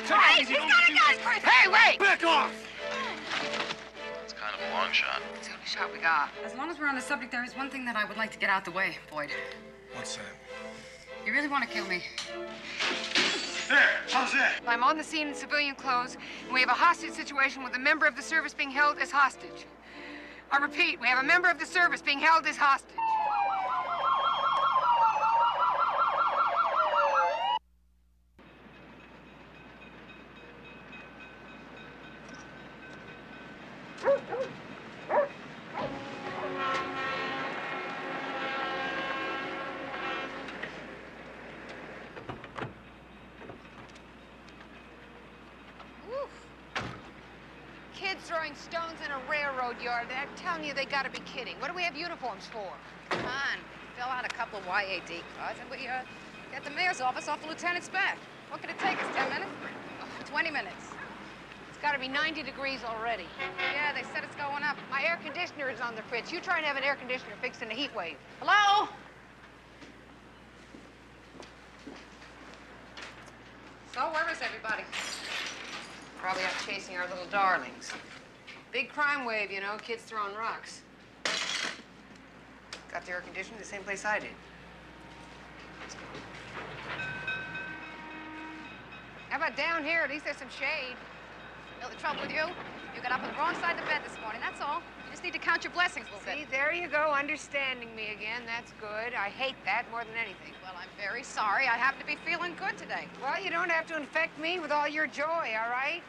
Hey, he's got a gun, Chris! Hey, wait! Back off! It's kind of a long shot. It's the only shot we got. As long as we're on the subject, there is one thing that I would like to get out the way, Boyd. What's that? You really want to kill me? There, how's that? I'm on the scene in civilian clothes, and we have a hostage situation with a member of the service being held as hostage. I repeat, we have a member of the service being held as hostage. Kids throwing stones in a railroad yard. I'm telling you, they gotta be kidding. What do we have uniforms for? Come on, fill out a couple of YAD cards and we get the mayor's office off the lieutenant's back. What could it take us, 10 minutes? 20 minutes. It's gotta be 90 degrees already. Yeah, they said it's going up. My air conditioner is on the fritz. You try and have an air conditioner fixed in a heat wave. Hello? So, where is everybody? Probably out chasing our little darlings. Big crime wave, you know, kids throwing rocks. Got the air conditioner the same place I did. How about down here? At least there's some shade. You know the trouble with you? You got up on the wrong side of the bed this morning, that's all. You just need to count your blessings a little See, bit. there you go, understanding me again. That's good. I hate that more than anything. Well, I'm very sorry. I happen to be feeling good today. Well, you don't have to infect me with all your joy, all right?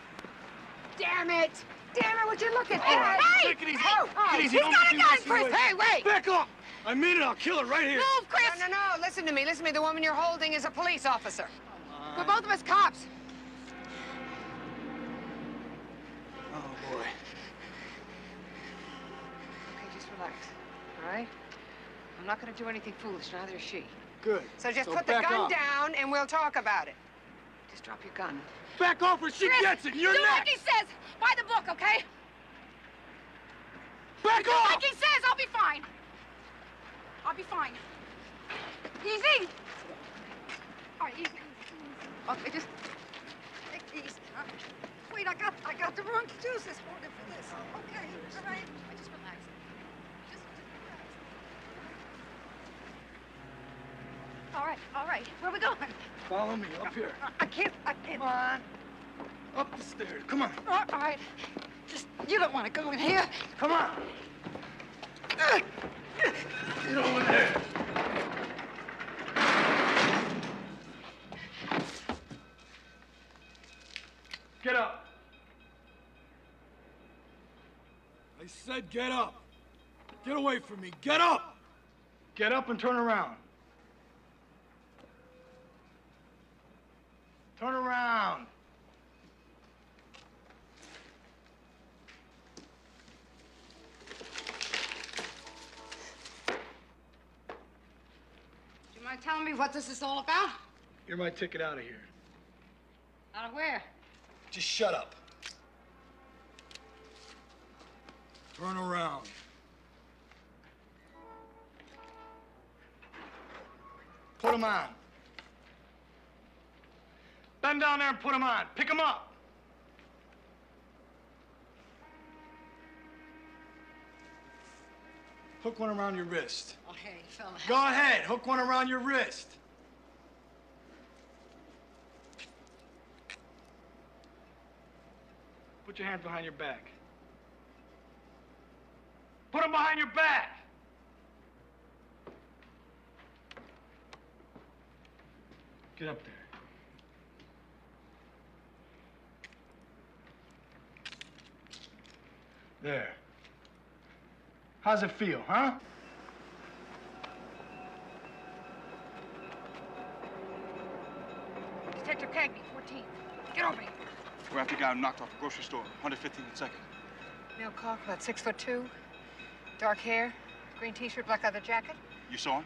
Damn it! Damn it, would you look at that? Hey! Take it easy. Oh, Take it easy. He's Don't got a do gun, this Chris! away. Hey, wait! Back off! I mean it. I'll kill her right here. Move, Chris! No, listen to me. Listen to me. The woman you're holding is a police officer. We're both of us cops. Oh, boy. Okay, just relax, all right? I'm not gonna do anything foolish, neither is she. Good. So just put the back gun off. down and we'll talk about it. Just drop your gun. Back off or she Chris, gets it. You're do next. like he says. Buy the book, okay? Back Do off! like he says. I'll be fine. I'll be fine. Easy. All right, easy. Okay, just take it easy. Huh? Wait, I got the wrong juice this morning for this. Okay, all right. Just relax. Just relax. All right. Where are we going? Follow me up here. I can't. Come on. Up the stairs. Come on. All right. Just, you don't want to go in here. Come on. Get over there. Get up. I said get up. Get away from me. Get up. Get up and turn around. Turn around. Do you mind telling me what this is all about? You're my ticket out of here. Out of where? Just shut up. Turn around. Put them on. Bend down there and put them on. Pick them up. Hook one around your wrist. Oh, hey, fella. Go ahead. Hook one around your wrist. Put your hands behind your back. Put them behind your back. Get up there. There. How's it feel, huh? Detective Cagney, 14. Get over here. We're after a guy who knocked off a grocery store, 115th and 2nd. Male cock, about 6'2", dark hair, green t-shirt, black leather jacket. You saw him?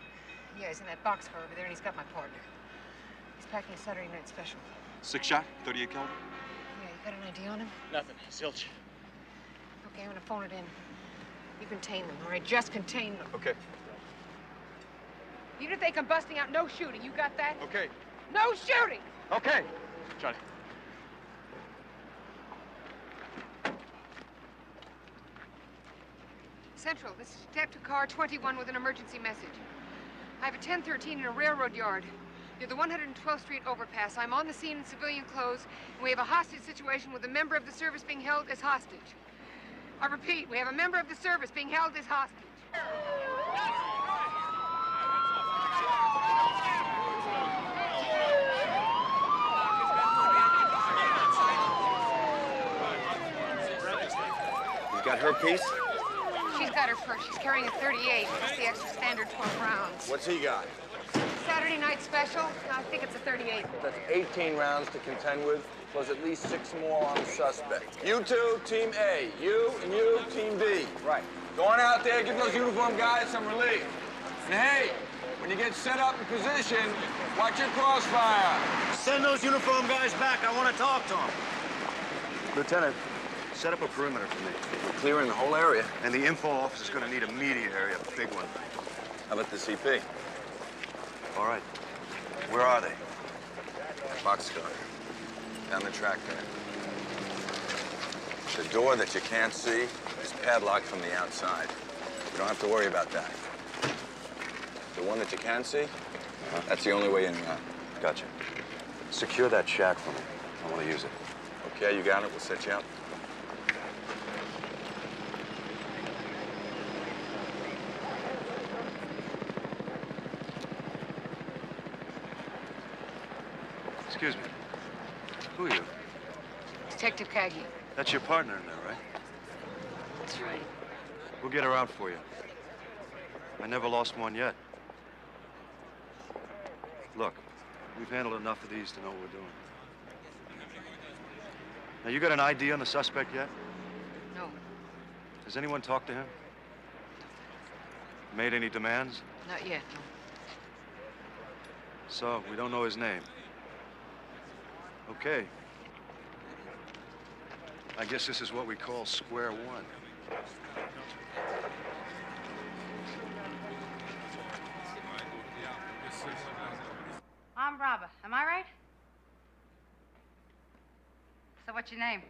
Yeah, he's in that boxcar over there, and he's got my partner. He's packing a Saturday night special. 6 shot, 38 caliber? Yeah, you got an ID on him? Nothing. Zilch. Okay, I'm gonna phone it in. You contain them, all right? Just contain them. Okay. Even if they come busting out, no shooting. You got that? Okay. No shooting! Okay. Johnny. Central. This is Detective Car 21 with an emergency message. I have a 1013 in a railroad yard near the 112th Street overpass. I'm on the scene in civilian clothes, and we have a hostage situation with a member of the service being held as hostage. I repeat, we have a member of the service being held as hostage. You got her piece? She's got her purse. She's carrying a 38. It's the extra standard 12 rounds. What's he got? Saturday night special. I think it's a 38. That's 18 rounds to contend with, plus at least 6 more on the suspect. You two, Team A. You and you, Team B. Right. Go on out there, give those uniform guys some relief. And hey, when you get set up in position, watch your crossfire. Send those uniform guys back. I want to talk to them. Lieutenant, set up a perimeter for me. We're clearing the whole area. And the info office is going to need a media area, a big one. How about the CP? All right. Where are they? Boxcar. Down the track there. The door that you can't see is padlocked from the outside. You don't have to worry about that. The one that you can see, that's the only way in and out. Gotcha. Secure that shack for me. I want to use it. Okay, you got it. We'll set you up. Excuse me. Who are you? Detective Cagney. That's your partner in there, right? That's right. We'll get her out for you. I never lost one yet. Look, we've handled enough of these to know what we're doing. Now, you got an ID on the suspect yet? No, Has anyone talked to him? Made any demands? not yet, no. So, we don't know his name. Okay. I guess this is what we call square one. I'm Robert. Am I right? So what's your name?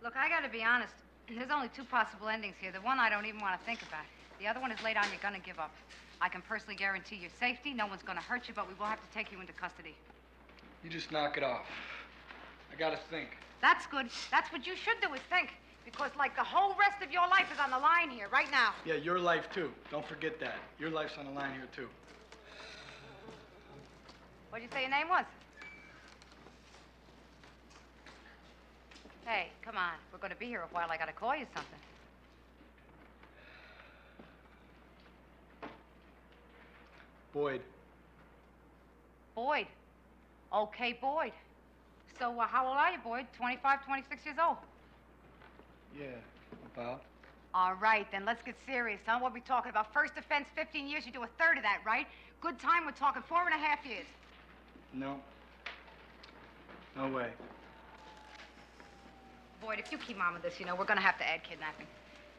Look, I gotta be honest. There's only 2 possible endings here. The one I don't even want to think about. The other one is lay down your gun and give up. I can personally guarantee your safety. No one's gonna hurt you, but we will have to take you into custody. You just knock it off. I gotta think. That's good. That's what you should do, is think. Because, like, the whole rest of your life is on the line here, right now. Yeah, your life too. Don't forget that. Your life's on the line here too. What'd you say your name was? Hey, come on. We're gonna be here a while. I gotta call you something. Boyd. Boyd. Okay, Boyd. So, how old are you, Boyd? 25, 26 years old? Yeah, about. All right, then let's get serious, huh? What are we talking about? First offense, 15 years, you do a third of that, right? Good time, we're talking 4.5 years. No. No way. Boyd, if you keep on with this, you know, we're gonna have to add kidnapping.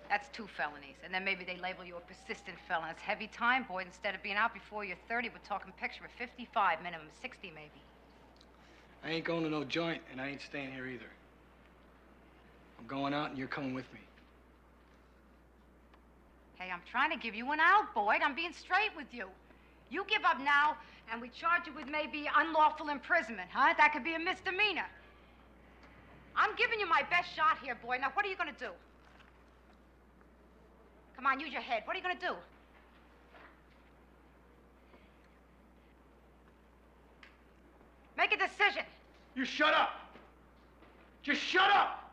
That's 2 felonies. And then maybe they label you a persistent felon. It's heavy time, Boyd. Instead of being out before you're 30, we're talking picture of 55 minimum, 60 maybe. I ain't going to no joint, and I ain't staying here either. I'm going out, and you're coming with me. Hey, I'm trying to give you an out, Boyd. I'm being straight with you. You give up now, and we charge you with maybe unlawful imprisonment, huh? That could be a misdemeanor. I'm giving you my best shot here, Boyd. Now, what are you gonna do? Come on, use your head. What are you gonna do? Make a decision. You shut up! Just shut up!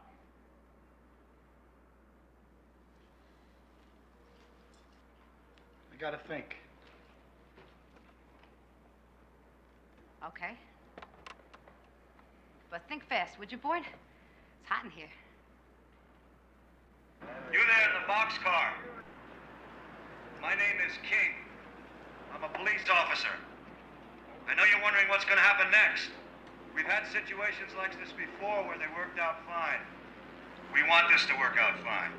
I gotta think. Okay. But think fast, would you, Boyd? It's hot in here. You there in the boxcar. My name is King. I'm a police officer. I know you're wondering what's going to happen next. We've had situations like this before where they worked out fine. We want this to work out fine.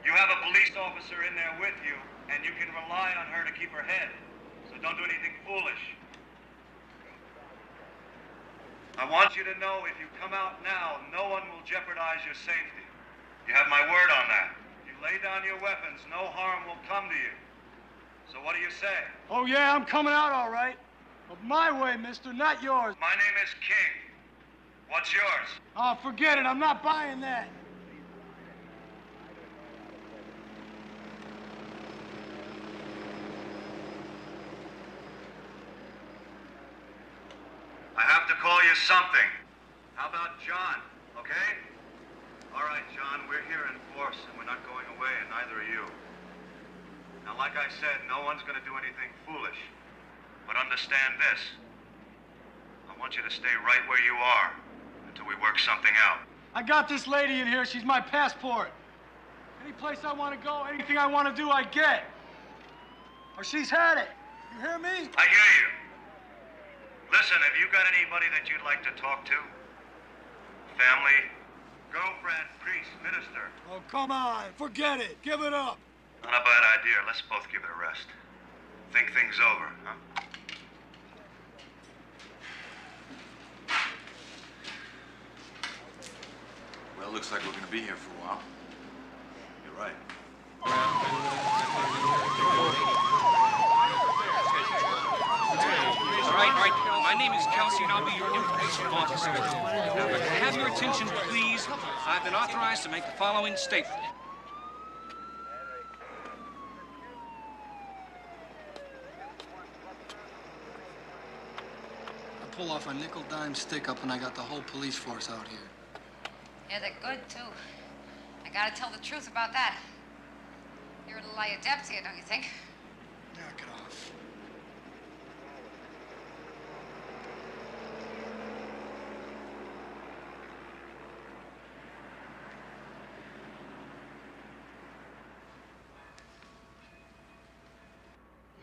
You have a police officer in there with you, and you can rely on her to keep her head. So don't do anything foolish. I want you to know if you come out now, no one will jeopardize your safety. You have my word on that. If you lay down your weapons, no harm will come to you. So what do you say? Oh, yeah, I'm coming out all right. But my way, mister, not yours. My name is King. What's yours? Oh, forget it. I'm not buying that. I have to call you something. How about John, okay? All right, John, we're here in force, and we're not going away, and neither are you. Now, like I said, no one's going to do anything foolish. But understand this. I want you to stay right where you are until we work something out. I got this lady in here. She's my passport. Any place I want to go, anything I want to do, I get. Or she's had it. You hear me? I hear you. Listen, have you got anybody that you'd like to talk to? Family? Girlfriend? Priest? Minister? Oh, come on. Forget it. Give it up. Not a bad idea. Let's both give it a rest. Think things over, huh? Well, looks like we're gonna be here for a while. You're right. All right. My name is Kelsey, and I'll be your information officer. Now, if I can have your attention, please. I've been authorized to make the following statement. I pull off a nickel-dime stick-up, and I got the whole police force out here. Yeah, they're good, too. I gotta tell the truth about that. You're a little adept here, don't you think? Knock it off.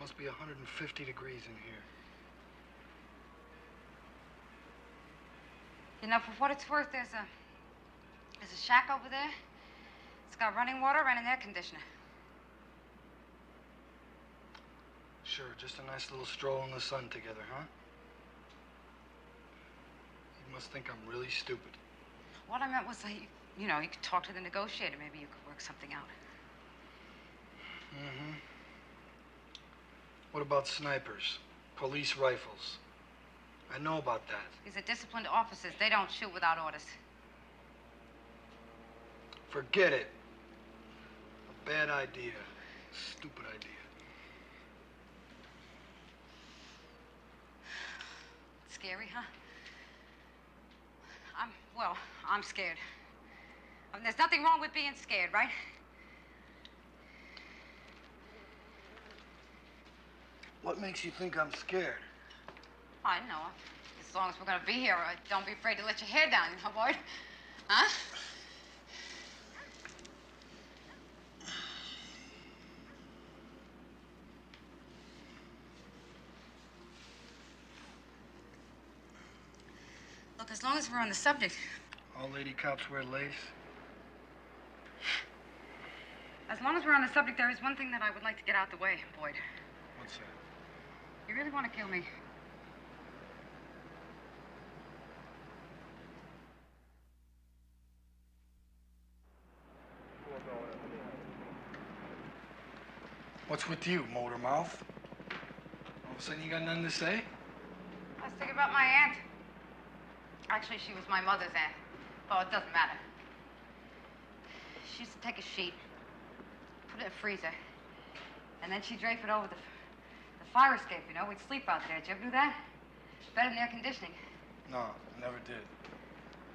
Must be 150 degrees in here. You know, for what it's worth, there's a shack over there. It's got running water and an air conditioner. Sure, just a nice little stroll in the sun together, huh? You must think I'm really stupid. What I meant was that, you know, you could talk to the negotiator. Maybe you could work something out. Mm-hmm. What about snipers? Police rifles? I know about that. These are disciplined officers. They don't shoot without orders. Forget it. A bad idea. Stupid idea. Scary, huh? I'm scared. I mean, there's nothing wrong with being scared, right? What makes you think I'm scared? I know. As long as we're gonna be here, don't be afraid to let your hair down, you know, Boyd? Huh? Look, as long as we're on the subject. All lady cops wear lace? As long as we're on the subject, there is one thing that I would like to get out the way, Boyd. What's that? You really want to kill me? What's with you, motor mouth? All of a sudden you got nothing to say? I was thinking about my aunt. Actually, she was my mother's aunt. Oh, it doesn't matter. She used to take a sheet, put it in a freezer, and then she'd drape it over the fire escape, you know? We'd sleep out there. Did you ever do that? Better than air conditioning. No, I never did.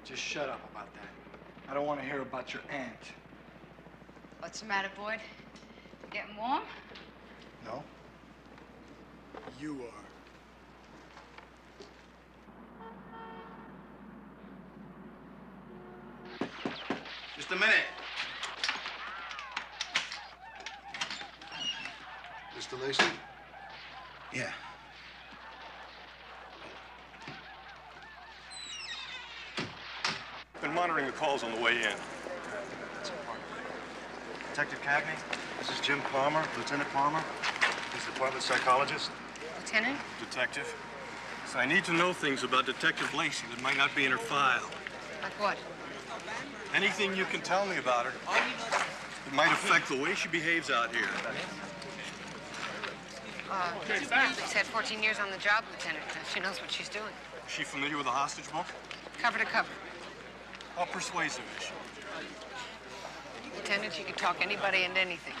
Just shut up about that. I don't want to hear about your aunt. What's the matter, Boyd? You getting warm? No? You are. Just a minute. Mr. Lacey? Yeah. Been monitoring the calls on the way in. That's important. Detective Cagney, this is Jim Palmer, Lieutenant Palmer. He's the department psychologist. Lieutenant? Detective. So I need to know things about Detective Lacey that might not be in her file. Like what? Anything you can tell me about her that might affect the way she behaves out here. She's had 14 years on the job, Lieutenant. She knows what she's doing. Is she familiar with the hostage book? Cover to cover. How persuasive is she? Lieutenant, she can talk anybody and anything.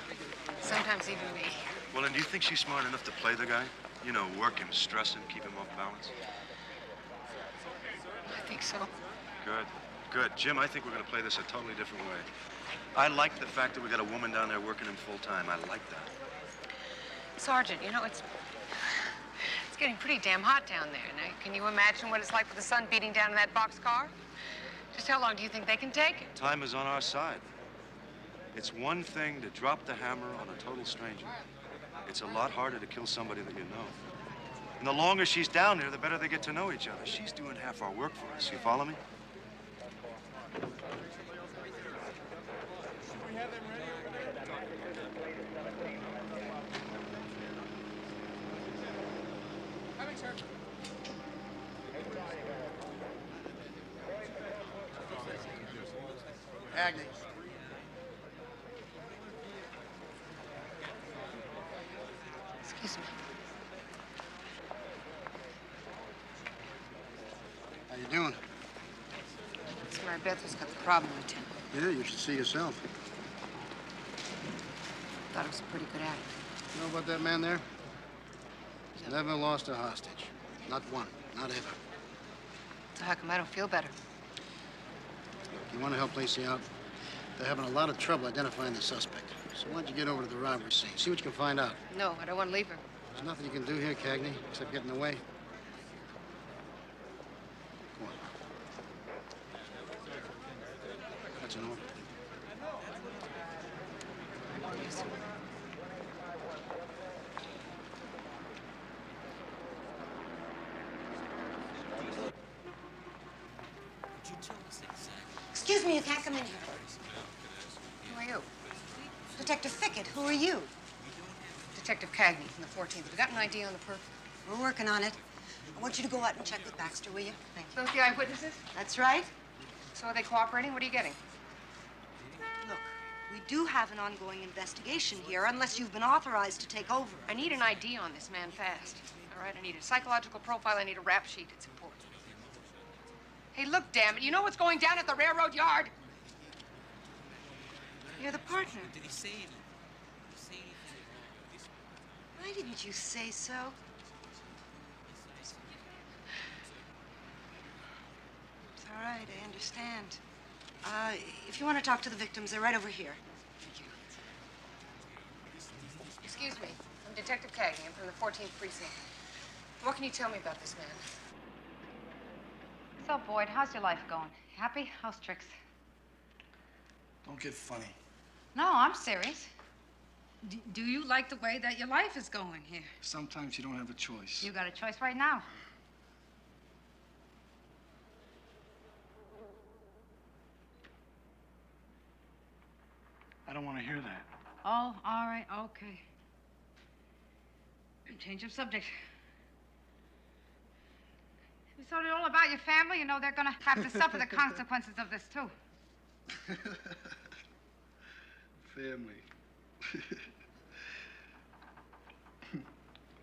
Sometimes even me. Well, and do you think she's smart enough to play the guy? You know, work him, stress him, keep him off balance? I think so. Good, good. Jim, I think we're going to play this a totally different way. I like the fact that we got a woman down there working him full time. I like that. Sergeant, you know, it's getting pretty damn hot down there. Now, can you imagine what it's like with the sun beating down in that boxcar? Just how long do you think they can take it? Time is on our side. It's one thing to drop the hammer on a total stranger. It's a lot harder to kill somebody that you know. And the longer she's down there, the better they get to know each other. She's doing half our work for us. You follow me? Cagney. Excuse me. How you doing? That's where Beth's got the problem, Lieutenant. Yeah, you should see yourself. Thought he was a pretty good actor. You know about that man there? He's never lost a hostage. Not one. Not ever. So how come I don't feel better? You want to help Lacey out? They're having a lot of trouble identifying the suspect. So why don't you get over to the robbery scene? See what you can find out. No, I don't want to leave her. There's nothing you can do here, Cagney, except get in the way. Come on. That's an order. Excuse me, you can't come in here. Who are you? Detective Fickett, who are you? Detective Cagney from the 14th. Have you got an ID on the perp? We're working on it. I want you to go out and check with Baxter, will you? Thank you. Those the eyewitnesses? That's right. So are they cooperating? What are you getting? Look, we do have an ongoing investigation here, unless you've been authorized to take over. I need an ID on this man fast. All right, I need a psychological profile. I need a rap sheet. It's important. Hey, look, damn it. You know what's going down at the railroad yard? You're the partner. Did he say anything? Why didn't you say so? It's all right, I understand. If you want to talk to the victims, they're right over here. Thank you. Excuse me. I'm Detective Cagney. I'm from the 14th precinct. What can you tell me about this man? So, Boyd, how's your life going? Happy? How's Trix? Don't get funny. No, I'm serious. Do you like the way that your life is going here? Sometimes you don't have a choice. You got a choice right now. I don't want to hear that. Oh, all right, okay. Change of subject. You told it all about your family. You know they're gonna have to suffer the consequences of this, too. Family.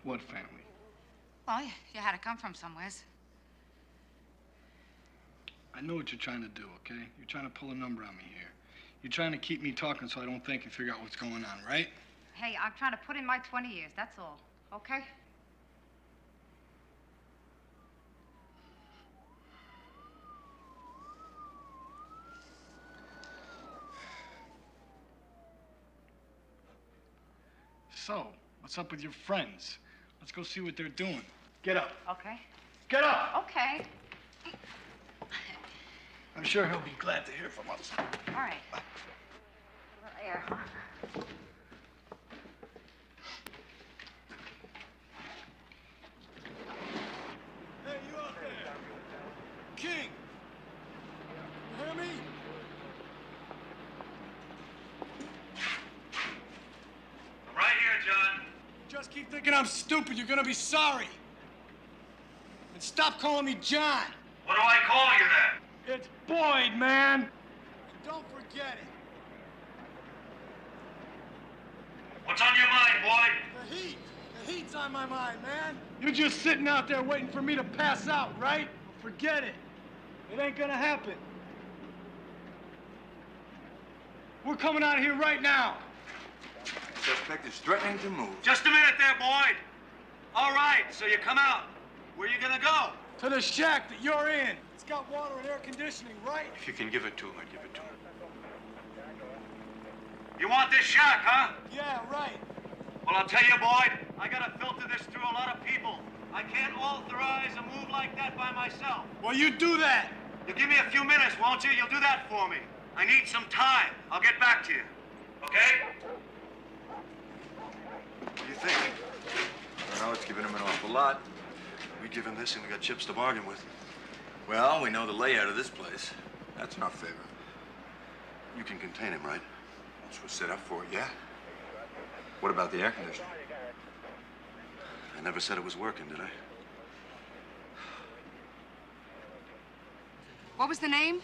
What family? Well, you had to come from somewheres. I know what you're trying to do, okay? You're trying to pull a number on me here. You're trying to keep me talking so I don't think and figure out what's going on, right? Hey, I'm trying to put in my 20 years, that's all, okay? So, what's up with your friends? Let's go see what they're doing. Get up. Okay. Get up! Okay. I'm sure he'll be glad to hear from us. All right. There. Hey, you out there! King! You hear me? Right here, John. Just keep thinking I'm stupid. You're gonna be sorry. And stop calling me John. What do I call you then? It's Boyd, man. And don't forget it. What's on your mind, Boyd? The heat. The heat's on my mind, man. You're just sitting out there waiting for me to pass out, right? Forget it. It ain't gonna happen. We're coming out of here right now. Suspect is threatening to move. Just a minute there, Boyd. All right, so you come out. Where you gonna go? To the shack that you're in. It's got water and air conditioning, right? If you can give it to him, I'd give it to him. You want this shack, huh? Yeah, right. Well, I'll tell you, Boyd, I gotta filter this through a lot of people. I can't authorize a move like that by myself. Well, you do that. You give me a few minutes, won't you? You'll do that for me. I need some time. I'll get back to you. Okay? What do you think? I don't know, it's giving him an awful lot. We give him this and we got chips to bargain with. Well, we know the layout of this place. That's in our favor. You can contain him, right? Once we're set up for it, yeah. What about the air conditioning? I never said it was working, did I? What was the name?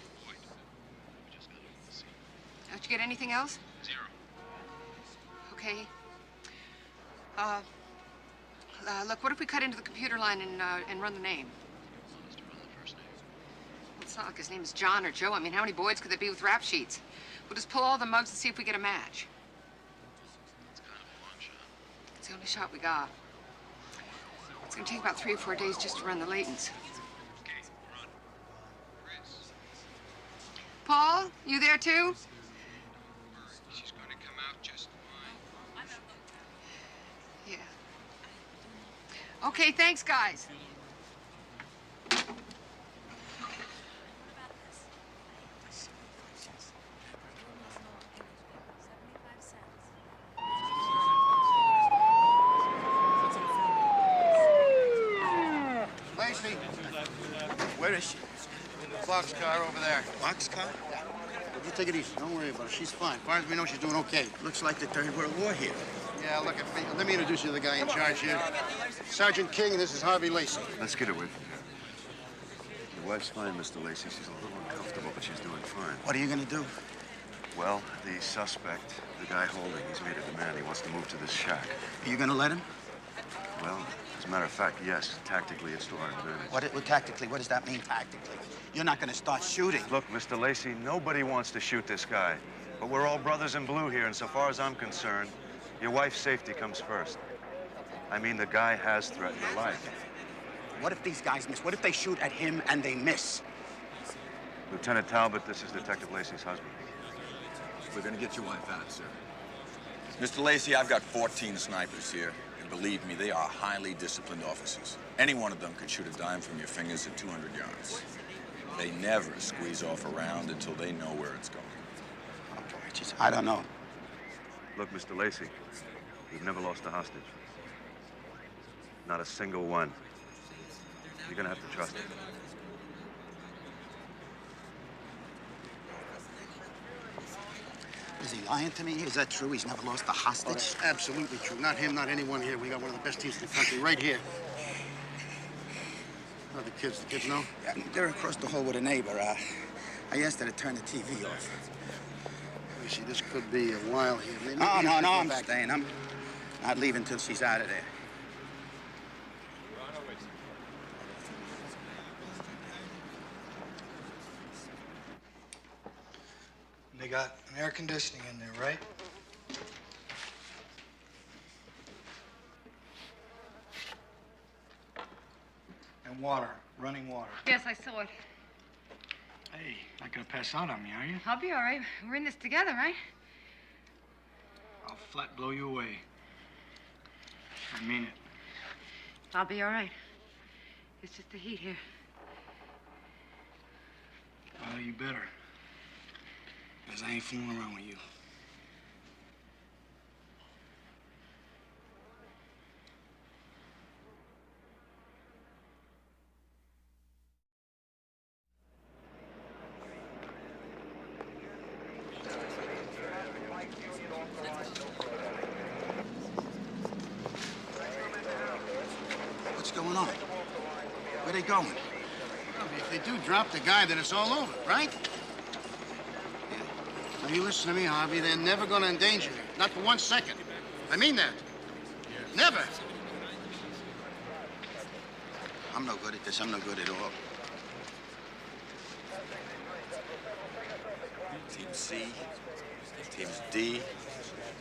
Don't you get anything else? 0. Okay. Look, what if we cut into the computer line and run the name? Well, it's not like his name is John or Joe. I mean, how many Boyds could there be with rap sheets? We'll just pull all the mugs and see if we get a match. It's kind of a long shot. It's the only shot we got. It's gonna take about 3 or 4 days just to run the Laytons. Okay, run. Chris. Paul, you there too? She's going to come out just fine. Yeah. Okay, thanks, guys. Lacey, where is she? The boxcar over there. Boxcar? You take it easy. Don't worry about it. She's fine. As far as we know, she's doing okay. Looks like the Third World War here. Yeah, look at me. Let me introduce you to the guy in charge here. Sergeant King, this is Harvey Lacey. Let's get away from here. Your wife's fine, Mr. Lacey. She's a little uncomfortable, but she's doing fine. What are you gonna do? Well, the suspect, the guy holding, he's made a demand. He wants to move to this shack. Are you gonna let him? Well, as a matter of fact, yes. Tactically, it's to our advantage. What tactically? What does that mean, tactically? You're not gonna start shooting. Look, Mr. Lacey, nobody wants to shoot this guy. But we're all brothers in blue here, and so far as I'm concerned, your wife's safety comes first. I mean, the guy has threatened her life. What if these guys miss? What if they shoot at him and they miss? Lieutenant Talbot, this is Detective Lacey's husband. We're gonna get your wife out, sir. Mr. Lacey, I've got 14 snipers here, and believe me, they are highly disciplined officers. Any one of them could shoot a dime from your fingers at 200 yards. They never squeeze off a round until they know where it's going. Oh, boy, geez, I don't know. Look, Mr. Lacey, we've never lost a hostage. Not a single one. You're gonna have to trust it. Is he lying to me? Is that true? He's never lost a hostage? Oh, that's absolutely true. Not him, not anyone here. We got one of the best teams in the country right here. How are the kids? The kids know? Yeah, they're across the hall with a neighbor. I asked her to turn the TV off. You see, this could be a while here. Maybe No, we have to go I'm back. staying. I'm not leaving till she's out of there. They got an air conditioning in there, right? And water, running water. Yes, I saw it. Hey, not gonna pass out on me, are you? I'll be all right. We're in this together, right? I'll flat blow you away. I mean it. I'll be all right. It's just the heat here. Well, you better. Because I ain't fooling around with you. What's going on? Where are they going? Well, if they do drop the guy, then it's all over, right? Now, you listen to me, Harvey. They're never going to endanger you. Not for 1 second. I mean that. Never. I'm no good at this. I'm no good at all. Team C, Team D,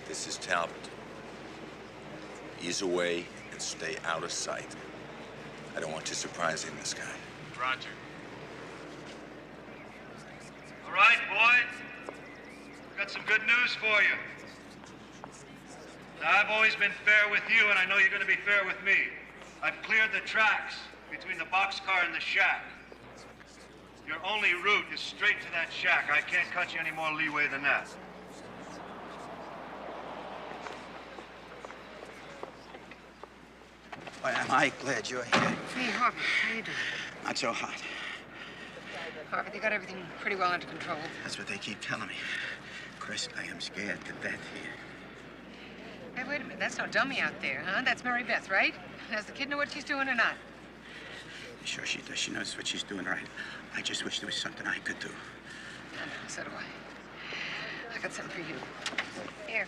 this is Talbot. Ease away and stay out of sight. I don't want you surprising this guy. Roger. All right, boys. I've got some good news for you. Now, I've always been fair with you, and I know you're going to be fair with me. I've cleared the tracks between the boxcar and the shack. Your only route is straight to that shack. I can't cut you any more leeway than that. Why, am I glad you're here. Hey, Harvey, how you doing? Not so hot. Harvey, they got everything pretty well under control. That's what they keep telling me. Chris, I am scared to death here. Hey, wait a minute. That's no dummy out there, huh? That's Mary Beth, right? Does the kid know what she's doing or not? Sure she does. She knows what she's doing right. I just wish there was something I could do. I know, so do I. I got something for you. Here.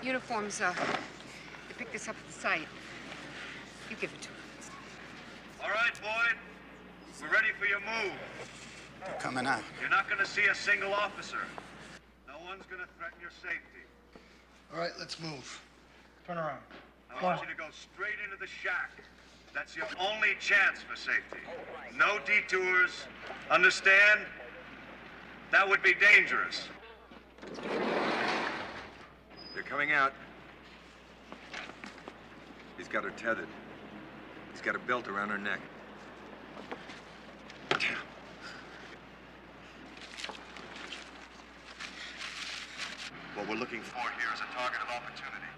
Uniforms, they picked this up at the site. You give it to her. All right, boy. We're ready for your move. They're coming out. You're not going to see a single officer. No one's going to threaten your safety. All right, let's move. Turn around. I want you to go straight into the shack. That's your only chance for safety. No detours. Understand? That would be dangerous. They're coming out. He's got her tethered. He's got a belt around her neck. What we're looking for here is a target of opportunity.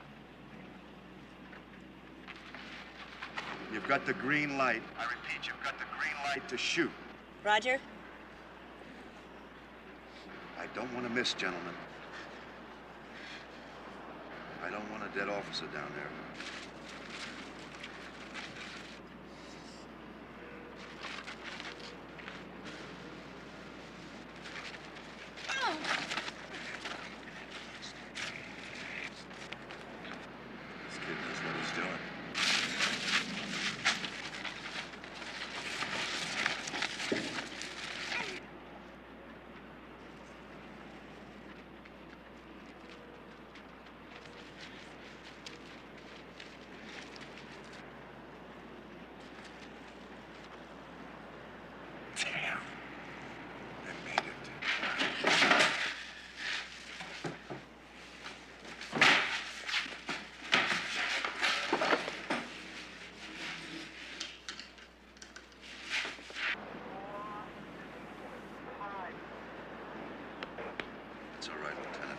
You've got the green light. I repeat, you've got the green light to shoot. Roger. I don't want to miss, gentlemen. I don't want a dead officer down there. This kid knows what he's doing. Damn. I made it. It's all right, Lieutenant.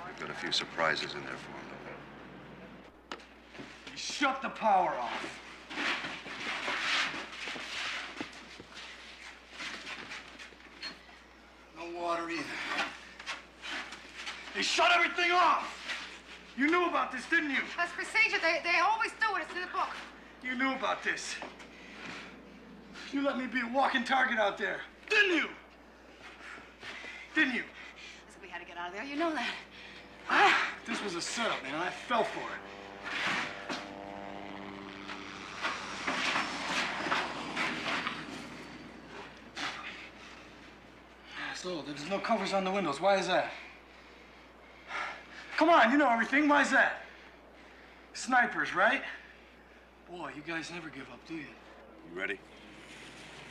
We've got a few surprises in there for him. You shut the power off. No water either. They shut everything off! You knew about this, didn't you? That's procedure. They always do it. It's in the book. You knew about this. You let me be a walking target out there, didn't you? Didn't you? Listen, we had to get out of there. You know that. This was a setup, man. I fell for it. So, there's no covers on the windows. Why is that? Come on, you know everything. Why is that? Snipers, right? Boy, you guys never give up, do you? You ready?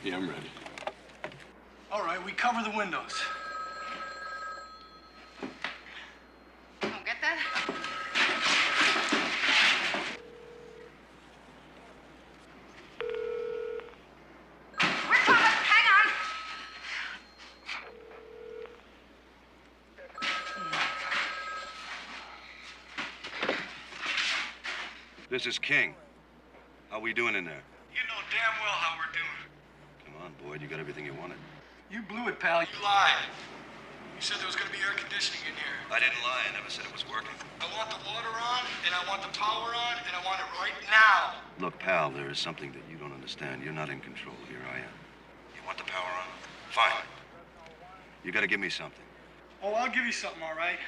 Yeah, I'm ready. All right, we cover the windows. Don't get that? We're coming. Hang on. This is King. How we doing in there? You know damn well how we're doing. Come on, Boyd. You got everything you wanted. You blew it, pal. You lied. You said there was going to be air conditioning in here. I didn't lie. I never said it was working. I want the water on and I want the power on, and I want it right now. Look, pal, there is something that you don't understand. You're not in control here, I am. You want the power on? Fine. You gotta give me something. Oh, I'll give you something, all right.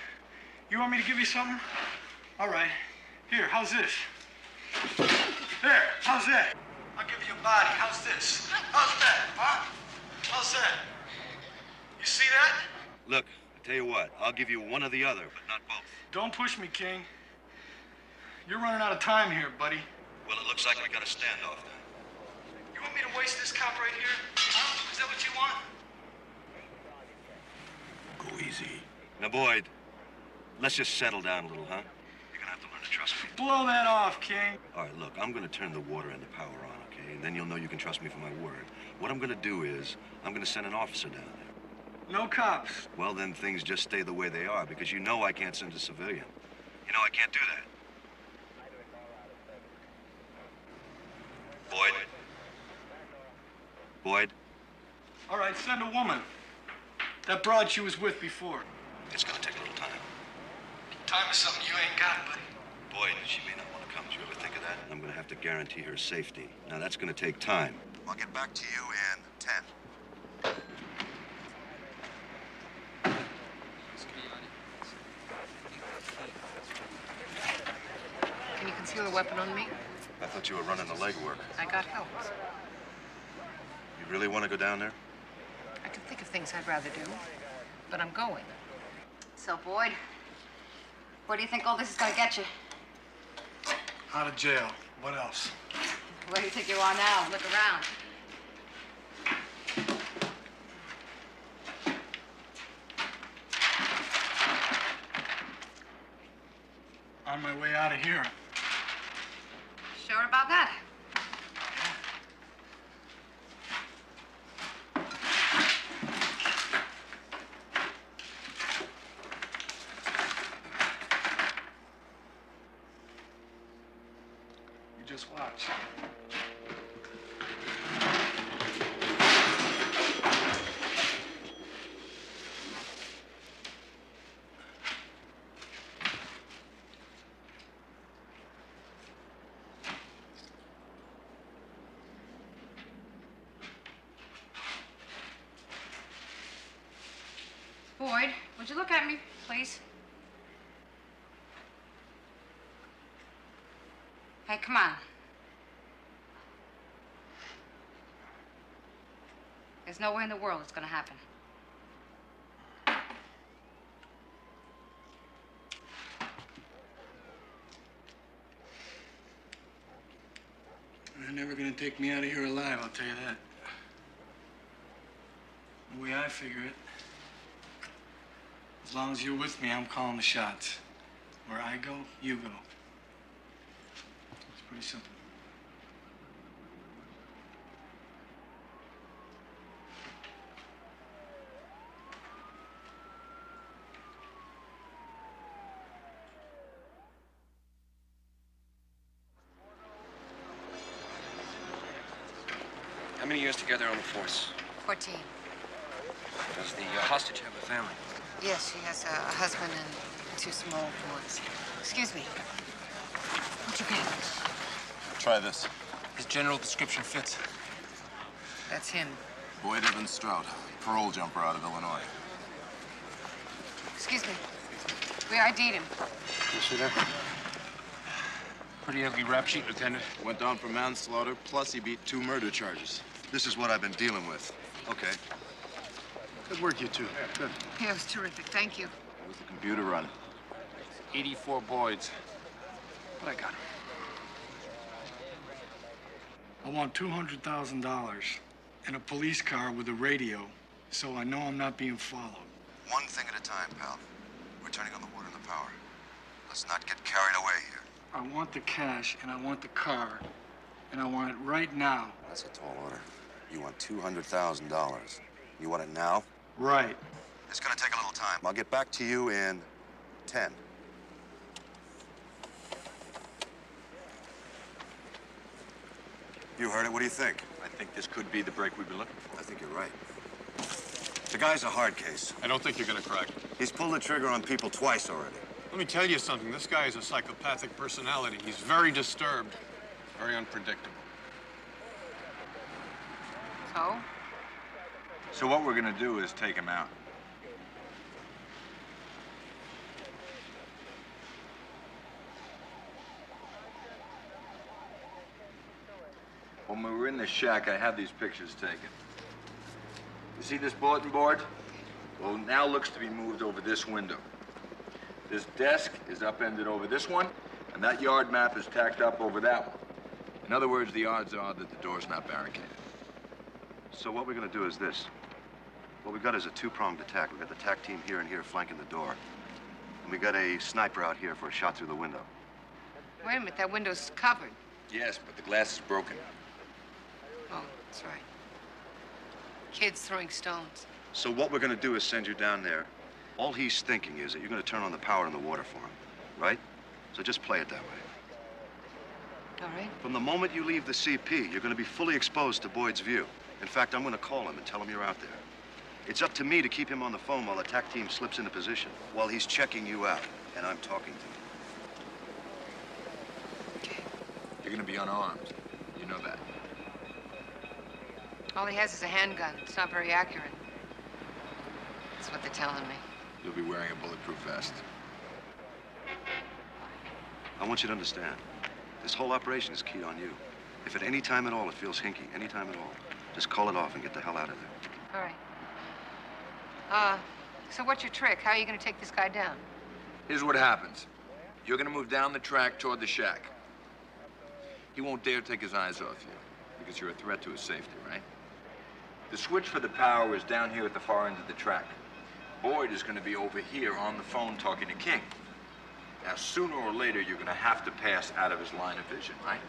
You want me to give you something? All right. Here, how's this? There, how's that? I'll give you a body. How's this? How's that, huh? How's that? You see that? Look, I tell you what, I'll give you one or the other, but not both. Don't push me, King. You're running out of time here, buddy. Well, it looks like we got a standoff then. You want me to waste this cop right here? Huh? Is that what you want? Go easy. Now, Boyd, let's just settle down a little, huh? You're gonna have to learn to trust me. Blow that off, King. All right, look, I'm gonna turn the water and the power on, okay? And then you'll know you can trust me for my word. What I'm gonna do is, I'm gonna send an officer down there. No cops. Well, then things just stay the way they are, because you know I can't send a civilian. You know I can't do that. Boyd? Boyd? All right, send a woman. That broad she was with before. It's gonna take a little time. Time is something you ain't got, buddy. Boyd, she may not want to come. Did you ever think of that? I'm gonna have to guarantee her safety. Now, that's gonna take time. I'll get back to you in 10. Can you conceal a weapon on me? I thought you were running the legwork. I got help. You really want to go down there? I can think of things I'd rather do, but I'm going. So, Boyd, where do you think all this is gonna get you? Out of jail. What else? Where do you think you are now? Look around. On my way out of here. Sure about that? You just watch. Boyd, would you look at me, please? Hey, come on. There's no way in the world it's gonna happen. They're never gonna take me out of here alive, I'll tell you that. The way I figure it, as long as you're with me, I'm calling the shots. Where I go, you go. It's pretty simple. How many years together on the force? 14. Does the hostage have a family? Yes, she has a husband and 2 small boys. Excuse me. What'd you get? Try this. His general description fits. That's him. Boyd Evans Stroud, parole jumper out of Illinois. Excuse me. We ID'd him. You see that? Pretty ugly rap sheet, Lieutenant. Went down for manslaughter, plus he beat 2 murder charges. This is what I've been dealing with. Okay. Good work, you two. Good. Yeah, it was terrific. Thank you. How was the computer run? 84 Boyds. But I got him. I want $200,000 in a police car with a radio, so I know I'm not being followed. One thing at a time, pal. We're turning on the water and the power. Let's not get carried away here. I want the cash, and I want the car, and I want it right now. That's a tall order. You want $200,000. You want it now? Right. It's gonna take a little time. I'll get back to you in 10. You heard it. What do you think? I think this could be the break we've been looking for. I think you're right. The guy's a hard case. I don't think you're gonna crack it. He's pulled the trigger on people twice already. Let me tell you something. This guy is a psychopathic personality. He's very disturbed, very unpredictable. So? So what we're gonna do is take him out. When we were in the shack, I had these pictures taken. You see this bulletin board? Well, it now looks to be moved over this window. This desk is upended over this one, and that yard map is tacked up over that one. In other words, the odds are that the door's not barricaded. So what we're gonna do is this. What we got is a two-pronged attack. We got the TAC team here and here flanking the door. And we got a sniper out here for a shot through the window. Wait a minute, that window's covered. Yes, but the glass is broken. Oh, that's right. Kids throwing stones. So what we're gonna do is send you down there. All he's thinking is that you're gonna turn on the power in the water for him, right? So just play it that way. All right. From the moment you leave the CP, you're gonna be fully exposed to Boyd's view. In fact, I'm gonna call him and tell him you're out there. It's up to me to keep him on the phone while the TAC team slips into position, while he's checking you out, and I'm talking to him. Okay. You're gonna be unarmed. You know that. All he has is a handgun. It's not very accurate. That's what they're telling me. You'll be wearing a bulletproof vest. I want you to understand, this whole operation is keyed on you. If at any time at all it feels hinky, any time at all, just call it off and get the hell out of there. All right. So what's your trick? How are you going to take this guy down? Here's what happens. You're gonna move down the track toward the shack. He won't dare take his eyes off you, because you're a threat to his safety, right? The switch for the power is down here at the far end of the track. Boyd is gonna be over here on the phone talking to King. Now, sooner or later, you're gonna have to pass out of his line of vision, right?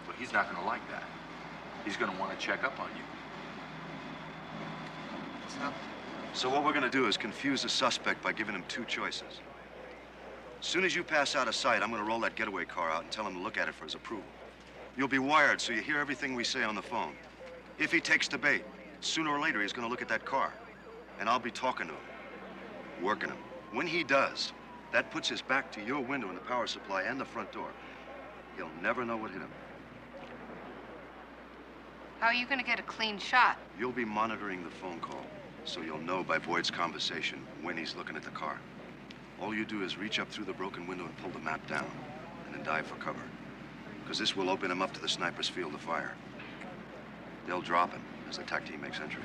But he's not gonna like that. He's gonna wanna check up on you. So what we're gonna do is confuse the suspect by giving him two choices. As soon as you pass out of sight, I'm gonna roll that getaway car out and tell him to look at it for his approval. You'll be wired so you hear everything we say on the phone. If he takes the bait, sooner or later he's gonna look at that car. And I'll be talking to him, working him. When he does, that puts his back to your window in the power supply and the front door. He'll never know what hit him. How are you going to get a clean shot? You'll be monitoring the phone call, so you'll know by Boyd's conversation when he's looking at the car. All you do is reach up through the broken window and pull the map down, and then dive for cover. Because this will open him up to the sniper's field of fire. They'll drop him as the TAC team makes entry.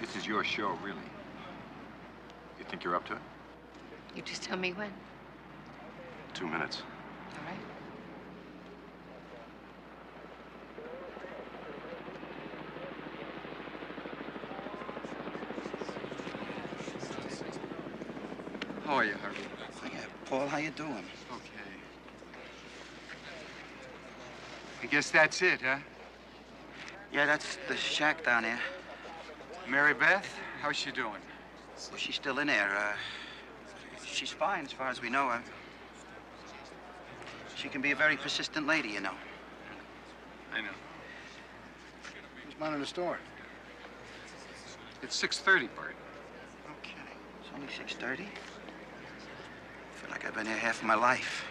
This is your show, really. You think you're up to it? You just tell me when. 2 minutes. All right. How are you, Harvey? Yeah, Paul, how you doing? Okay. I guess that's it, huh? Yeah, that's the shack down there. Mary Beth, how's she doing? Well, she's still in there. She's fine as far as we know. She can be a very persistent lady, you know. I know. Who's minding the store? It's 6:30, Bart. Okay, it's only 6:30. I feel like I've been here half of my life.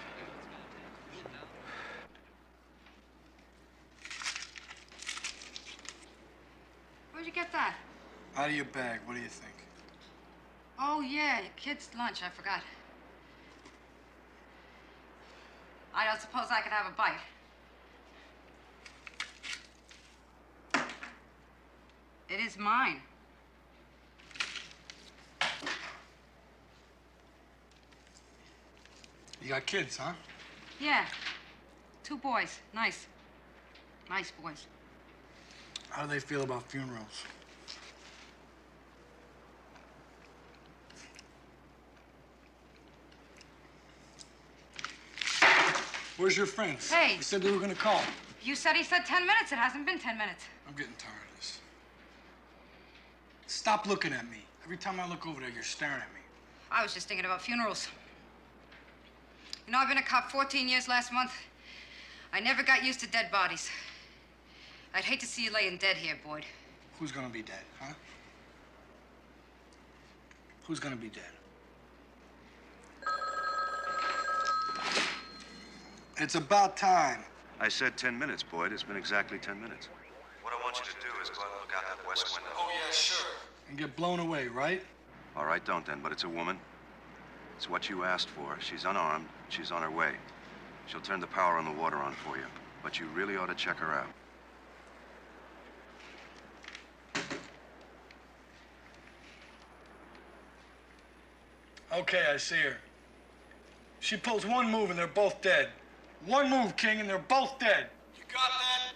Where'd you get that? Out of your bag. What do you think? Oh, yeah, your kid's lunch. I forgot. I don't suppose I could have a bite. It is mine. You got kids, huh? Yeah. 2 boys. Nice. Nice boys. How do they feel about funerals? Where's your friends? Hey. They said they were gonna call. You said he said 10 minutes. It hasn't been 10 minutes. I'm getting tired of this. Stop looking at me. Every time I look over there, you're staring at me. I was just thinking about funerals. You know, I've been a cop 14 years last month. I never got used to dead bodies. I'd hate to see you laying dead here, Boyd. Who's gonna be dead, huh? Who's gonna be dead? It's about time. I said 10 minutes, Boyd. It's been exactly 10 minutes. What I want you to do is go and look out that west window. Oh, yeah, sure. And get blown away, right? All right, don't then, but it's a woman. It's what you asked for. She's unarmed. She's on her way. She'll turn the power on the water on for you. But you really ought to check her out. Okay, I see her. She pulls one move and they're both dead. One move, King, and they're both dead. You got that?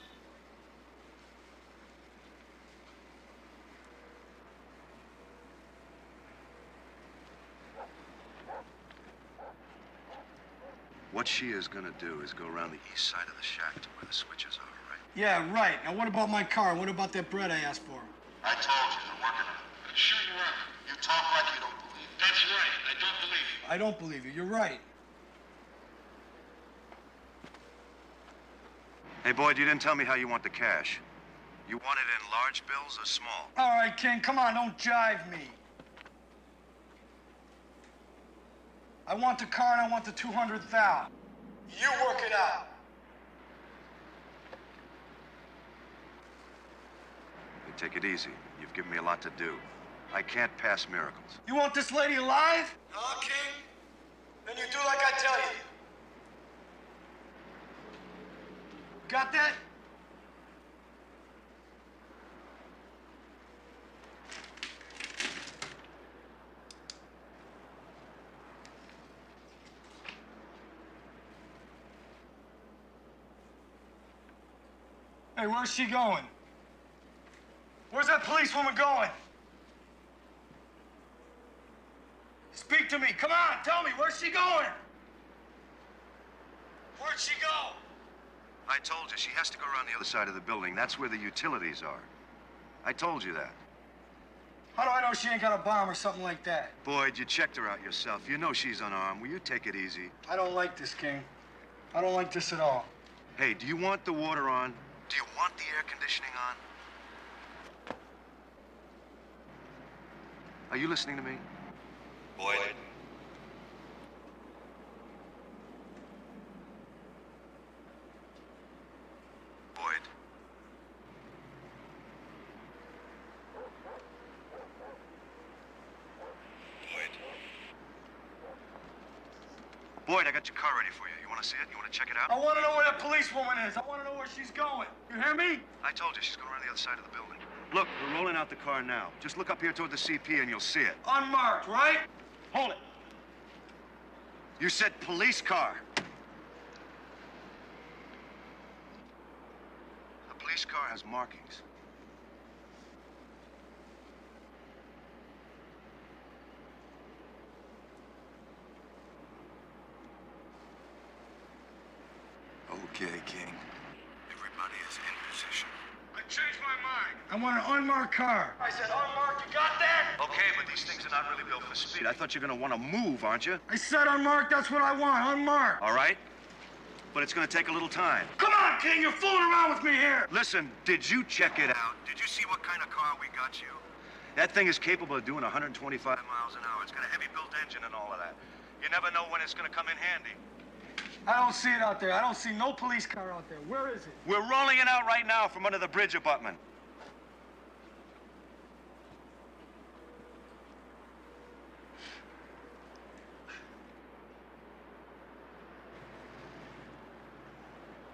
What she is gonna do is go around the east side of the shack to where the switches are, right? Yeah, right. Now, what about my car? What about that bread I asked for? I told you, they're working on it. Sure you are. You talk like you don't believe it. That's right. I don't believe you. I don't believe you. You're right. Hey, Boyd, you didn't tell me how you want the cash. You want it in large bills or small? All right, King, come on, don't jive me. I want the car and I want the 200,000. You work it out. Hey, take it easy. You've given me a lot to do. I can't pass miracles. You want this lady alive? Huh, King? Then you do like I tell you. Got that? Hey, where's she going? Where's that policewoman going? Speak to me. Come on, tell me. Where's she going? Where'd she go? I told you, she has to go around the other side of the building. That's where the utilities are. I told you that. How do I know she ain't got a bomb or something like that? Boyd, you checked her out yourself. You know she's unarmed. Will you take it easy? I don't like this, King. I don't like this at all. Hey, do you want the water on? Do you want the air conditioning on? Are you listening to me? Boyd. Boyd. Boyd, I got your car ready for you. You want to see it? You want to check it out? I want to know where that policewoman is. I want to know where she's going. You hear me? I told you, she's going around the other side of the building. Look, we're rolling out the car now. Just look up here toward the CP and you'll see it. Unmarked, right? Hold it. You said police car. The police car has markings. Okay, King. Everybody is in position. I changed my mind. I want an unmarked car. I said unmarked. You got that? Okay, but these things are not really built for speed. I thought you're gonna want to move, aren't you? I said unmarked. That's what I want. Unmarked. All right. But it's gonna take a little time. Come on, King. You're fooling around with me here. Listen, did you check it out? Did you see what kind of car we got you? That thing is capable of doing 125 miles an hour. It's got a heavy-built engine and all of that. You never know when it's gonna come in handy. I don't see it out there. I don't see no police car out there. Where is it? We're rolling it out right now from under the bridge abutment.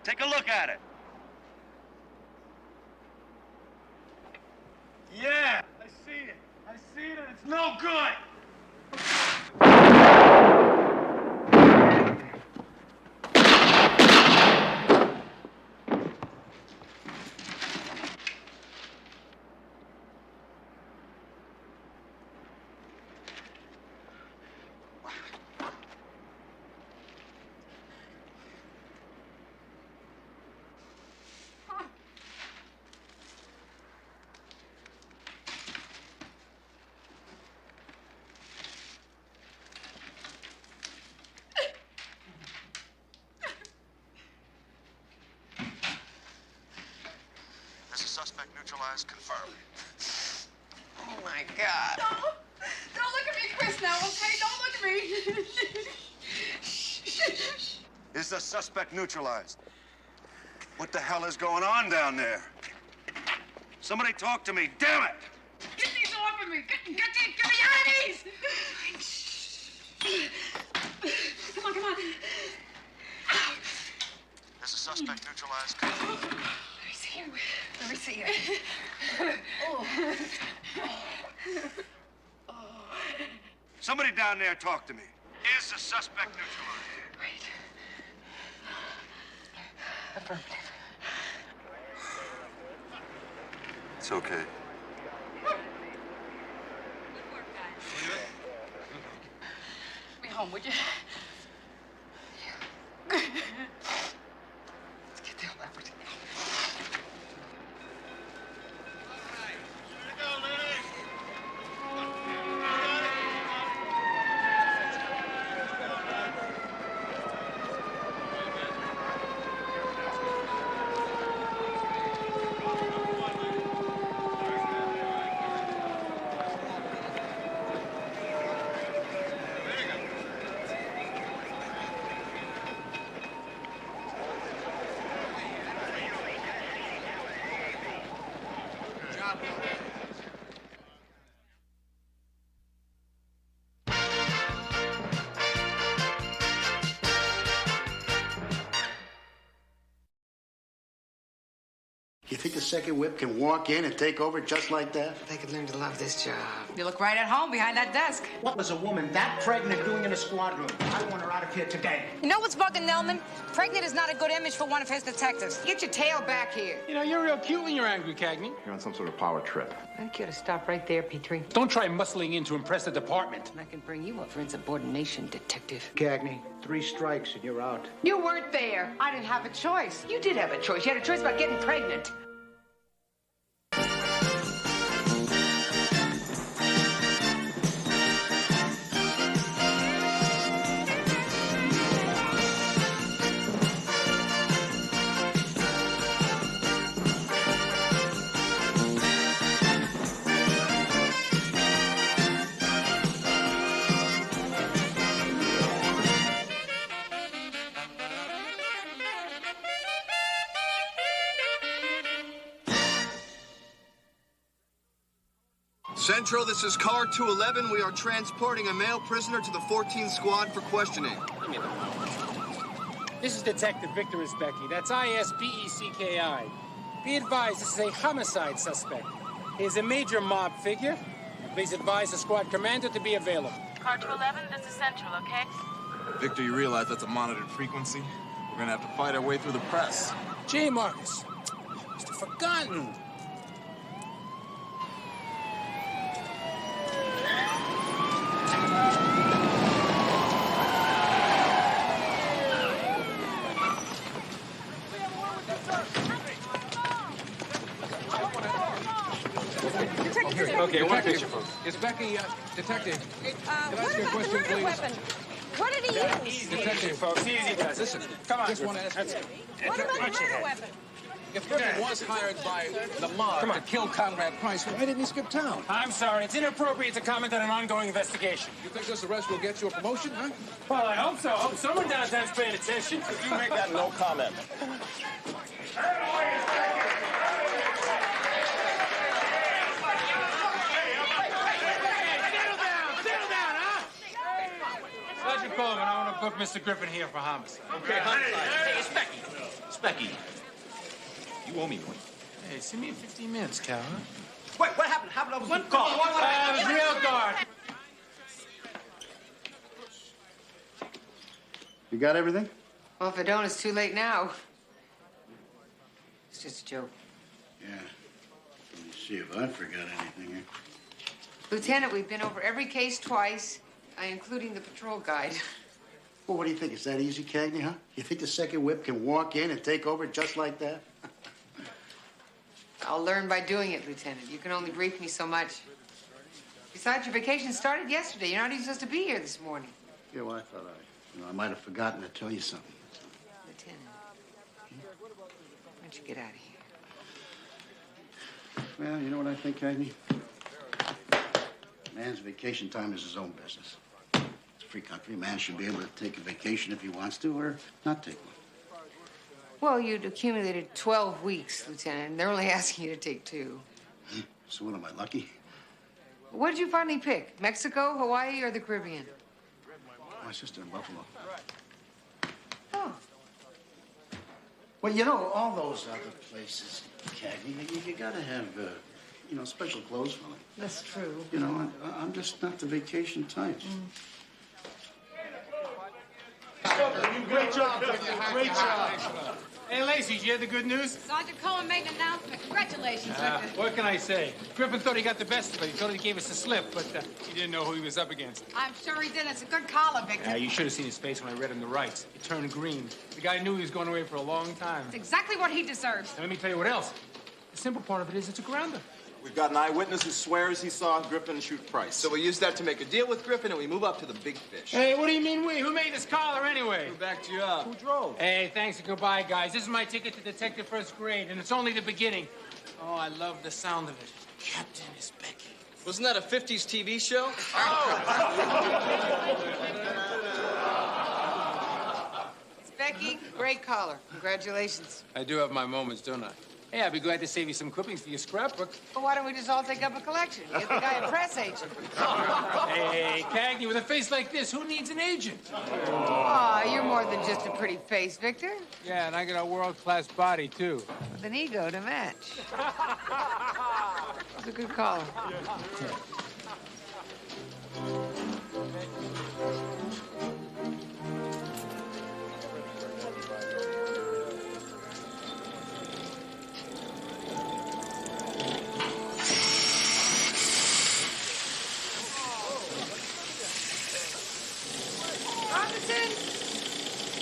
Take a look at it. Yeah, I see it. I see it, and it's no good. Suspect neutralized, confirmed. Oh my God. Don't look at me, Chris, now, okay? Don't look at me. Is the suspect neutralized? What the hell is going on down there? Somebody talk to me, damn it! Get these off of me! Get me out of these! Come on, come on. Is the suspect neutralized? Let me see it. Somebody down there talk to me. Is the suspect neutralized? Wait. Affirmative. It's okay. Me home, would you? Let's get the hell out. You think the second whip can walk in and take over just like that? They could learn to love this job. You look right at home behind that desk. What was a woman that pregnant doing in a squad room? I want her out of here today. You know what's bugging Nelman? Pregnant is not a good image for one of his detectives. Get your tail back here. You know, you're real cute when you're angry, Cagney. You're on some sort of power trip. I think you ought to stop right there, Petrie. Don't try muscling in to impress the department. I can bring you up for insubordination, detective. Cagney, 3 strikes and you're out. You weren't there. I didn't have a choice. You did have a choice. You had a choice about getting pregnant. Central, this is car 211. We are transporting a male prisoner to the 14th squad for questioning. This is Detective Victor Isbecki. That's I-S-B-E-C-K-I. Be advised, this is a homicide suspect. He is a major mob figure. Please advise the squad commander to be available. Car 211, this is Central, okay? Victor, you realize that's a monitored frequency? We're gonna have to fight our way through the press. Gee, Marcus. Must have forgotten. Okay, one picture, folks. It's Becky, detective. Can I ask you a question, please? Weapon? What did he use? Detective, folks. Easy, guys. Listen, Come on. just want to ask you. What about a murder weapon? If Griffin was hired by the mob to kill Conrad Price, why didn't he skip town? I'm sorry. It's inappropriate to comment on an ongoing investigation. You think this arrest will get you a promotion, huh? Well, I hope so. I hope someone downtown's paying attention. Could you make that no comment? Sergeant Coleman, I want to book Mr. Griffin here for homicide. Okay, homicide. Hey, it's Becky. Specky, you owe me one. Hey, send me in 15 minutes, Cal, huh? Wait, what happened? How about What call? It was real guard. You got everything? Well, if I don't, it's too late now. It's just a joke. Yeah. Let me see if I forgot anything here. Lieutenant, we've been over every case twice, including the patrol guide. Well, what do you think? It's that easy, Cagney, huh? You think the second whip can walk in and take over just like that? I'll learn by doing it, Lieutenant. You can only brief me so much. Besides, your vacation started yesterday. You're not even supposed to be here this morning. Yeah, well, I thought I might have forgotten to tell you something. Lieutenant, why don't you get out of here? Well, you know what I think, Cagney? Man's vacation time is his own business. It's free country. A man should be able to take a vacation if he wants to, or not take one. Well, you'd accumulated 12 weeks, Lieutenant, and they're only asking you to take 2. So what, am I lucky? What did you finally pick? Mexico, Hawaii, or the Caribbean? My sister in Buffalo. Oh. Well, you know, all those other places, Cagney, you gotta have, you know, special clothes for them. That's true. You know, I'm just not the vacation type. Great job, great job. Hey, Lacey, did you hear the good news? Sergeant Cohen made an announcement. Congratulations, Victor. What can I say? Griffin thought he got the best of it. He thought he gave us a slip, but he didn't know who he was up against. I'm sure he did. It's a good collar, Victor. You should have seen his face when I read him the rights. It turned green. The guy knew he was going away for a long time. It's exactly what he deserves. And let me tell you what else. The simple part of it is it's a grounder. We've got an eyewitness who swears he saw Griffin shoot Price. So we use that to make a deal with Griffin, and we move up to the big fish. Hey, what do you mean we? Who made this collar anyway? Who backed you up? Who drove? Hey, thanks and goodbye, guys. This is my ticket to Detective First Grade, and it's only the beginning. Oh, I love the sound of it. Captain is Becky. Wasn't that a 50s TV show? It's Becky. Great collar. Congratulations. I do have my moments, don't I? Hey, I'd be glad to save you some clippings for your scrapbook. Well, why don't we just all take up a collection? Get the guy a press agent. Hey, Cagney, with a face like this, who needs an agent? Aw, you're more than just a pretty face, Victor. Yeah, and I got a world-class body, too. With an ego to match. It's a good collar.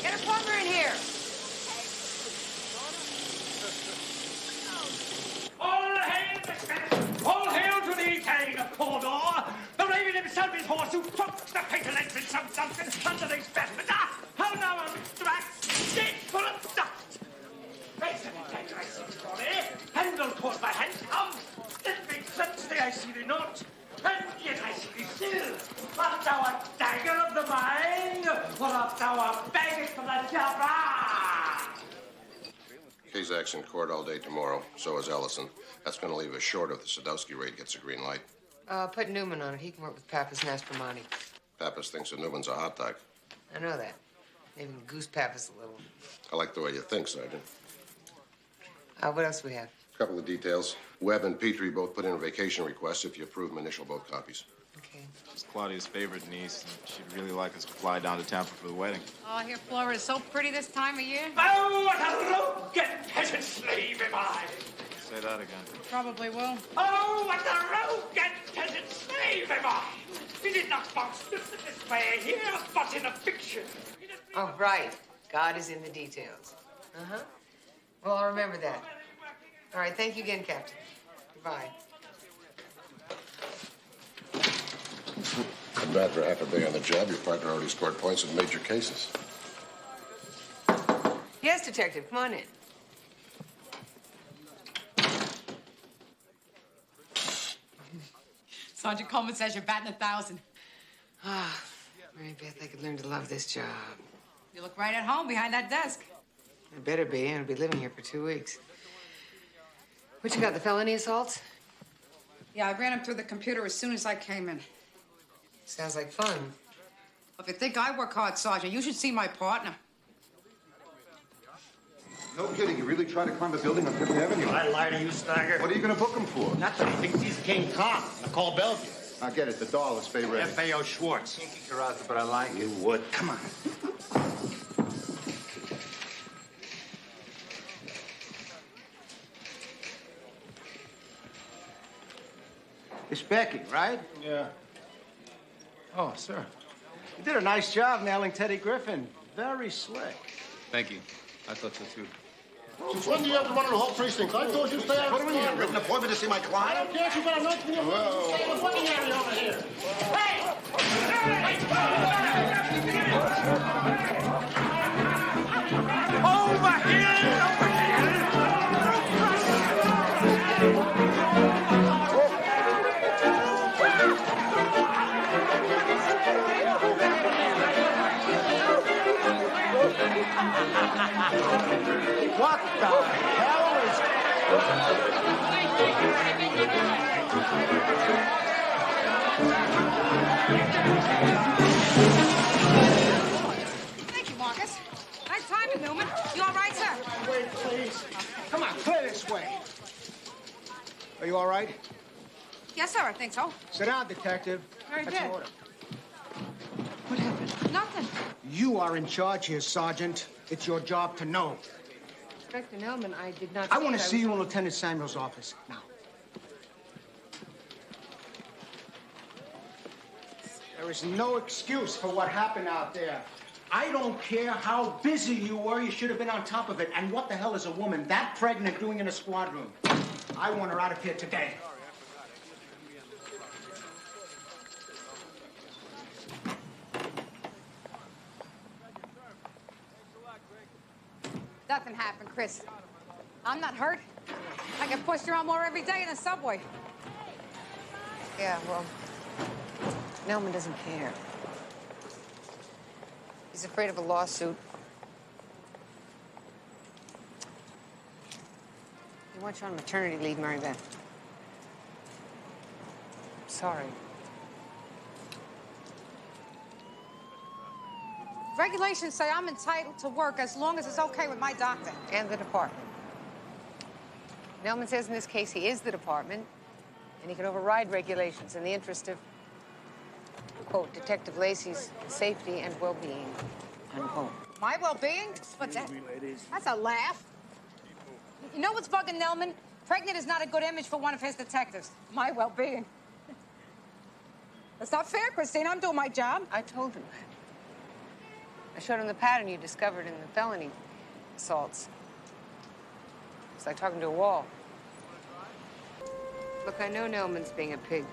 Get a plumber in here. All hail to the King of Cawdor! The raven himself is horse who chokes the painter legs in some sunken under these bastards. Ah! How now, Mr. Axe? Stick full of dust! Face of the I see the body. Handle caught by hand. Come! It makes sense, I see thee not. And yet I see thee still. Art thou a dagger of the mind? Or art thou a baggage from the Jabra? Kazak's in court all day tomorrow. So is Ellison. That's going to leave us short if the Sadowski raid gets a green light. Put Newman on it. He can work with Pappas and Aspromani. Pappas thinks that Newman's a hot dog. I know that. Maybe goose Pappas a little. I like the way you think, Sergeant. What else we have? A couple of details. Webb and Petrie both put in vacation requests. If you approve them, initial both copies. Okay. She's Claudia's favorite niece, and she'd really like us to fly down to Tampa for the wedding. Oh, here Florida's so pretty this time of year. Oh, what a rogue and peasant slave am I! Say that again. Probably will. Oh, what a rogue and peasant slave am I! We did not bounce this way here, but in a fiction. Oh, right. God is in the details. Uh-huh. Well, I'll remember that. All right, thank you again, Captain. Goodbye. I'm bad for half a day on the job. Your partner already scored points in major cases. Yes, Detective, come on in. Sergeant Coleman says you're batting 1,000. Ah, Mary Beth, I could learn to love this job. You look right at home behind that desk. I better be. I'll be living here for 2 weeks. What you got, the felony assaults? Yeah, I ran him through the computer as soon as I came in. Sounds like fun. If you think I work hard, Sergeant, you should see my partner. No kidding. You really tried to climb a building on Fifth Avenue? I lie to you, Snagger. What are you going to book him for? Nothing. He thinks he's King Kong. Nicole Bellevue. I get it. The doll is Fay Ray. F.A.O. Schwartz. Can't kick her out, but I like it. You would. Come on. It's Becky, right? Yeah. Oh, sir. You did a nice job nailing Teddy Griffin. Very slick. Thank you. I thought so, too. Since when do you have to run the whole precinct? I told you to stay out of the What do you mean? Written appointment to see my I client? don't care if you got a knife in your mouth. Stay in the working area over here. Over here! Over here! What the hell is... Thank you, Marcus. Nice timing, Newman. You all right, sir? Wait, please. Come on, clear this way. Are you all right? Yes, sir, I think so. Sit down, detective. Very That's good. an order. What happened? Nothing. You are in charge here, Sergeant. It's your job to know. Inspector Nelman, I did not I want to was- see you in Lieutenant Samuel's office now. There is no excuse for what happened out there. I don't care how busy you were, you should have been on top of it. And what the hell is a woman that pregnant doing in a squad room? I want her out of here today. Nothing happened, Chris. I'm not hurt. I get pushed around more every day in the subway. Yeah, well, Nelman doesn't care. He's afraid of a lawsuit. He wants you on maternity leave, Mary Beth. Sorry. Regulations say I'm entitled to work as long as it's okay with my doctor. And the department. Nelman says in this case he is the department, and he can override regulations in the interest of, quote, Detective Lacey's safety and well-being, unquote. My well-being? What's that? That's a laugh. You know what's bugging Nelman? Pregnant is not a good image for one of his detectives. My well-being. That's not fair, Christine. I'm doing my job. I told him. I showed him the pattern you discovered in the felony assaults. It's like talking to a wall. Look, I know Nelman's being a pig.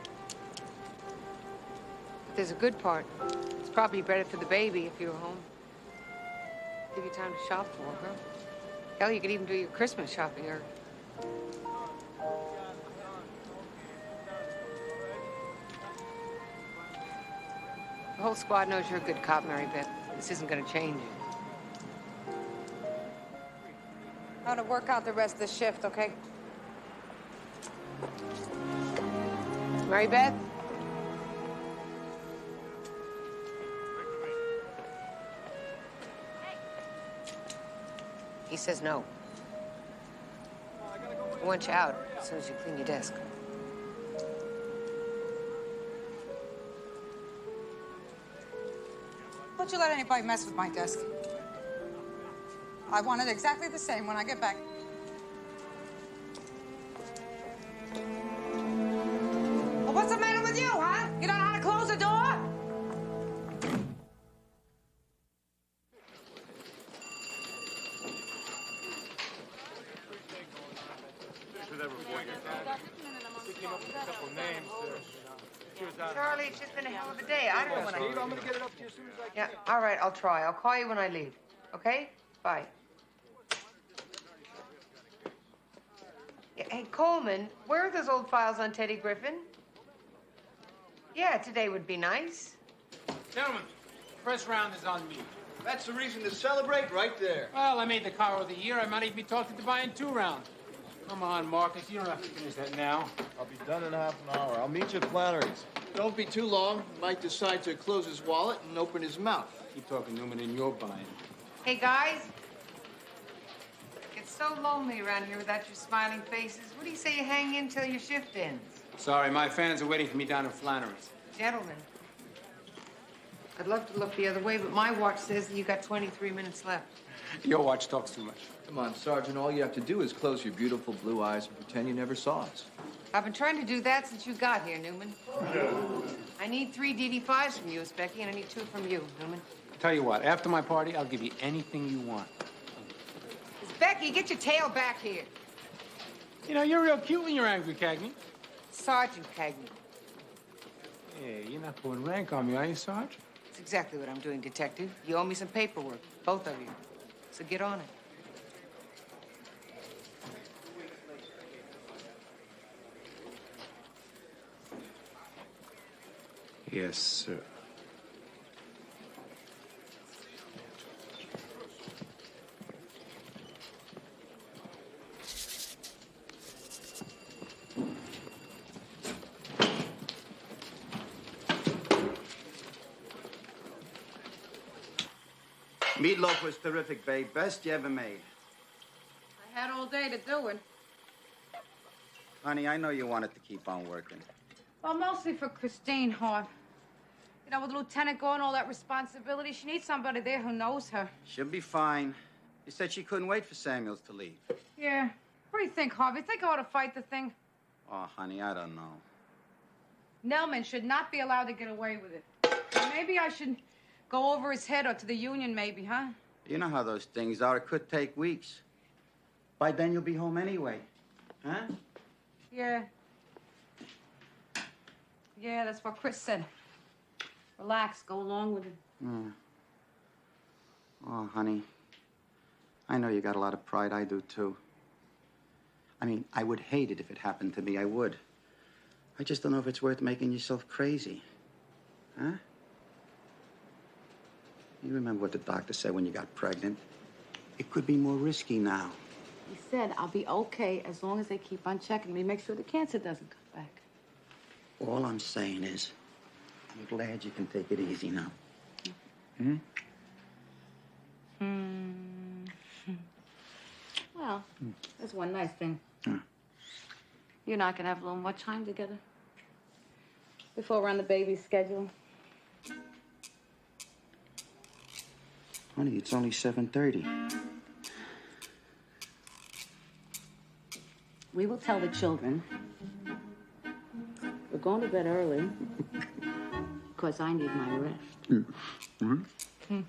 But there's a good part. It's probably better for the baby if you were home. Give you time to shop for her. Hell, you could even do your Christmas shopping or... The whole squad knows you're a good cop, Mary Beth. This isn't gonna change you. I'm gonna work out the rest of the shift, okay? Mary Beth? He says no. I want you out as soon as you clean your desk. Don't you let anybody mess with my desk. I want it exactly the same when I get back. Well, what's the matter with you, huh? You don't know how to close the door? Charlie, it's just been a hell of a day. I don't know when I leave. I'm gonna get it up to you as soon as I can. Yeah, all right, I'll try. I'll call you when I leave. Okay? Bye. Yeah, hey, Coleman, where are those old files on Teddy Griffin? Yeah, today would be nice. Gentlemen, first round is on me. That's the reason to celebrate right there. Well, I made the car of the year. I might even be talking to buying 2 rounds. Come on, Marcus. You don't have to finish that now. I'll be done in half an hour. I'll meet you at Flannery's. Don't be too long. Might decide to close his wallet and open his mouth. Keep talking, Newman, and you're buying. Hey, guys. It's so lonely around here without your smiling faces. What do you say you hang in till your shift ends? Sorry, my fans are waiting for me down in Flannery's. Gentlemen, I'd love to look the other way, but my watch says that you got 23 minutes left. Your watch talks too much. Come on, Sergeant. All you have to do is close your beautiful blue eyes and pretend you never saw us. I've been trying to do that since you got here, Newman. I need 3 DD5s from you, Specky, and I need 2 from you, Newman. Tell you what, after my party, I'll give you anything you want. Becky, get your tail back here. You know, you're real cute when you're angry, Cagney. Sergeant Cagney. Hey, you're not pulling rank on me, are you, Sarge? That's exactly what I'm doing, Detective. You owe me some paperwork, both of you. So get on it. Yes, sir. Meatloaf was terrific, babe. Best you ever made. I had all day to do it. Honey, I know you wanted to keep on working. Well, mostly for Christine, Hart. You know, with Lieutenant going all that responsibility, she needs somebody there who knows her. She'll be fine. You said she couldn't wait for Samuels to leave. Yeah. What do you think, Harvey? Think I ought to fight the thing? Oh, honey, I don't know. Nelman should not be allowed to get away with it. Maybe I should go over his head or to the union, maybe, huh? You know how those things are. It could take weeks. By then, you'll be home anyway. Huh? Yeah. Yeah, that's what Chris said. Relax, go along with it. Yeah. Oh, honey. I know you got a lot of pride. I do, too. I mean, I would hate it if it happened to me. I would. I just don't know if it's worth making yourself crazy. Huh? You remember what the doctor said when you got pregnant? It could be more risky now. He said I'll be okay as long as they keep on checking me, make sure the cancer doesn't come back. All I'm saying is, I'm glad you can take it easy now. Hmm? Well, there's one nice thing. You and I can have a little more time together before we're on the baby's schedule. Honey, it's only 7:30. We will tell the children we're going to bed early because I need my rest. Mm-hmm.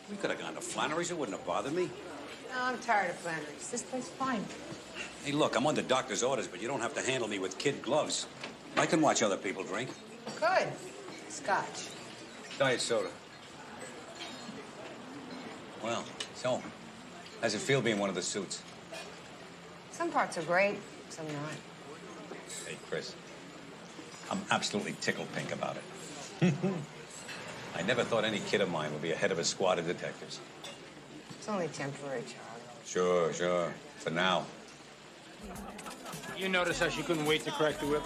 We could have gone to Flannery's. It wouldn't have bothered me. No, I'm tired of Flannery's. This place is fine. Hey, look, I'm under doctor's orders, but you don't have to handle me with kid gloves. I can watch other people drink. Good. Scotch. Diet soda. Well, so, how's it feel being one of the suits? Some parts are great, some not. Hey, Chris, I'm absolutely tickled pink about it. I never thought any kid of mine would be a head of a squad of detectives. It's only temporary, Charlie. Sure, sure. For now. You notice how she couldn't wait to crack the whip?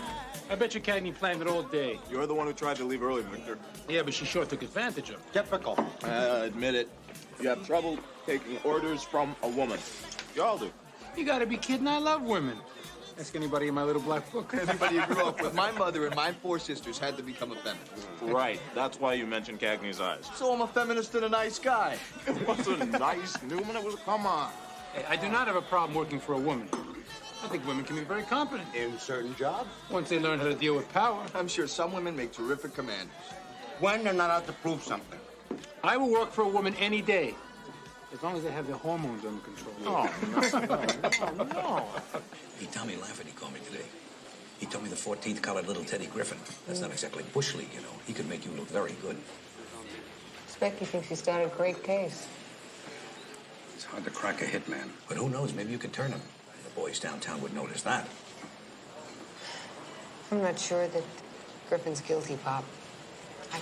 I bet you Cagney planned it all day. You're the one who tried to leave early, Victor. Yeah, but she sure took advantage of it. Typical. Admit it. You have trouble taking orders from a woman. You all do. You gotta be kidding. I love women. Ask anybody in my little black book. Everybody who grew up with my mother and my 4 sisters had to become a feminist. Right. That's why you mentioned Cagney's eyes. So I'm a feminist and a nice guy. It wasn't nice, Newman. It was, come on. Hey, I do not have a problem working for a woman. I think women can be very competent. In certain jobs. Once they learn how to deal with power. I'm sure some women make terrific commanders. When they're not out to prove something. I will work for a woman any day, as long as they have their hormones under control. Oh, no. Hey, Tommy Lafferty called me today. He told me the 14th colored little Teddy Griffin. That's not exactly Bush League, you know. He could make you look very good. Becky thinks she's got a great case. It's hard to crack a hitman. But who knows, maybe you could turn him. The boys downtown would notice that. I'm not sure that Griffin's guilty, Pop.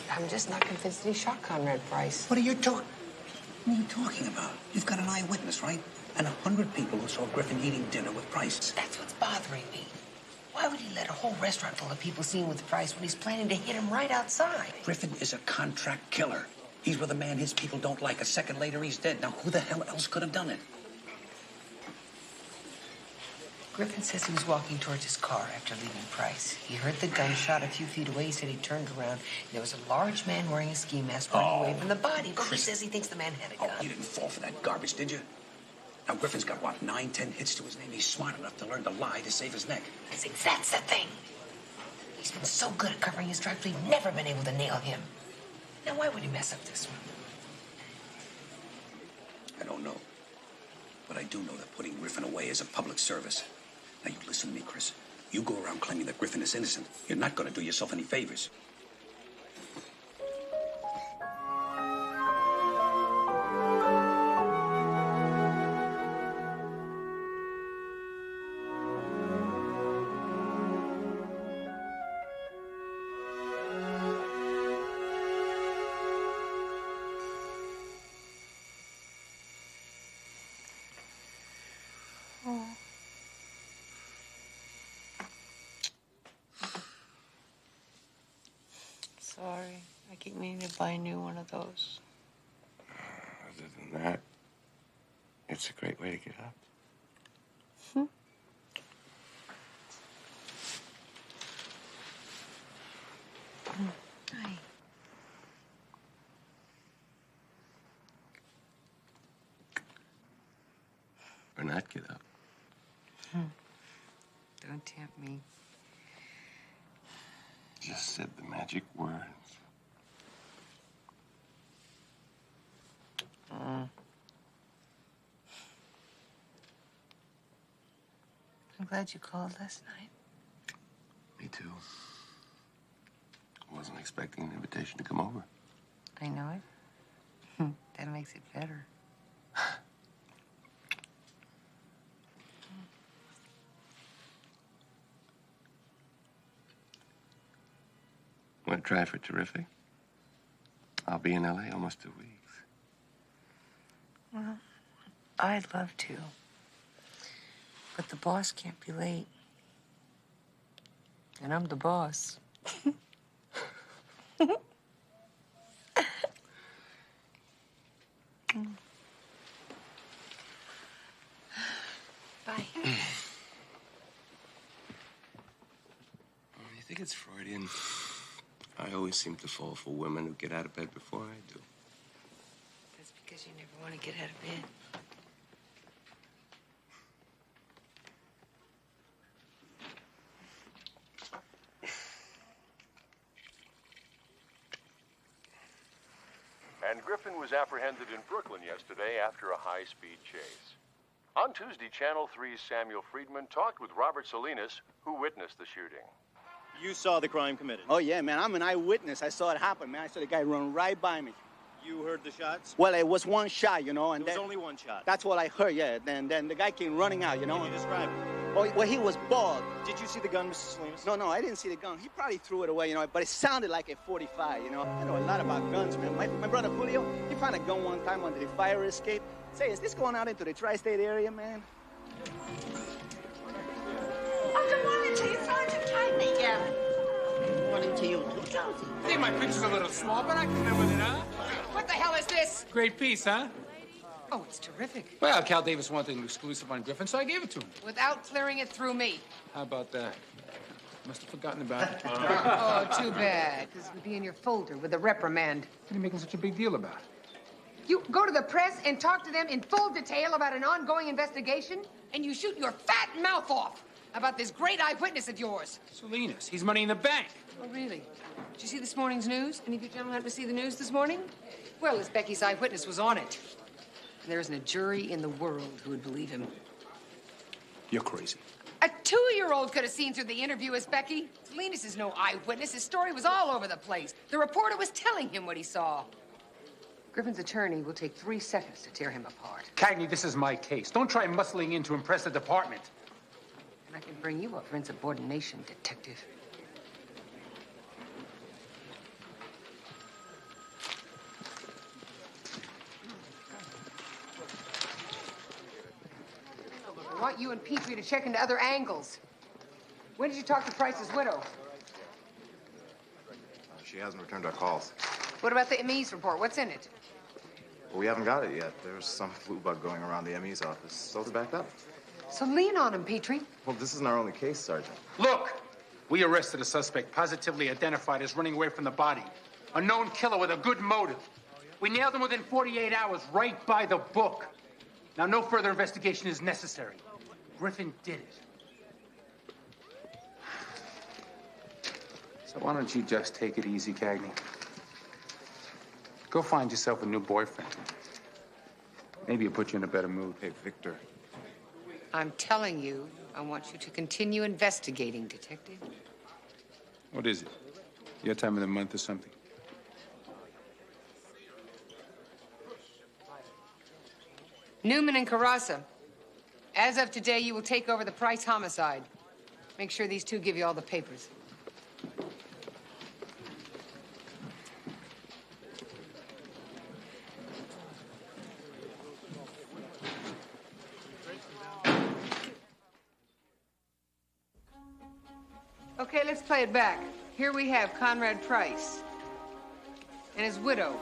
I'm just not convinced that he shot Conrad Price. What are you talking about? You've got an eyewitness, right? And 100 people who saw Griffin eating dinner with Price. That's what's bothering me. Why would he let a whole restaurant full of people see him with Price when he's planning to hit him right outside? Griffin is a contract killer. He's with a man his people don't like. A second later, he's dead. Now, who the hell else could have done it? Griffin says he was walking towards his car after leaving Price. He heard the gunshot a few feet away. He said he turned around. And there was a large man wearing a ski mask running away from the body. But he says he thinks the man had a gun. Oh, you didn't fall for that garbage, did you? Now, Griffin's got, what, 9, 10 hits to his name? He's smart enough to learn to lie to save his neck. I think that's the thing. He's been so good at covering his tracks, we've never been able to nail him. Now, why would he mess up this one? I don't know. But I do know that putting Griffin away is a public service. Now, you listen to me, Chris. You go around claiming that Griffin is innocent. You're not going to do yourself any favors. Sorry. I keep meaning to buy a new one of those. Other than that, it's a great way to get up. Hi. Or not get up. Don't tempt me. Just said the magic words. I'm glad you called last night. Me too. I wasn't expecting an invitation to come over. I know it. That makes it better. Want to try for terrific? I'll be in LA almost 2 weeks. Well, I'd love to. But the boss can't be late. And I'm the boss. Bye. You think it's Freudian? I always seem to fall for women who get out of bed before I do. That's because you never want to get out of bed. And Griffin was apprehended in Brooklyn yesterday after a high-speed chase. On Tuesday, Channel 3's Samuel Friedman talked with Robert Salinas, who witnessed the shooting. You saw the crime committed? Oh, yeah, man. I'm an eyewitness. I saw it happen, man. I saw the guy run right by me. You heard the shots? Well, it was one shot, you know, and There was then... only one shot. That's what I heard, yeah. Then the guy came running out, you know. Can you describe it? Oh, well, he was bald. Did you see the gun, Mr. Salinas? No, I didn't see the gun. He probably threw it away, you know, but it sounded like a 45, you know. I know a lot about guns, man. My brother Julio, he found a gun one time under the fire escape. Say, is this going out into the tri-state area, man? Oh, good morning to you, Sergeant Cagney. Yeah. Good morning to you, too, Josie. I think my picture's a little small, but I can live with it, huh? What the hell is this? Great piece, huh? Oh, it's terrific. Well, Cal Davis wanted an exclusive on Griffin, so I gave it to him. Without clearing it through me. How about that? Must have forgotten about it. Oh, too bad. This would be in your folder with a reprimand. What are you making such a big deal about? You go to the press and talk to them in full detail about an ongoing investigation, and you shoot your fat mouth off about this great eyewitness of yours. Salinas, he's money in the bank. Oh, really? Did you see this morning's news? Any of you gentlemen happen to see the news this morning? Well, as Becky's eyewitness was on it. And there isn't a jury in the world who would believe him. You're crazy. A 2-year-old could have seen through the interview as Becky. Salinas is no eyewitness. His story was all over the place. The reporter was telling him what he saw. Griffin's attorney will take 3 seconds to tear him apart. Cagney, this is my case. Don't try muscling in to impress the department. And I can bring you up for insubordination, detective. I want you and Petrie to check into other angles. When did you talk to Price's widow? She hasn't returned our calls. What about the ME's report? What's in it? Well, we haven't got it yet. There's some flu bug going around the ME's office. So they're backed up. So lean on him, Petrie. Well, this isn't our only case, Sergeant. Look, we arrested a suspect positively identified as running away from the body. A known killer with a good motive. We nailed him within 48 hours, right by the book. Now, no further investigation is necessary. Griffin did it. So why don't you just take it easy, Cagney? Go find yourself a new boyfriend. Maybe it'll put you in a better mood. Hey, Victor. I'm telling you, I want you to continue investigating, Detective. What is it? Your time of the month or something? Newman and Carrasa. As of today, you will take over the Price homicide. Make sure these two give you all the papers. Okay, let's play it back. Here we have Conrad Price and his widow.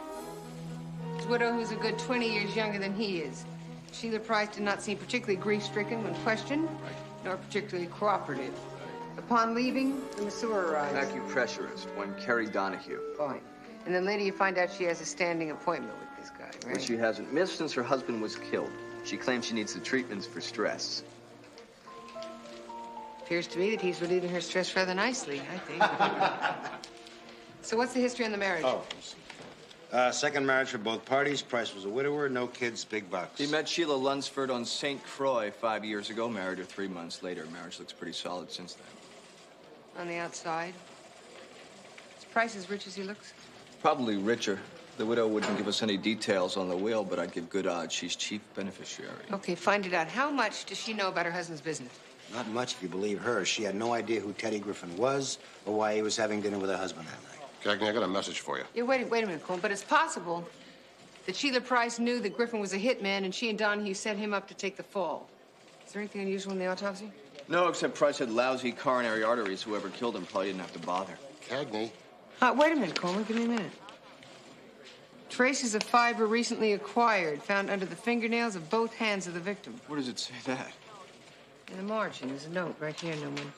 His widow, who's a good 20 years younger than he is. Sheila Price did not seem particularly grief-stricken when questioned, nor particularly cooperative. Upon leaving, the masseur arrives. Acupressurist, one Kerry Donahue. Fine. And then later you find out she has a standing appointment with this guy, right? Which she hasn't missed since her husband was killed. She claims she needs the treatments for stress. Appears to me that he's relieving her stress rather nicely, I think. So what's the history on the marriage? Second marriage for both parties. Price was a widower, no kids, big bucks. He met Sheila Lunsford on St. Croix 5 years ago, married her 3 months later. Marriage looks pretty solid since then. On the outside? Is Price as rich as he looks? Probably richer. The widow wouldn't give us any details on the will, but I'd give good odds she's chief beneficiary. Okay, find it out. How much does she know about her husband's business? Not much, if you believe her. She had no idea who Teddy Griffin was or why he was having dinner with her husband that night. Cagney, I got a message for you. Yeah, wait a minute, Cohen. But it's possible that Sheila Price knew that Griffin was a hitman and she and Donahue set him up to take the fall. Is there anything unusual in the autopsy? No, except Price had lousy coronary arteries. Whoever killed him probably didn't have to bother. Cagney. Wait a minute, Coleman. Give me a minute. Traces of fiber recently acquired found under the fingernails of both hands of the victim. Where does it say that? In the margin, there's a note right here, Newman.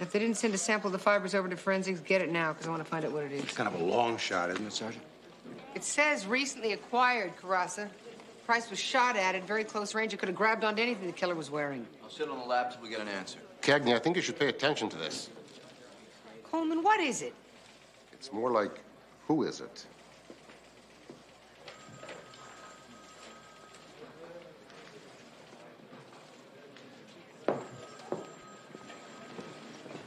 If they didn't send a sample of the fibers over to forensics, get it now, because I want to find out what it is. It's kind of a long shot, isn't it, Sergeant? It says recently acquired, Carrasa. Price was shot at very close range. It could have grabbed onto anything the killer was wearing. I'll sit on the lab till we get an answer. Cagney, I think you should pay attention to this. Coleman, what is it? It's more like, who is it?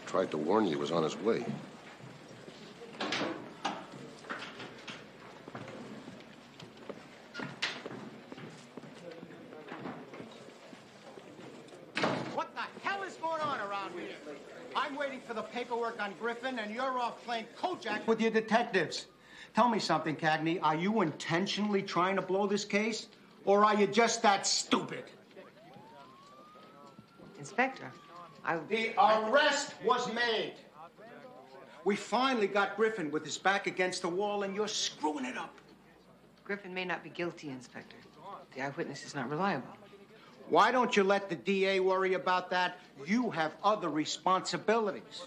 Tried to warn you he was on his way. What the hell is going on around here? I'm waiting for the paperwork on Griffin, and you're off playing Kojak with your detectives. Tell me something, Cagney. Are you intentionally trying to blow this case, or are you just that stupid? Inspector, The arrest was made. We finally got Griffin with his back against the wall, and you're screwing it up. Griffin may not be guilty, Inspector. The eyewitness is not reliable. Why don't you let the DA worry about that? You have other responsibilities.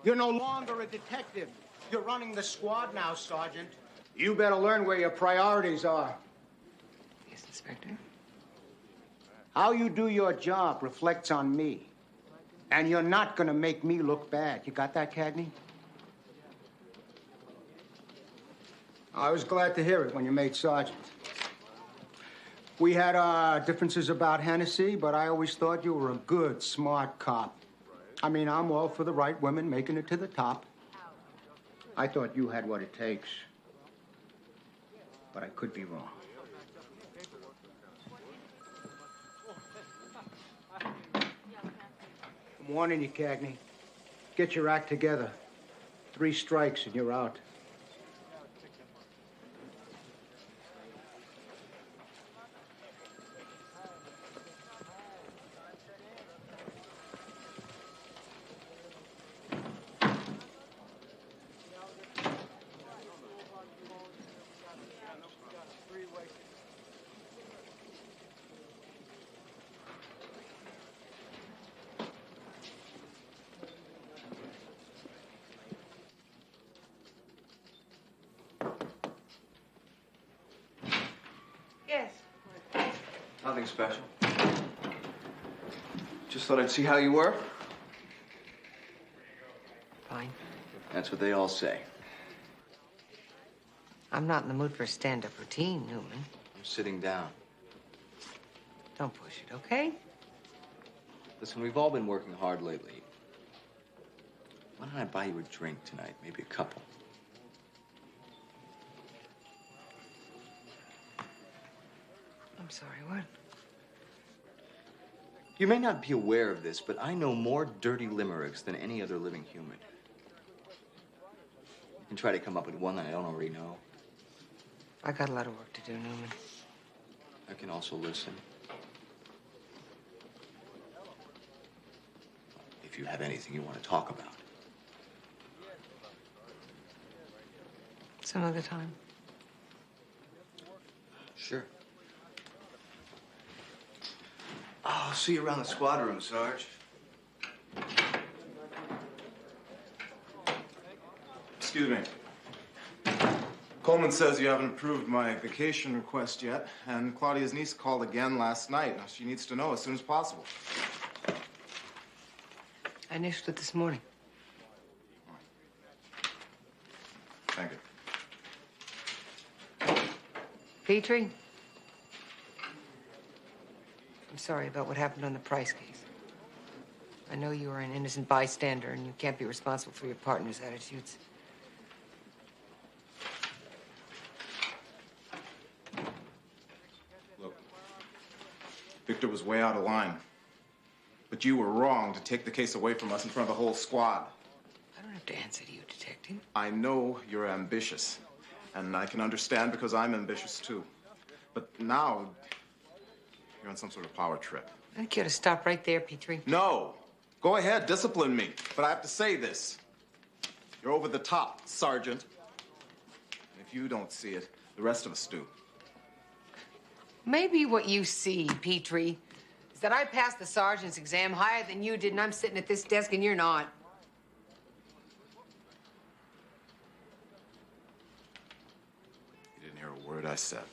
You're no longer a detective. You're running the squad now, Sergeant. You better learn where your priorities are. Yes, Inspector. How you do your job reflects on me. And you're not going to make me look bad. You got that, Cagney? I was glad to hear it when you made sergeant. We had our differences about Hennessy, but I always thought you were a good, smart cop. I mean, I'm all for the right women making it to the top. I thought you had what it takes. But I could be wrong. I'm warning you, Cagney. Get your act together. 3 strikes and you're out. Yes. Nothing special. Just thought I'd see how you were. Fine. That's what they all say. I'm not in the mood for a stand-up routine, Newman. I'm sitting down. Don't push it, okay? Listen, we've all been working hard lately. Why don't I buy you a drink tonight? Maybe a couple. I'm sorry, what? You may not be aware of this, but I know more dirty limericks than any other living human. You can try to come up with one that I don't already know. I got a lot of work to do, Newman. I can also listen. If you have anything you want to talk about. Some other time. Sure. I'll see you around the squad room, Sarge. Excuse me. Coleman says you haven't approved my vacation request yet, and Claudia's niece called again last night. Now, she needs to know as soon as possible. I initialed it this morning. Thank you. Petrie? I'm sorry about what happened on the Price case. I know you are an innocent bystander, and you can't be responsible for your partner's attitudes. Look, Victor was way out of line. But you were wrong to take the case away from us in front of the whole squad. I don't have to answer to you, Detective. I know you're ambitious, and I can understand because I'm ambitious too. But now, you're on some sort of power trip. I think you ought to stop right there, Petrie. No! Go ahead, discipline me. But I have to say this. You're over the top, Sergeant. And if you don't see it, the rest of us do. Maybe what you see, Petrie, is that I passed the sergeant's exam higher than you did, and I'm sitting at this desk and you're not. You didn't hear a word I said.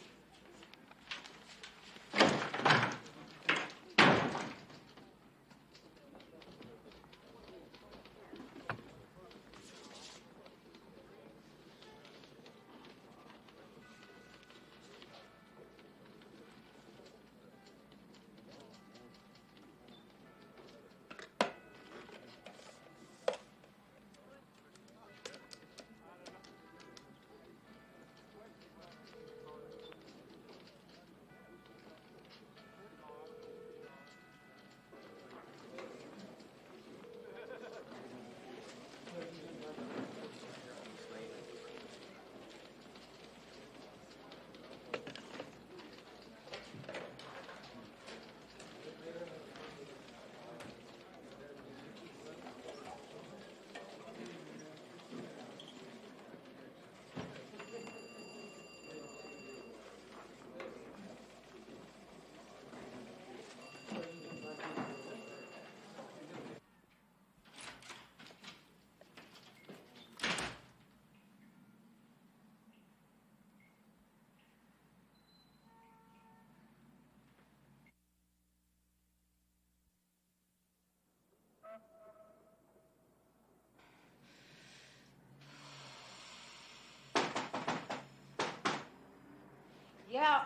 Yeah.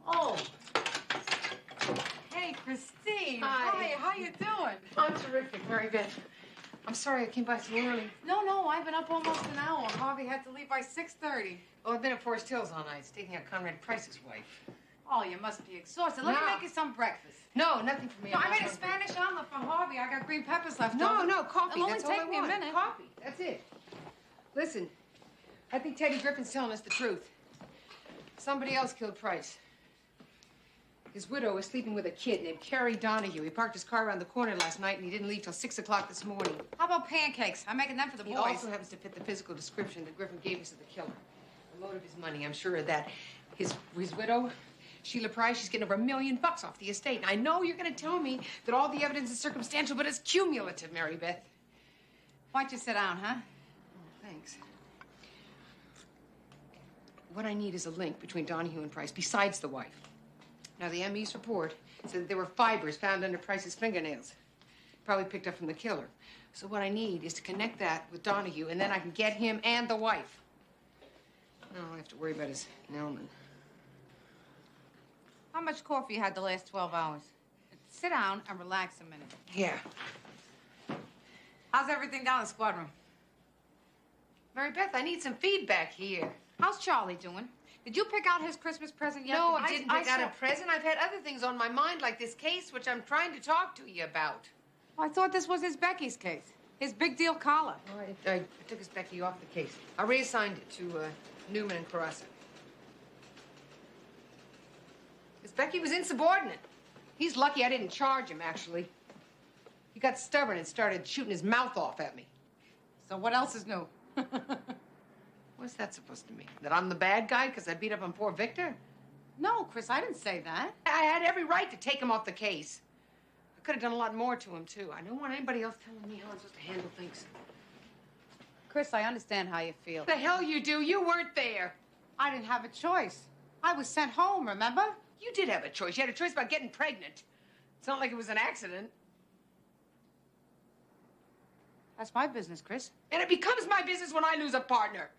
Oh. Hey, Christine. Hi. How you doing? I'm terrific, Mary Beth. I'm sorry I came by so early. No, I've been up almost an hour. Harvey had to leave by 6:30. Well, I've been at Forest Hills all night, taking out Conrad Price's wife. Oh, you must be exhausted. Let me make you some breakfast. No, nothing for me. No, I made a Spanish omelet for Harvey. I got green peppers left No, over. no, coffee. It'll That's only all take I me a want. minute. Coffee. That's it. Listen, I think Teddy Griffin's telling us the truth. Somebody else killed Price. His widow was sleeping with a kid named Carrie Donahue. He parked his car around the corner last night, and he didn't leave till 6 o'clock this morning. How about pancakes? I'm making them for the He boys. also happens to fit the physical description that Griffin gave us of the killer. The motive is money, I'm sure of that. His widow, Sheila Price, she's getting over $1 million off the estate. And I know you're going to tell me that all the evidence is circumstantial, but it's cumulative, Mary Beth. Why don't you sit down, huh? Oh, thanks. What I need is a link between Donahue and Price, besides the wife. Now, the ME's report said that there were fibers found under Price's fingernails. Probably picked up from the killer. So what I need is to connect that with Donahue, and then I can get him and the wife. I don't have to worry about his Nelman. How much coffee you had the last 12 hours? Sit down and relax a minute. Yeah. How's everything down in the squad room? Mary Beth, I need some feedback here. How's Charlie doing? Did you pick out his Christmas present yet? No, I didn't pick out a present. I've had other things on my mind, like this case, which I'm trying to talk to you about. Oh, I thought this was his Becky's case. His big deal collar. All right, I took his Becky off the case. I reassigned it to Newman and Carassa. His Becky was insubordinate. He's lucky I didn't charge him, actually. He got stubborn and started shooting his mouth off at me. So what else is new? What's that supposed to mean? That I'm the bad guy because I beat up on poor Victor? No, Chris, I didn't say that. I had every right to take him off the case. I could have done a lot more to him, too. I don't want anybody else telling me how I'm supposed to handle things. Chris, I understand how you feel. The hell you do. You weren't there. I didn't have a choice. I was sent home, remember? You did have a choice. You had a choice about getting pregnant. It's not like it was an accident. That's my business, Chris. And it becomes my business when I lose a partner.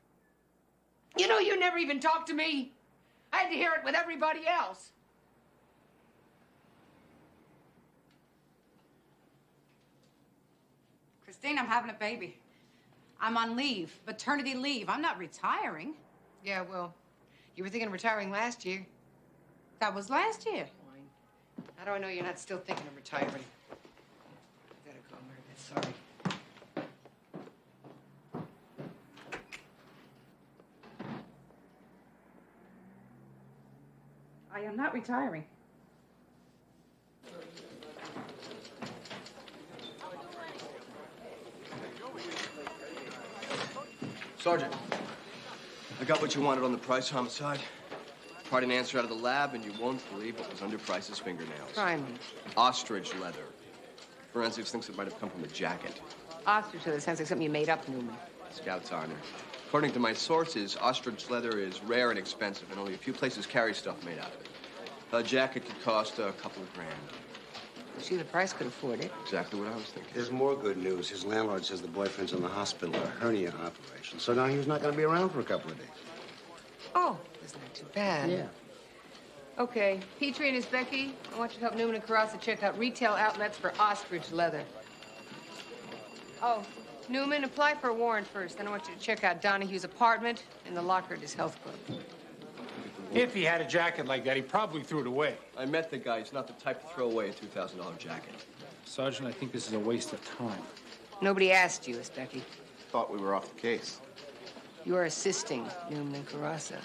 You know, you never even talked to me. I had to hear it with everybody else. Christine, I'm having a baby. I'm on leave, maternity leave. I'm not retiring. Yeah, well, you were thinking of retiring last year. That was last year. Fine. How do I know you're not still thinking of retiring? I gotta go, Mary Beth. Sorry. I am not retiring. Sergeant, I got what you wanted on the Price homicide. Tried an answer out of the lab, and you won't believe what was under Price's fingernails. Try me. Ostrich leather. Forensics thinks it might have come from a jacket. Ostrich leather sounds like something you made up, Newman. Scout's honor. According to my sources, ostrich leather is rare and expensive, and only a few places carry stuff made out of it. A jacket could cost a couple of grand. See, the Price could afford it. Exactly what I was thinking. There's more good news. His landlord says the boyfriend's in the hospital, a hernia operation. So now he's not going to be around for a couple of days. Oh, that's not too bad. Yeah. Okay, Petrie and his Becky, I want you to help Newman and Carassa check out retail outlets for ostrich leather. Oh, Newman, apply for a warrant first. Then I want you to check out Donahue's apartment and the locker at his health club. If he had a jacket like that, he probably threw it away. I met the guy. He's not the type to throw away a $2,000 jacket. Sergeant, I think this is a waste of time. Nobody asked you, Miss Becky. Thought we were off the case. You're assisting Newman and Carassa.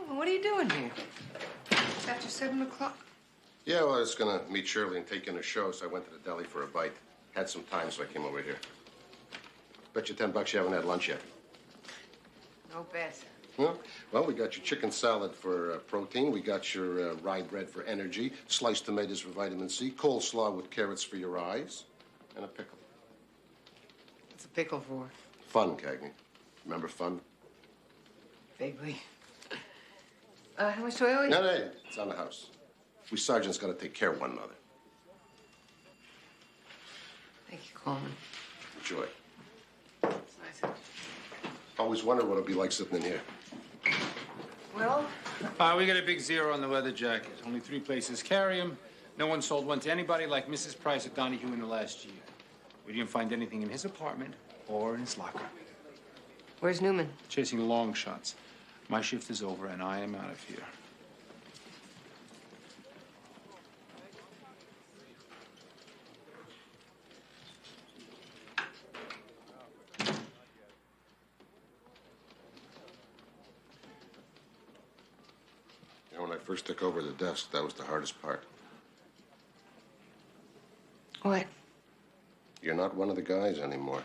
What are you doing here? It's after 7 o'clock. Yeah, well, I was going to meet Shirley and take in a show, so I went to the deli for a bite. Had some time, so I came over here. Bet you $10 you haven't had lunch yet. No bet. Well, we got your chicken salad for protein. We got your rye bread for energy, sliced tomatoes for vitamin C, coleslaw with carrots for your eyes, and a pickle. What's a pickle for? Fun, Cagney. Remember fun? Vaguely. How much do I owe you? No, it's on the house. We sergeants got to take care of one another. Thank you, Coleman. Enjoy. It's nice. Always wondered what it'd be like sitting in here. Well? We got a big zero on the leather jacket. Only 3 places carry them. No one sold one to anybody like Mrs. Price at Donahue in the last year. We didn't find anything in his apartment or in his locker. Where's Newman? Chasing long shots. My shift is over, and I am out of here. You know, when I first took over the desk, that was the hardest part. What? You You're not one of the guys anymore.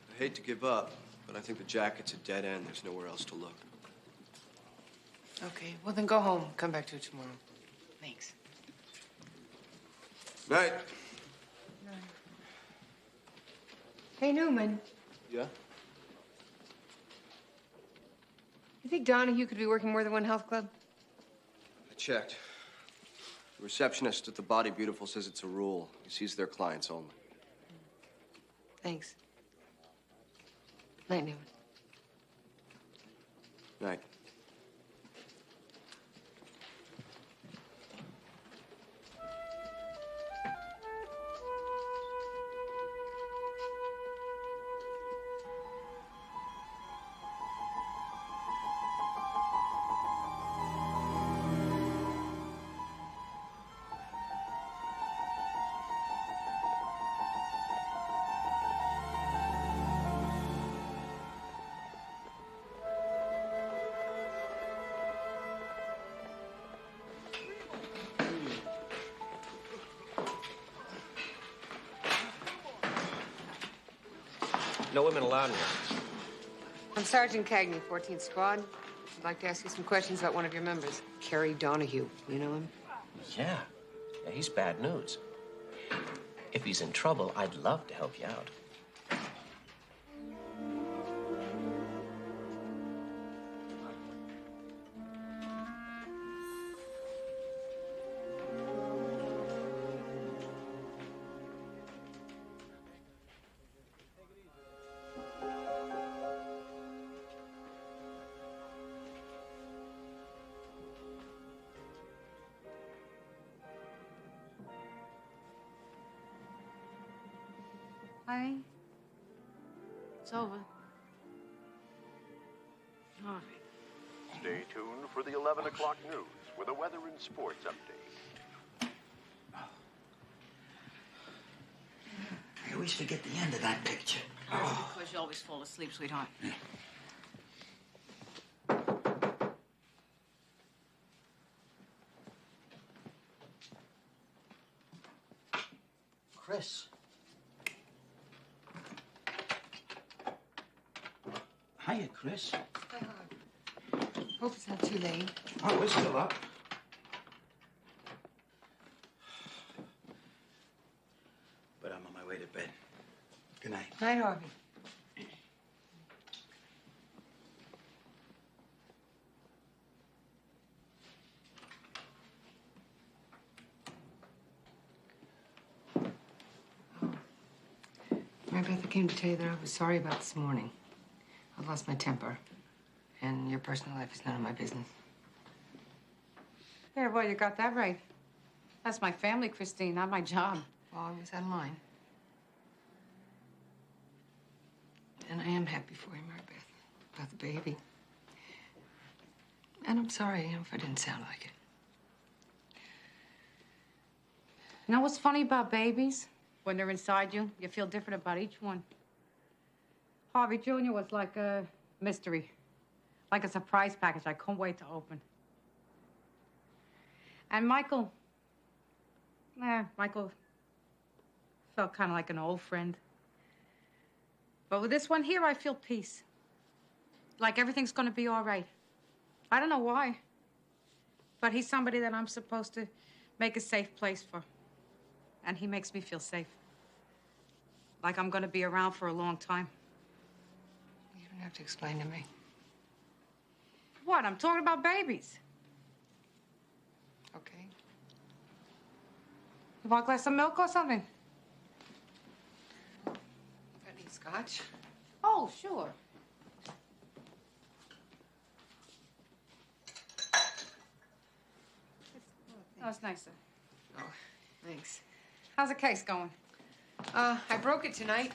I hate to give up, but I think the jacket's a dead end. There's nowhere else to look. Okay, well then go home. Come back to it tomorrow. Thanks. Night. Hey, Newman. Yeah? You think Donahue could be working more than one health club? I checked. The receptionist at the Body Beautiful says it's a rule. He sees their clients only. Thanks. Night, Newman. Night. No women allowed in here. I'm Sergeant Cagney, 14th Squad. I'd like to ask you some questions about one of your members, Kerry Donahue. You know him? Yeah. Yeah, he's bad news. If he's in trouble, I'd love to help you out. Honey, it's over. Harvey. Stay tuned for the 11 o'clock news with a weather and sports update. I always forget the end of that picture. Because you always fall asleep, sweetheart. Chris. Hiya, Chris. Hope it's not too late. Oh, we're still up. But I'm on my way to bed. Good night. Night, Harvey. Mary Beth, I came to tell you that I was sorry about this morning. I lost my temper. And your personal life is none of my business. Yeah, well, you got that right. That's my family, Christine, not my job. Well, I was out of line. And I am happy for you, Mary Beth, about the baby. And I'm sorry, if I didn't sound like it. You know what's funny about babies? When they're inside you, you feel different about each one. Harvey Jr. was like a mystery. Like a surprise package I couldn't wait to open. And Michael felt kind of like an old friend. But with this one here, I feel peace. Like everything's gonna be all right. I don't know why. But he's somebody that I'm supposed to make a safe place for. And he makes me feel safe. Like I'm gonna be around for a long time. You don't have to explain to me. What? I'm talking about babies. Okay. You want a glass of milk or something? Got any scotch? Oh, sure. Oh, it's nicer. Oh, thanks. How's the case going? I broke it tonight.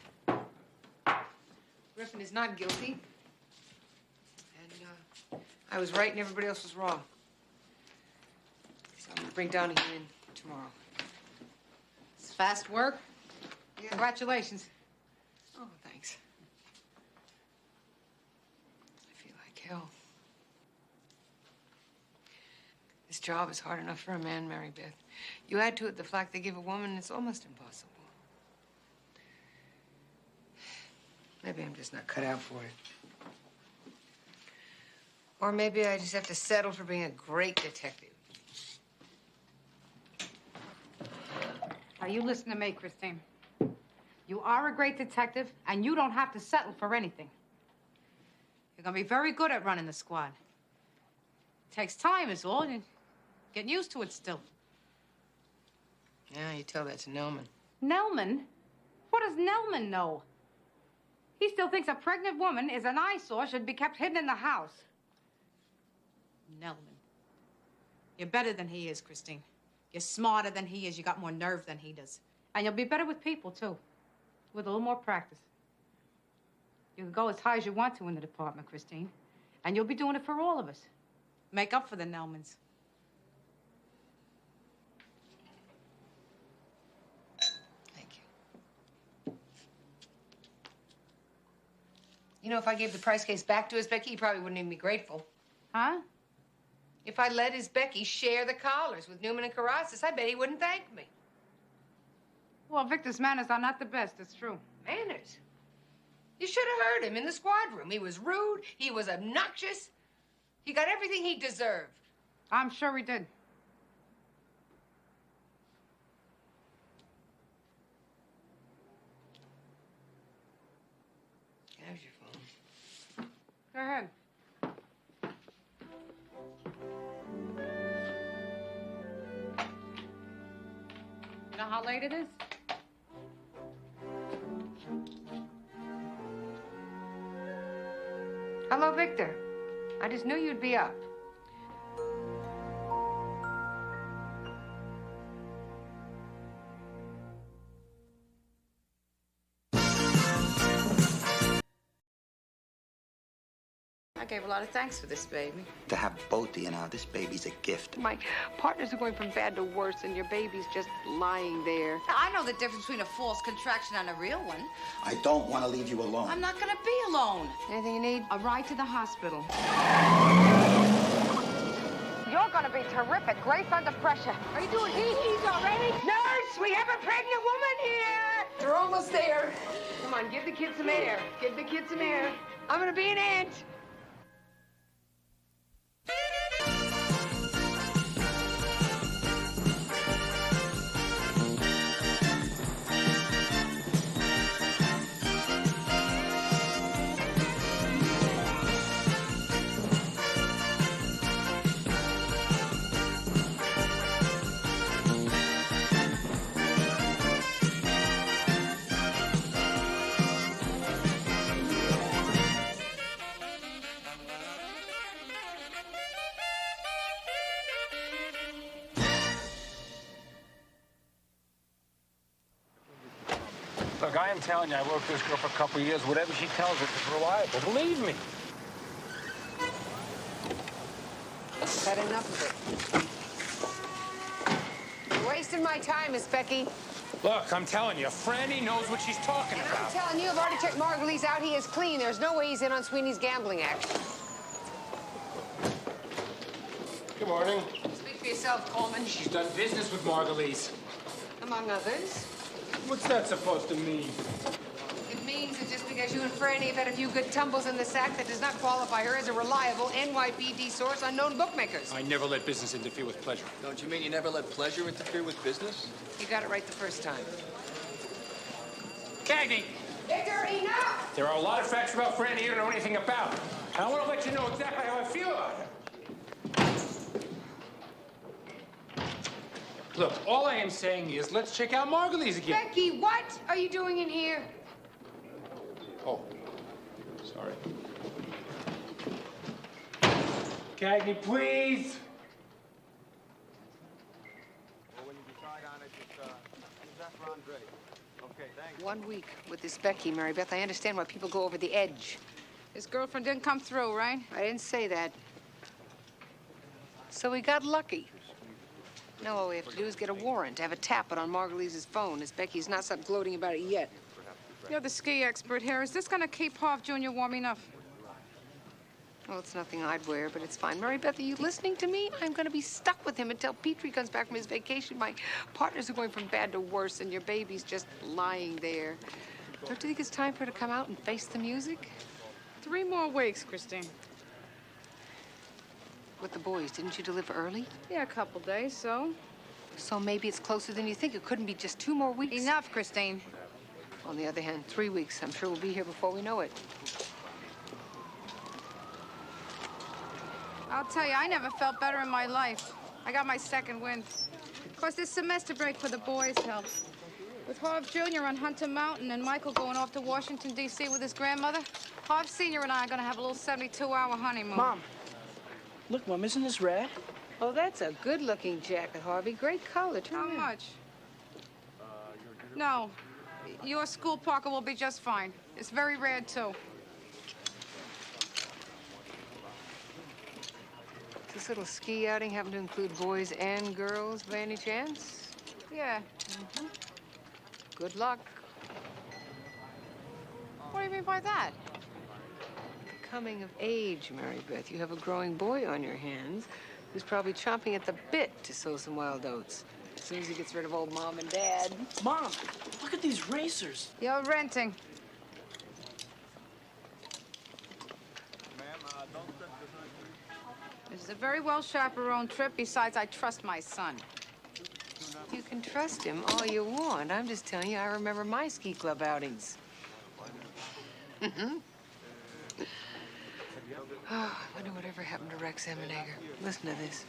Griffin is not guilty. I was right and everybody else was wrong. So I'm gonna bring Donahue in tomorrow. It's fast work. Yeah. Congratulations. Oh, thanks. I feel like hell. This job is hard enough for a man, Mary Beth. You add to it the flack they give a woman, it's almost impossible. Maybe I'm just not cut out for it. Or maybe I just have to settle for being a great detective. Now, you listen to me, Christine. You are a great detective, and you don't have to settle for anything. You're gonna be very good at running the squad. It takes time, is all. You're getting used to it still. Yeah, you tell that to Nelman. Nelman? What does Nelman know? He still thinks a pregnant woman is an eyesore, should be kept hidden in the house. Nelman. You're better than he is, Christine. You're smarter than he is. You got more nerve than he does. And you'll be better with people, too. With a little more practice. You can go as high as you want to in the department, Christine. And you'll be doing it for all of us. Make up for the Nelmans. You know, if I gave the Price case back to his Becky, he probably wouldn't even be grateful. Huh? If I let his Becky share the collars with Newman and Carrasas, I bet he wouldn't thank me. Well, Victor's manners are not the best, it's true. Manners? You should have heard him in the squad room. He was rude, he was obnoxious. He got everything he deserved. I'm sure he did. How's your phone? Go ahead. You know how late it is? Hello, Victor. I just knew you'd be up. I gave a lot of thanks for this baby. To have both of you now, this baby's a gift. My partners are going from bad to worse, and your baby's just lying there. Now, I know the difference between a false contraction and a real one. I don't want to leave you alone. I'm not gonna be alone. Anything you need? A ride to the hospital. You're gonna be terrific. Grace under pressure. Are you doing hee-hees already? Nurse, we have a pregnant woman here. They're almost there. Come on, give the kid some air. Give the kid some air. I'm gonna be an aunt. Look, I am telling you, I worked this girl for a couple of years. Whatever she tells us is reliable. Believe me. Had enough of it. You're wasting my time, Miss Becky. Look, I'm telling you, Franny knows what she's talking And about. I'm telling you, I've already checked Margulies out. He is clean. There's no way he's in on Sweeney's gambling action. Good morning. Speak for yourself, Coleman. She's done business with Margulies. Among others. What's that supposed to mean? It means that just because you and Franny have had a few good tumbles in the sack, that does not qualify her as a reliable NYPD source on known bookmakers. I never let business interfere with pleasure. Don't you mean you never let pleasure interfere with business? You got it right the first time. Cagney! Victor, enough! There are a lot of facts about Franny you don't know anything about. And I want to let you know exactly how I feel about her. Look, all I am saying is let's check out Margulies again. Becky, what are you doing in here? Oh, sorry. Cagney, please. Well, when you decide on it, just ask for Andre. Okay, thanks. 1 week with this Becky, Mary Beth. I understand why people go over the edge. His girlfriend didn't come through, right? I didn't say that. So we got lucky. Now all we have to do is get a warrant to have a tap it on Margulise's phone, as Becky's not stopped gloating about it yet. You're the ski expert here. Is this gonna keep Harv Jr. warm enough? Well, it's nothing I'd wear, but it's fine. Mary Beth, are you listening to me? I'm gonna be stuck with him until Petrie comes back from his vacation. My partners are going from bad to worse, and your baby's just lying there. Don't you think it's time for her to come out and face the music? 3 more weeks, Christine. With the boys, didn't you deliver early? Yeah, a couple days, so. So maybe it's closer than you think. It couldn't be just 2 more weeks. Enough, Christine. On the other hand, 3 weeks. I'm sure we'll be here before we know it. I'll tell you, I never felt better in my life. I got my second wind. Of course, this semester break for the boys helps. With Harv Jr. on Hunter Mountain and Michael going off to Washington, D.C. with his grandmother, Harv Sr. and I are gonna have a little 72-hour honeymoon. Mom, look, Mom, isn't this rad? Oh, that's a good-looking jacket, Harvey. Great color, too. How much? No. Your school parka will be just fine. It's very rare, too. This little ski outing happen to include boys and girls by any chance? Yeah. Good luck. What do you mean by that? The coming of age, Mary Beth. You have a growing boy on your hands who's probably chomping at the bit to sow some wild oats. As soon as he gets rid of old Mom and Dad. Mom, look at these racers. You're renting. This is a very well chaperoned trip. Besides, I trust my son. You can trust him all you want. I'm just telling you, I remember my ski club outings. Oh, I wonder whatever happened to Rex Emenegger. Listen to this.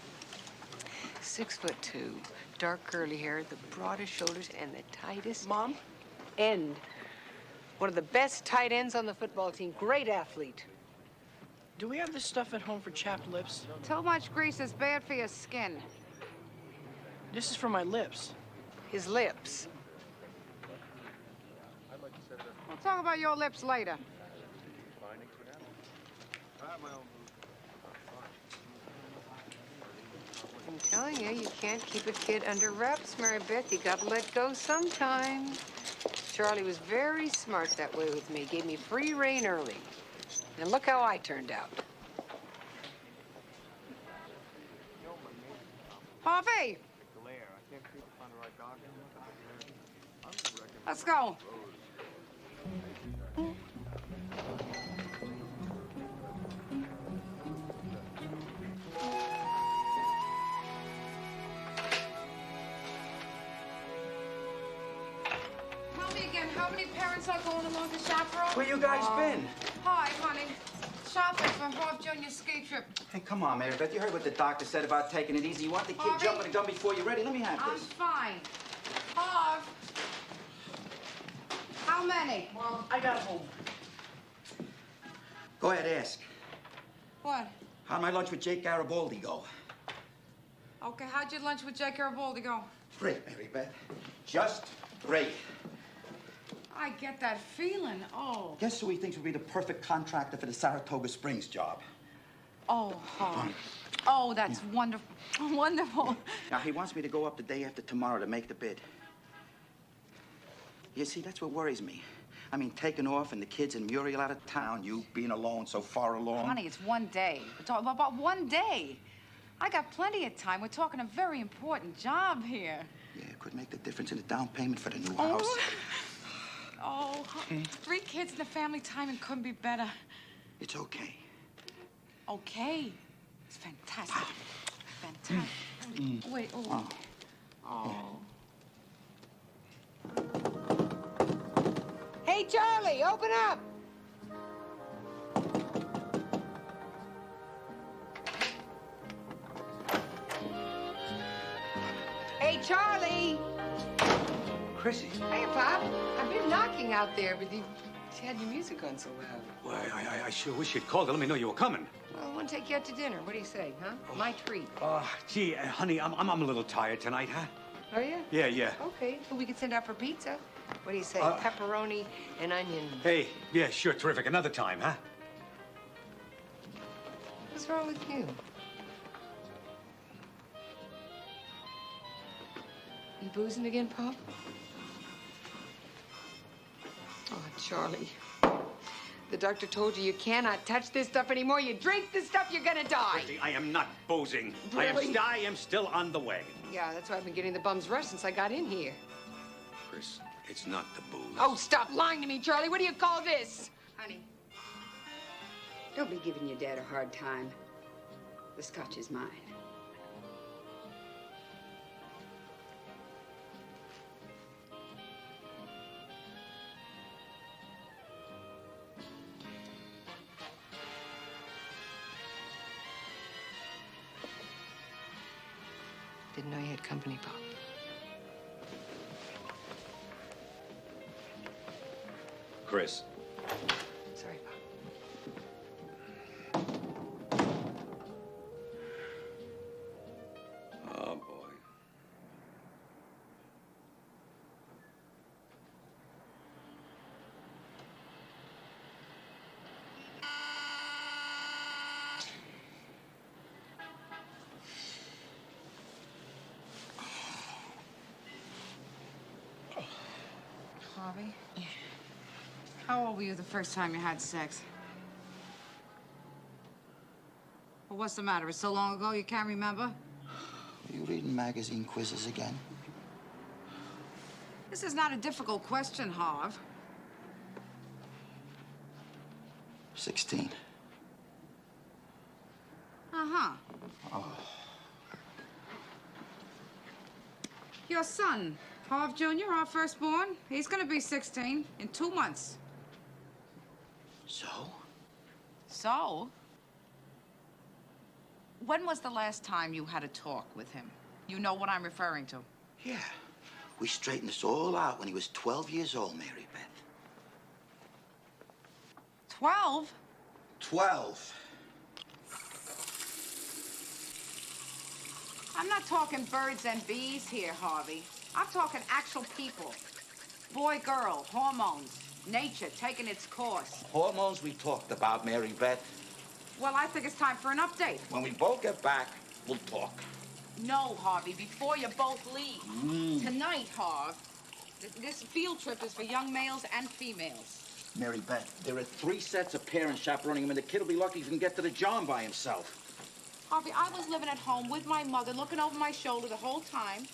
6'2", dark curly hair, the broadest shoulders, and the tightest Mom? End. One of the best tight ends on the football team. Great athlete. Do we have this stuff at home for chapped lips? Too much grease is bad for your skin. This is for my lips. His lips. We'll talk about your lips later. I'm telling you, you can't keep a kid under wraps, Mary Beth. You gotta let go sometime. Charlie was very smart that way with me. Gave me free rein early. And look how I turned out. Harvey! Let's go. Tell me again, how many parents are going along to chaperone? Where you guys been? Hi, honey. Shopping for Harv Jr.'s ski trip. Hey, come on, Mary Beth. You heard what the doctor said about taking it easy. You want the kid Harvey? jumping the gun before you're ready? Let me have I'm this. fine. Harv. How many? Mom, I got home. Go ahead, ask. What? How'd my lunch with Jake Garibaldi go? Okay, how'd your lunch with Jake Garibaldi go? Great, Mary Beth. Just great. I get that feeling. Oh. Guess who he thinks would be the perfect contractor for the Saratoga Springs job? Oh, Harv. Oh, that's wonderful. Wonderful. Now, he wants me to go up the day after tomorrow to make the bid. You see, that's what worries me. I mean, taking off and the kids and Muriel out of town, you being alone so far along. Honey, it's one day. We're talking about one day. I got plenty of time. We're talking a very important job here. Yeah, it could make the difference in the down payment for the new house. Oh, 3 kids in the family time and couldn't be better. It's okay. Okay. It's fantastic. Fantastic. Wait, oh. Oh. Hey, Charlie, open up! Hey, Charlie! Chrissy. Hey, Pop. I've been knocking out there, but you had your music on so loud. Well, I sure wish you'd called to let me know you were coming. Well, I want to take you out to dinner. What do you say, huh? My treat. Gee, honey, I'm a little tired tonight, huh? Are you? Yeah. Okay, well, we could send out for pizza. What do you say? Pepperoni and onion. Hey, yeah, sure, terrific. Another time, huh? What's wrong with you? You boozing again, Pop? Oh, Charlie. The doctor told you cannot touch this stuff anymore. You drink this stuff, you're gonna die. Chrissy, I am not boozing. Really? I am still on the way. Yeah, that's why I've been getting the bum's rush since I got in here. Chris, it's not the booze. Oh, stop lying to me, Charlie. What do you call this? Honey, don't be giving your dad a hard time. The scotch is mine. Didn't know you had company, Pop. Chris. Sorry, Pop. Oh, boy. Harvey? How old were you the first time you had sex? Well, what's the matter? It's so long ago you can't remember? Are you reading magazine quizzes again? This is not a difficult question, Harv. 16. Uh-huh. Oh. Your son, Harv Jr., our firstborn, he's gonna be 16 in 2 months. So? So? When was the last time you had a talk with him? You know what I'm referring to. Yeah. We straightened this all out when he was 12 years old, Mary Beth. 12? 12. I'm not talking birds and bees here, Harvey. I'm talking actual people. Boy, girl, hormones, nature taking its course. Hormones we talked about, Mary Beth. Well, I think it's time for an update. When we both get back, we'll talk. No, Harvey, before you both leave. Tonight, Harv, this field trip is for young males and females. Mary Beth, there are 3 sets of parents chaperoning him, and the kid will be lucky if he can get to the John by himself. Harvey, I was living at home with my mother, looking over my shoulder the whole time.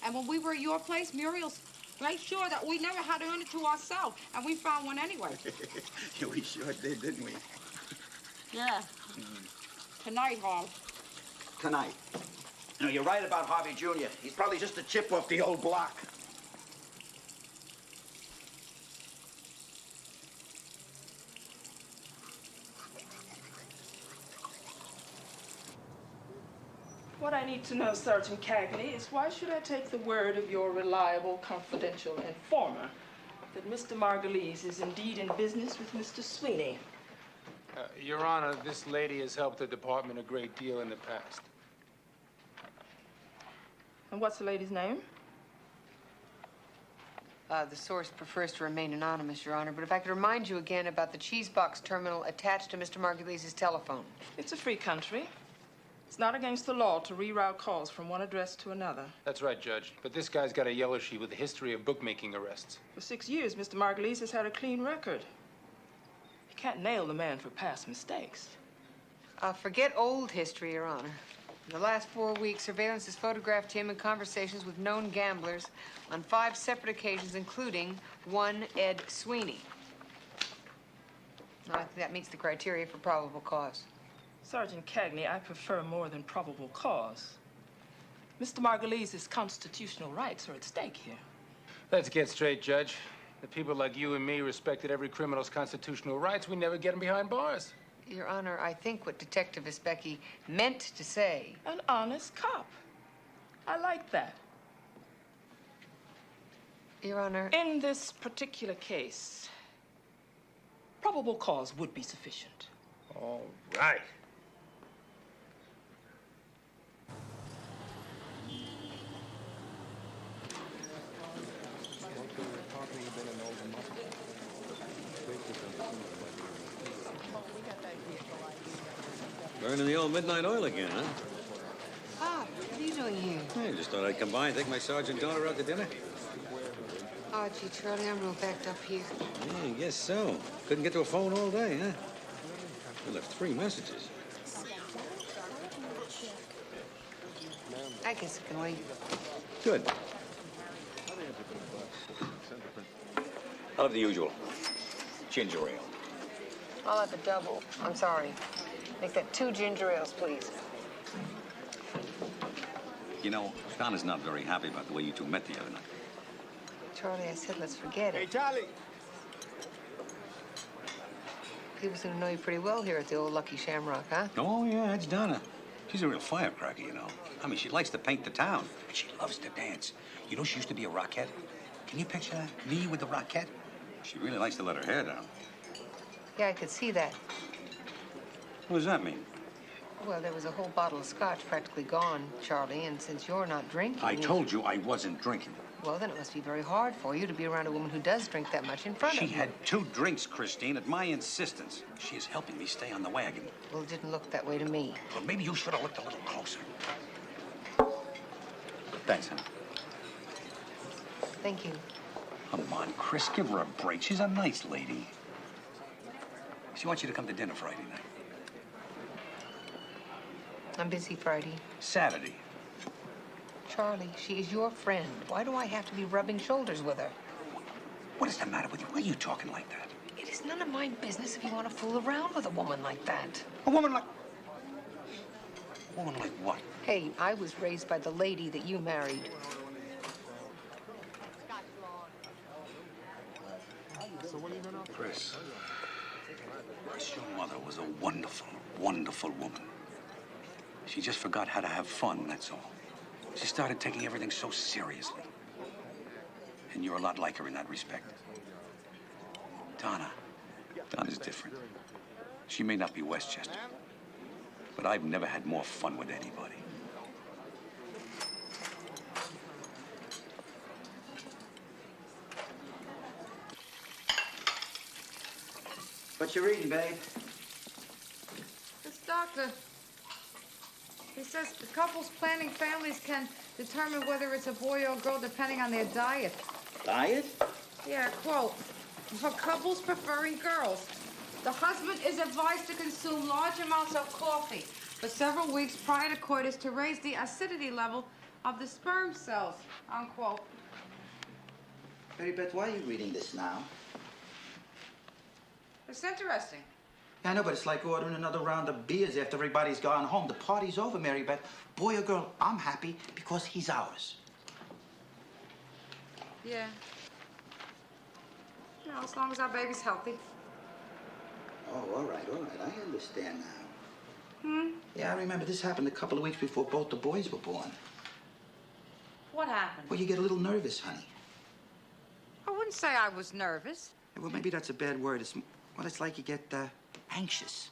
And when we were at your place, Muriel's right sure that we never had to earn it to ourselves. And we found one anyway. Yeah, we sure did, didn't we? Yeah. Tonight, Harv. Tonight. You know, you're right about Harvey Jr. He's probably just a chip off the old block. What I need to know, Sergeant Cagney, is why should I take the word of your reliable, confidential informer that Mr. Margulies is indeed in business with Mr. Sweeney? Your Honor, this lady has helped the department a great deal in the past. And what's the lady's name? The source prefers to remain anonymous, Your Honor, but if I could remind you again about the cheese box terminal attached to Mr. Margulies' telephone. It's a free country. It's not against the law to reroute calls from one address to another. That's right, Judge. But this guy's got a yellow sheet with a history of bookmaking arrests. For 6 years, Mr. Margulies has had a clean record. You can't nail the man for past mistakes. Forget old history, Your Honor. In the last 4 weeks, surveillance has photographed him in conversations with known gamblers on 5 separate occasions, including one Ed Sweeney. I think that meets the criteria for probable cause. Sergeant Cagney, I prefer more than probable cause. Mr. Margulies' constitutional rights are at stake here. Let's get straight, Judge. The people like you and me respected every criminal's constitutional rights. We never get them behind bars. Your Honor, I think what Detective Isbecki meant to say... An honest cop. I like that. Your Honor... In this particular case, probable cause would be sufficient. All right. Burning the old midnight oil again, huh? Bob, what are you doing here? Hey, just thought I'd come by and take my sergeant daughter out to dinner. Oh, gee, Charlie, I'm real backed up here. Yeah, I guess so. Couldn't get to a phone all day, huh? I left 3 messages. I guess I can wait. Good. I'll have the usual. Ginger ale. I'll have a double. I'm sorry. Make that 2 ginger ales, please. You know, Donna's not very happy about the way you two met the other night. Charlie, I said let's forget it. Hey, Charlie. People seem to know you pretty well here at the old Lucky Shamrock, huh? Oh, yeah, that's Donna. She's a real firecracker, you know. I mean, she likes to paint the town, but she loves to dance. You know, she used to be a rockette. Can you picture that? Me with the rockette? She really likes to let her hair down. Yeah, I could see that. What does that mean? Well, there was a whole bottle of scotch practically gone, Charlie, and since you're not drinking... I told you I wasn't drinking. Well, then it must be very hard for you to be around a woman who does drink that much in front of you. She had 2 drinks, Christine, at my insistence. She is helping me stay on the wagon. Well, it didn't look that way to me. Well, maybe you should have looked a little closer. Thanks, honey. Thank you. Come on, Chris, give her a break. She's a nice lady. She wants you to come to dinner Friday night. I'm busy Friday. Saturday. Charlie, she is your friend. Why do I have to be rubbing shoulders with her? What is the matter with you? Why are you talking like that? It is none of my business if you want to fool around with a woman like that. A woman like... A woman like what? Hey, I was raised by the lady that you married. Chris, your mother was a wonderful, wonderful woman. She just forgot how to have fun, that's all. She started taking everything so seriously. And you're a lot like her in that respect. Donna's different. She may not be Westchester, but I've never had more fun with anybody. What you reading, babe? This doctor, he says the couples planning families can determine whether it's a boy or a girl depending on their diet. Diet? Yeah, quote, for couples preferring girls, the husband is advised to consume large amounts of coffee for several weeks prior to coitus to raise the acidity level of the sperm cells, unquote. Mary Beth, why are you reading this now? It's interesting. Yeah, I know, but it's like ordering another round of beers after everybody's gone home. The party's over, Mary Beth. Boy or girl, I'm happy because he's ours. Yeah. You know, as long as our baby's healthy. Oh, all right. I understand now. Hmm? Yeah, I remember this happened a couple of weeks before both the boys were born. What happened? Well, you get a little nervous, honey. I wouldn't say I was nervous. Well, maybe that's a bad word. It's like you get anxious.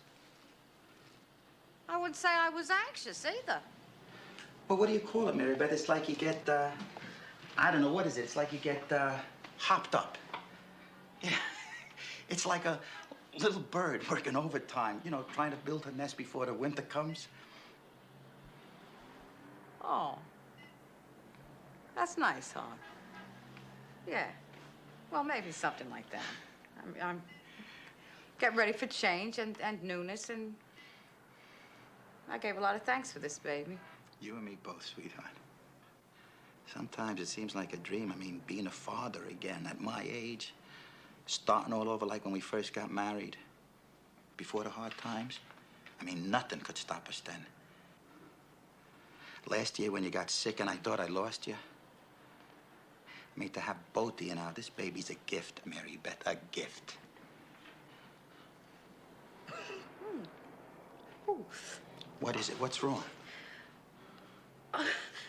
I wouldn't say I was anxious either. Well, what do you call it, Mary Beth? It's like you get, I don't know, what is it? It's like you get hopped up. Yeah. It's like a little bird working overtime, you know, trying to build a nest before the winter comes. Oh. That's nice, huh? Yeah. Well, maybe something like that. I'm getting ready for change and newness, and I gave a lot of thanks for this, baby. You and me both, sweetheart. Sometimes it seems like a dream. I mean, being a father again at my age, starting all over like when we first got married, before the hard times. I mean, nothing could stop us then. Last year when you got sick and I thought I lost you, I mean, to have both of you now, this baby's a gift, Mary Beth, a gift. Ooh. What is it? What's wrong?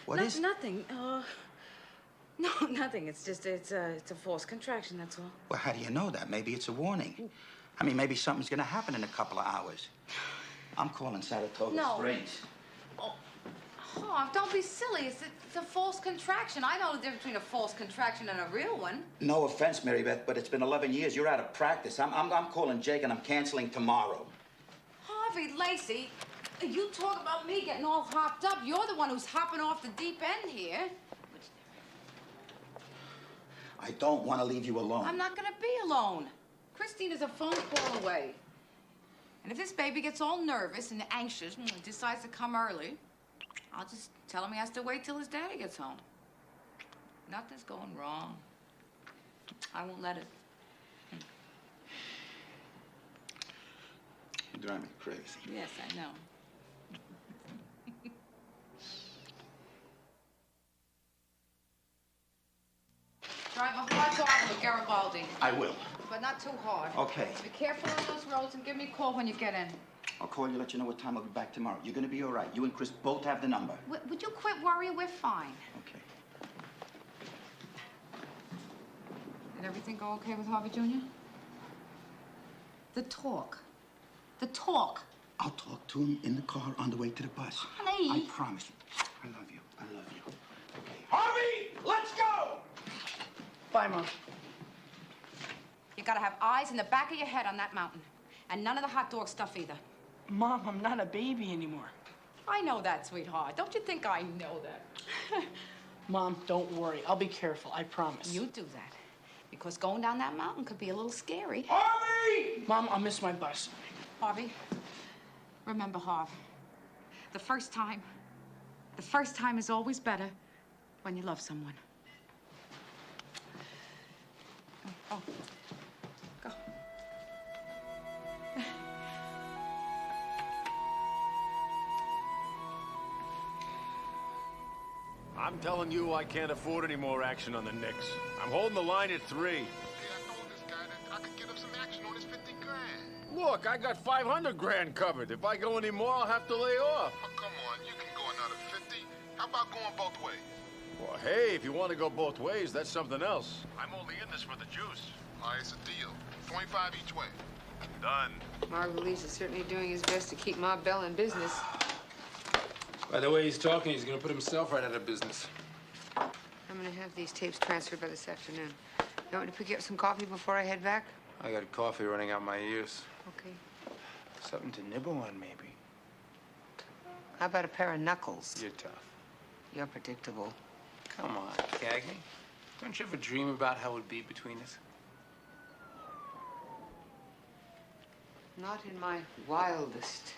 What is it? Nothing. No, nothing. It's just, it's a forced contraction, that's all. Well, how do you know that? Maybe it's a warning. I mean, maybe something's gonna happen in a couple of hours. I'm calling Saratoga Springs. Oh, don't be silly. It's a false contraction. I know the difference between a false contraction and a real one. No offense, Mary Beth, but it's been 11 years. You're out of practice. I'm calling Jake and I'm canceling tomorrow. Harvey Lacey, You talk about me getting all hopped up. You're the one who's hopping off the deep end here. I don't want to leave you alone. I'm not gonna be alone. Christina's a phone call away. And if this baby gets all nervous and anxious and decides to come early, I'll just tell him he has to wait till his daddy gets home. Nothing's going wrong. I won't let it. You drive me crazy. Yes, I know. Drive a hard car with Garibaldi. I will. But not too hard. Okay. Be careful on those roads and give me a call when you get in. I'll call you, let you know what time I'll be back tomorrow. You're gonna be all right. You and Chris both have the number. Would you quit worrying? We're fine. Okay. Did everything go okay with Harvey Jr.? The talk. The talk. I'll talk to him in the car on the way to the bus. Honey. I promise you. I love you. I love you. Harvey, let's go! Bye, Mom. You gotta have eyes in the back of your head on that mountain. And none of the hot dog stuff either. Mom, I'm not a baby anymore. I know that, sweetheart. Don't you think I know that? Mom, don't worry. I'll be careful. I promise. You do that. Because going down that mountain could be a little scary. Harvey! Mom, I'll miss my bus. Harvey, remember, Harv, the first time is always better when you love someone. Oh, go. I'm telling you, I can't afford any more action on the Knicks. I'm holding the line at 3. Hey, I told this guy that I could get him some action on his 50 grand. Look, I got 500 grand covered. If I go any more, I'll have to lay off. Oh, come on, you can go another 50. How about going both ways? Well, hey, if you want to go both ways, that's something else. I'm only in this for the juice. All right, it's a deal. 25 each way. Done. Margulies is certainly doing his best to keep Ma Bell in business. By the way he's talking, he's gonna put himself right out of business. I'm gonna have these tapes transferred by this afternoon. You want me to pick you up some coffee before I head back? I got coffee running out my ears. Okay. Something to nibble on, maybe. How about a pair of knuckles? You're tough. You're predictable. Come on, Cagney. Don't you ever dream about how it would be between us? Not in my wildest.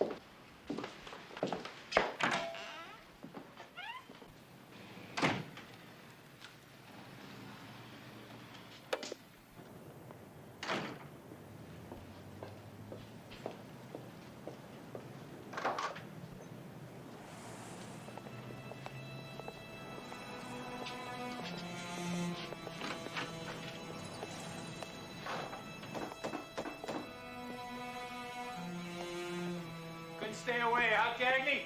Stay away, huh, Cagney?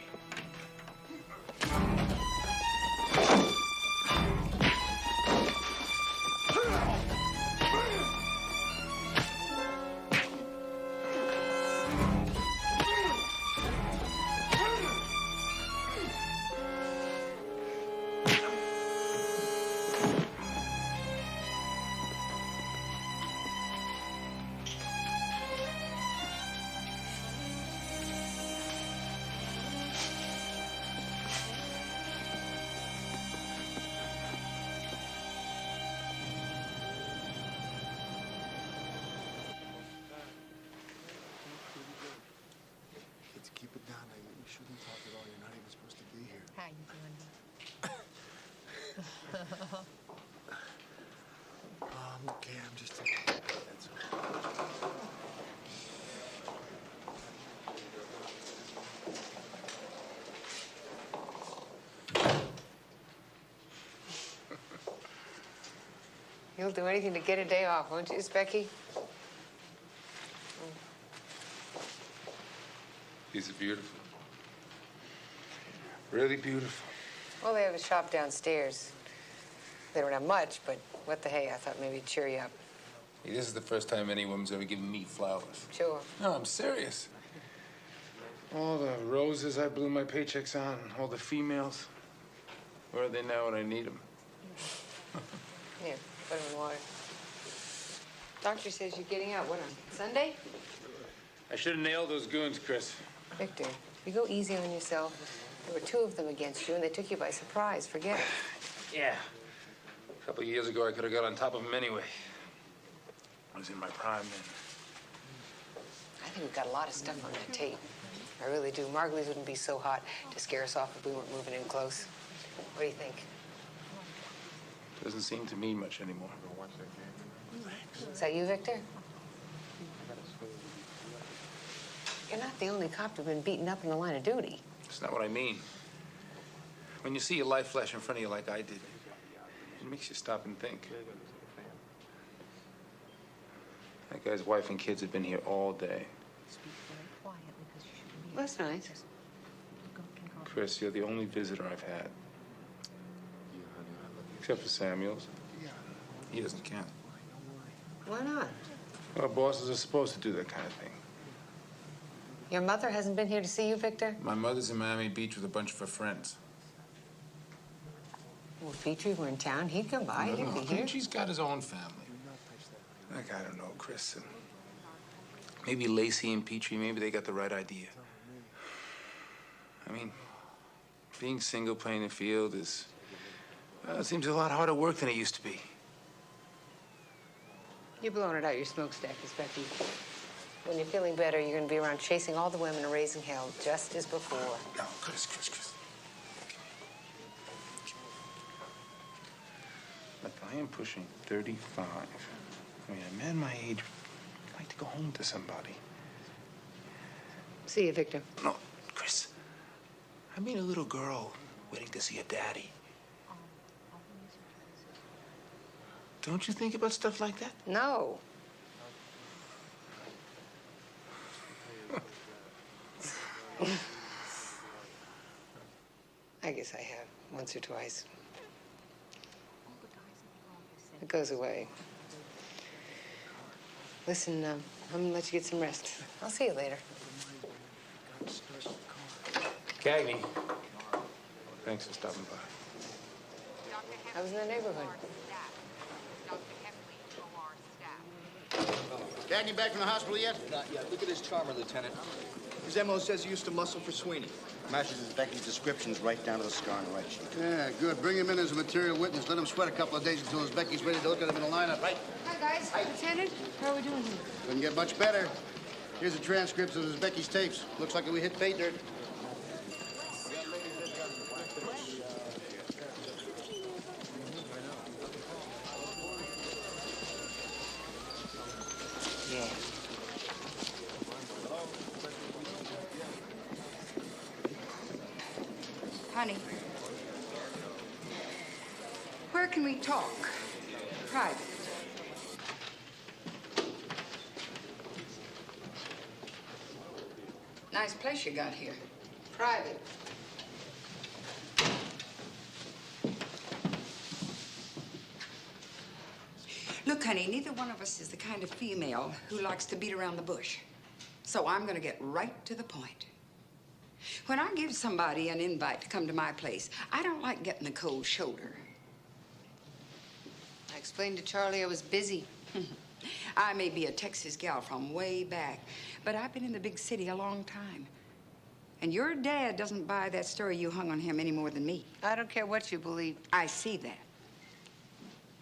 Keep it down. You shouldn't talk at all. You're not even supposed to be here. How you doing? I'm okay. I'm just taking a break. That's all. You'll do anything to get a day off, won't you, Specky? These are beautiful. Really beautiful. Well, they have a shop downstairs. They don't have much, but what the hey, I thought maybe it'd cheer you up. Hey, this is the first time any woman's ever given me flowers. Sure. No, I'm serious. All the roses I blew my paychecks on, all the females. Where are they now when I need them? Here, put them in water. Doctor says you're getting out, what, on Sunday? I should have nailed those goons, Chris. Victor, You go easy on yourself. There were 2 of them against you, and they took you by surprise. Forget it. Yeah. A couple of years ago, I could have got on top of him anyway. I was in my prime then. I think we've got a lot of stuff on that tape. I really do. Margulies wouldn't be so hot to scare us off if we weren't moving in close. What do you think? Doesn't seem to mean much anymore. Is that you, Victor? You're not the only cop who's been beaten up in the line of duty. That's not what I mean. When you see your life flash in front of you like I did, it makes you stop and think. That guy's wife and kids have been here all day. That's nice. Chris, you're the only visitor I've had. Except for Samuels. He doesn't count. Why not? Well, bosses are supposed to do that kind of thing. Your mother hasn't been here to see you, Victor? My mother's in Miami Beach with a bunch of her friends. Well, if Petrie were in town, he'd come by. He'd be here. She's got his own family. Like, I don't know, Chris. Maybe Lacey and Petrie, maybe they got the right idea. I mean, being single playing the field is... it seems a lot harder work than it used to be. You're blowing it out your smokestack, Becky. When you're feeling better, you're going to be around chasing all the women and raising hell, just as before. No, Chris. Look, I am pushing 35. I mean, a man my age would like to go home to somebody. See you, Victor. No, Chris. I mean a little girl waiting to see her daddy. Don't you think about stuff like that? No. I guess I have, once or twice. It goes away. Listen, I'm gonna let you get some rest. I'll see you later. Cagney. Thanks for stopping by. I was in the neighborhood. Cagney back from the hospital yet? Not yet. Look at his charmer, Lieutenant. His M.O. says he used to muscle for Sweeney. Matches his Becky's descriptions right down to the scar on the right cheek. Yeah, good. Bring him in as a material witness. Let him sweat a couple of days until his Becky's ready to look at him in the lineup. Right. Hi, guys. Hi. Lieutenant, how are we doing here? Couldn't get much better. Here's the transcripts of his Becky's tapes. Looks like we hit pay dirt. Yeah. Honey, where can we talk? Private. Nice place you got here. Private. Look, honey, neither one of us is the kind of female who likes to beat around the bush. So I'm gonna get right to the point. When I give somebody an invite to come to my place, I don't like getting the cold shoulder. I explained to Charlie I was busy. I may be a Texas gal from way back, but I've been in the big city a long time. And your dad doesn't buy that story you hung on him any more than me. I don't care what you believe. I see that.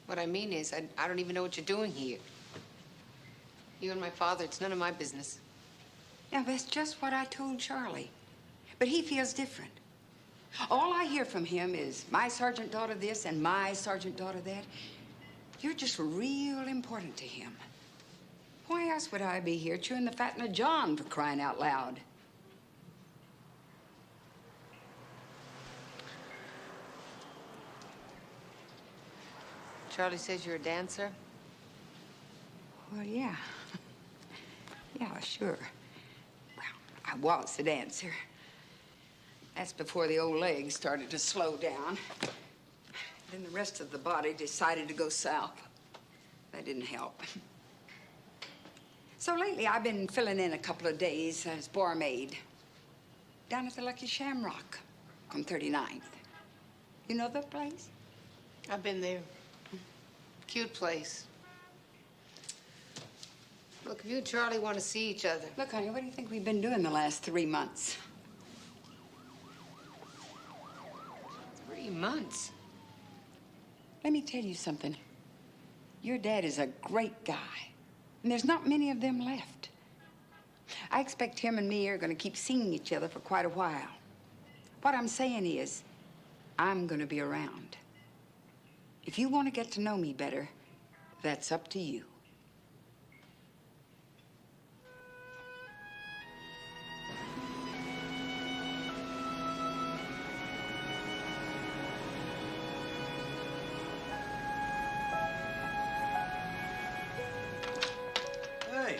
What I mean is, I don't even know what you're doing here. You and my father, it's none of my business. Now, that's just what I told Charlie. But he feels different. All I hear from him is my sergeant daughter this and my sergeant daughter that. You're just real important to him. Why else would I be here chewing the fat in a John, for crying out loud? Charlie says you're a dancer? Well, yeah. Yeah, sure. Well, I was a dancer. That's before the old legs started to slow down. Then the rest of the body decided to go south. That didn't help. So lately, I've been filling in a couple of days as barmaid down at the Lucky Shamrock on 39th. You know the place? I've been there. Cute place. Look, if you and Charlie want to see each other. Look, honey, what do you think we've been doing the last 3 months? months? Let me tell you something. Your dad is a great guy, and there's not many of them left. I expect him and me are going to keep seeing each other for quite a while. What I'm saying is, I'm going to be around. If you want to get to know me better, that's up to you. Hey.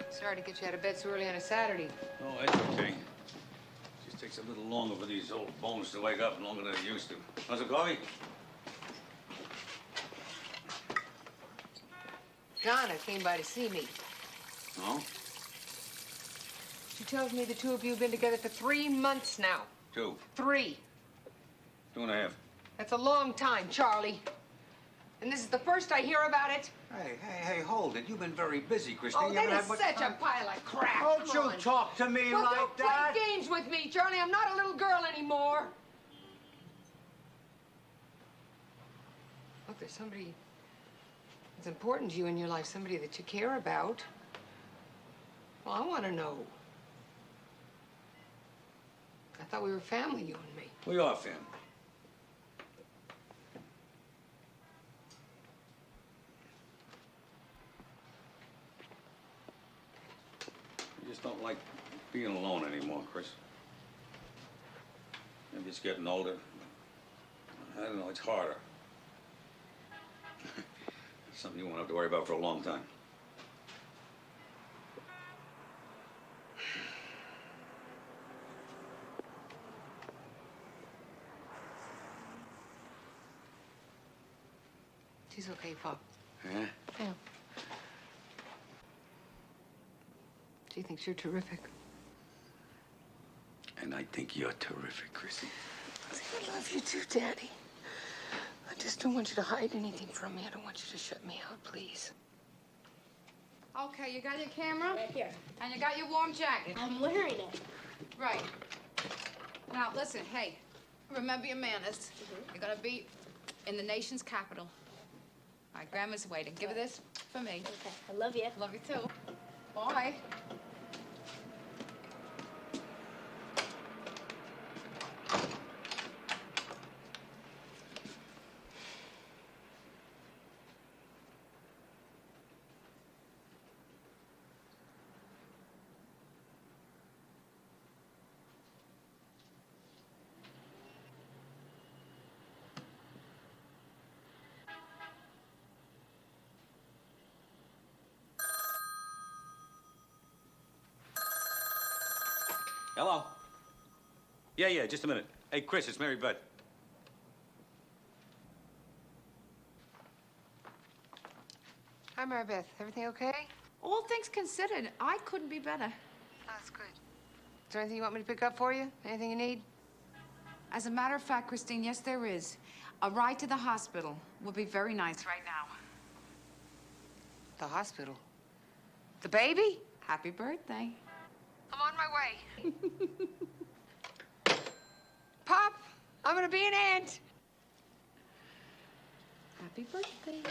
Sorry to get you out of bed so early on a Saturday. Oh, that's okay. Just takes a little longer for these old bones to wake up, longer than it used to. How's it going? Donna came by to see me. No? She tells me the two of you have been together for 3 months now. 2. 3. 2.5. That's a long time, Charlie. And this is the first I hear about it. Hey, hold it. You've been very busy, Christine. Oh, You that haven't is had such much a pile of crap. Don't Come you on. talk to me Well, like don't that. play games with me, Charlie. I'm not a little girl anymore. Look, there's somebody that's important to you in your life, somebody that you care about. Well, I want to know. I thought we were family, you and me. We are family. I just don't like being alone anymore, Chris. I'm just getting older. I don't know, it's harder. Something you won't have to worry about for a long time. She's okay, Pop. Yeah? Yeah. She thinks you're terrific. And I think you're terrific, Chrissy. I love you too, Daddy. I just don't want you to hide anything from me. I don't want you to shut me out, please. Okay, you got your camera? Right here. And you got your warm jacket? I'm wearing it. Right. Now, listen, hey, remember your manners. You're gonna be in the nation's capital. All right, Grandma's waiting. Give her this for me. Okay, I love you. Love you too. Bye. Hello? Yeah, just a minute. Hey, Chris, it's Mary Beth. Hi, Mary Beth. Everything okay? All things considered, I couldn't be better. Oh, that's good. Is there anything you want me to pick up for you? Anything you need? As a matter of fact, Christine, yes, there is. A ride to the hospital would be very nice right now. The hospital? The baby? Happy birthday. I'm on my way. Pop, I'm gonna be an aunt. Happy birthday.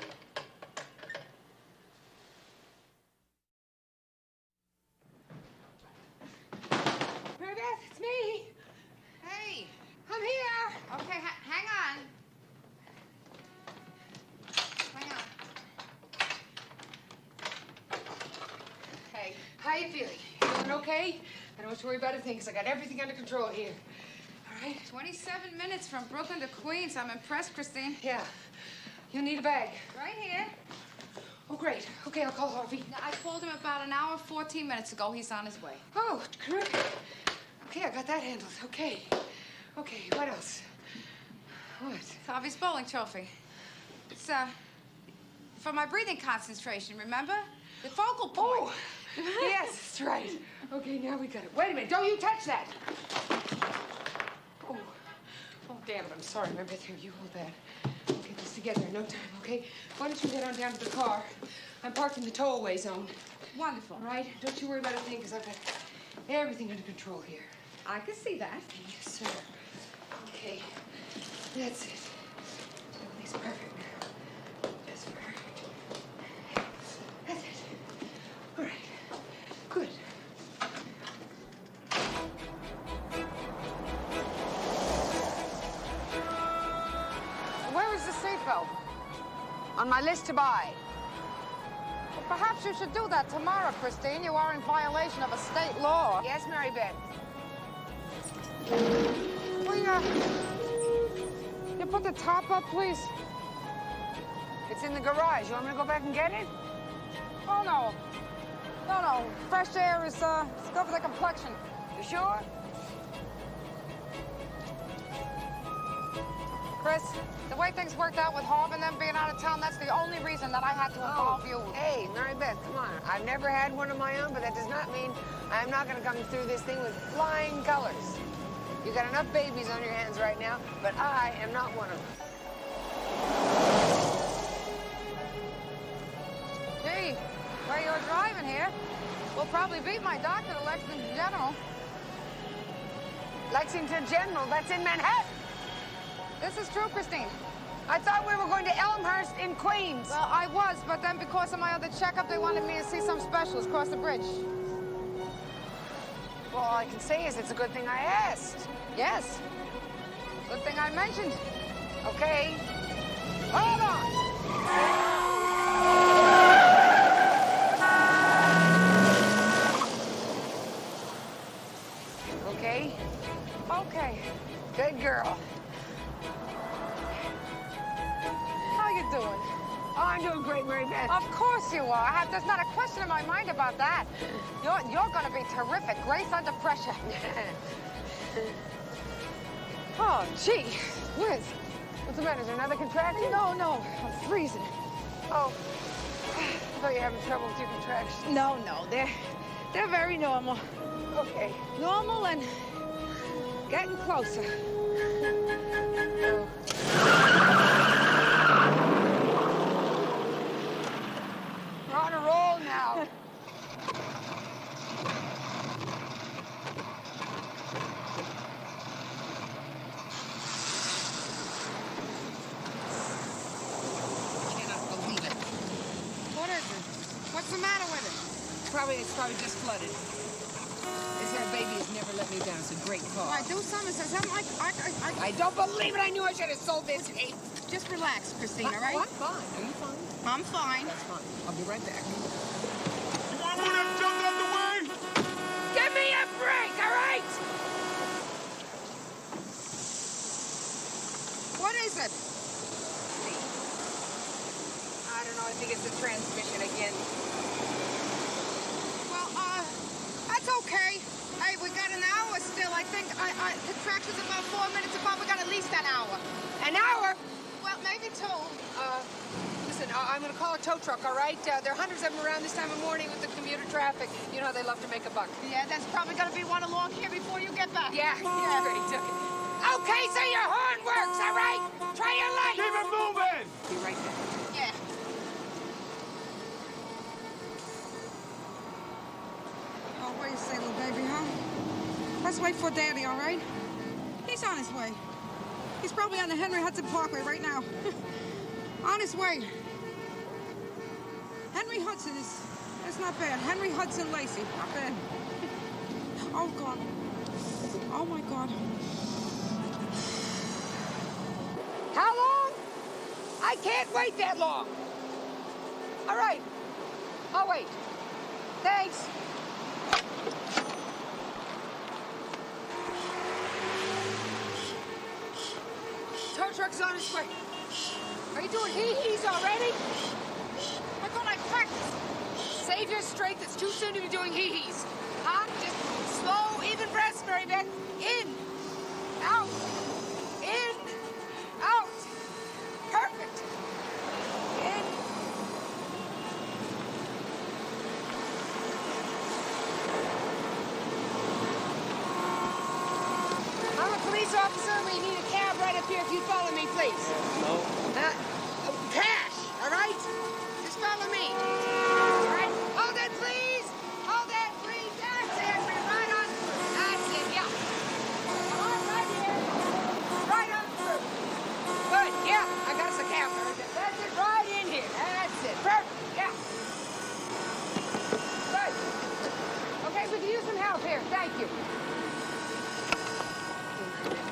Mary Beth, it's me. Hey. I'm here. Okay, hang on. Hang on. Hey. How you feeling? Feeling okay? I don't want you to worry about a thing, because I got everything under control here. All right? 27 minutes from Brooklyn to Queens. I'm impressed, Christine. Yeah. You'll need a bag. Right here. Oh, great. Okay, I'll call Harvey. Now, I called him about an hour, 14 minutes ago. He's on his way. Oh, terrific. Okay, I got that handled. Okay. Okay, what else? What? It's Harvey's bowling trophy. It's, for my breathing concentration, remember? The focal point. Oh, yes, that's right. Okay, now we got it. Wait a minute. Don't you touch that. Oh, damn it. I'm sorry. Mary Beth, here, you hold that. We'll get this together in no time, okay? Why don't you get on down to the car? I'm parked in the tow-away zone. Wonderful. All right? Don't you worry about a thing, because I've got everything under control here. I can see that. Yes, sir. Okay. That's it. Emily's perfect now. Just perfect. That's it. All right. Good. Where is the seatbelt? On my list to buy. Well, perhaps you should do that tomorrow, Christine. You are in violation of a state law. Yes, Mary Beth. Will you put the top up, please? It's in the garage. You want me to go back and get it? Oh, no. No. Fresh air is, it's good for the complexion. You sure? Chris, the way things worked out with Hob and them being out of town, that's the only reason that I had to involve you. Hey, Mary Beth, come on. I've never had one of my own, but that does not mean I'm not going to come through this thing with flying colors. You got enough babies on your hands right now, but I am not one of them. Gee, where you're driving here, we'll probably beat my doctor to Lexington General. Lexington General? That's in Manhattan. This is true, Christine. I thought we were going to Elmhurst in Queens. Well, I was, but then because of my other checkup, they wanted me to see some specialist across the bridge. Well, all I can say is it's a good thing I asked. Yes. Good thing I mentioned. Okay. Hold on. Okay? Okay. Good girl. How you doing? Oh, I'm doing great, Mary Beth. Of course you are. There's not a question in my mind about that. You're going to be terrific. Grace under pressure. Oh, gee. Liz. What's the matter? Is there another contraction? No. I'm freezing. Oh. I thought you were having trouble with your contractions. No. They're very normal. Okay. Normal and getting closer. We're on a roll now. What's the matter with it? It's probably just flooded. This here baby has never let me down. It's a great car. I do something. Says something like I don't believe it. I knew I should have sold this. Hey, just relax, Christine. All right? I'm fine. Are you fine? I'm fine. That's fine. I'll be right back. You want me to jump out the way? Give me a break, all right? What is it? I don't know. I think it's the transmission again. Well, that's okay. Hey, we got an hour still. I think the traction's about 4 minutes above. We got at least an hour. An hour? Well, maybe 2. Listen, I'm going to call a tow truck, all right? There are hundreds of them around this time of morning with the commuter traffic. You know how they love to make a buck. Yeah, there's probably going to be one along here before you get back. Yeah, great. Okay, so your horn works, all right? Try your light. Keep it moving. Be right back. Yeah. Oh, what do you say, little baby, huh? Let's wait for Daddy, all right? He's on his way. He's probably on the Henry Hudson Parkway right now. On his way. Henry Hudson that's not bad. Henry Hudson Lacey, not bad. Oh, God. Oh, my God. How long? I can't wait that long. All right. I'll wait. Thanks. Tow truck's on its way. Are you doing hee-hees already? I thought I practiced. Save your strength. It's too soon to be doing hee-hees. Huh? Just slow, even breaths, Mary Beth. In. Out. In. Out. Perfect. In. I'm a police officer. We need a cab right up here if you'd follow me, please. No. Cash, all right? Just follow me. All right? Hold it, please. Hold it, please. That's it. Right on. That's it, yeah. Come on, right here. Right on through. Thank you.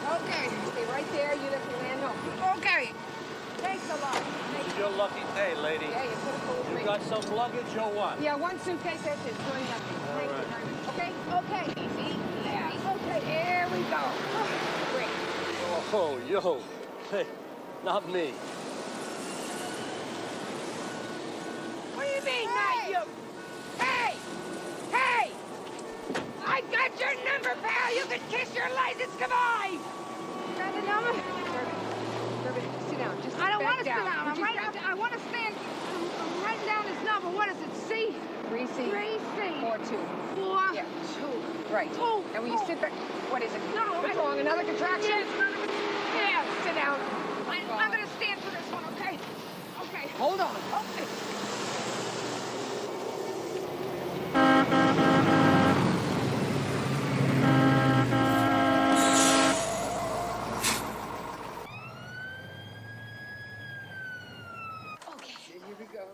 Okay, stay right there. You let the man know. Okay. Thanks a lot. It's your lucky day, lady. Yeah, you put it full of You got some luggage or what? Yeah, one suitcase, that's it. Really nothing. Thank you very much. Okay? Okay. Easy. Yeah. Okay, here we go. Great. Oh, yo. Hey, not me. What do you mean, not you? Hey! Hey! I got your number, pal! You can kiss your license, come on! Got the number? Durbin, sit down. Just I don't want to back sit down. Would you I want to stand. I'm writing down his number. What is it? C? 3C. 3C. 42. 4. Yeah. 2. Right. Oh, And when you sit back, what is it? No. What's wrong? Another contraction? Yeah, sit down. I'm going to stand for this one, okay? Okay. Hold on. Okay. Here we go.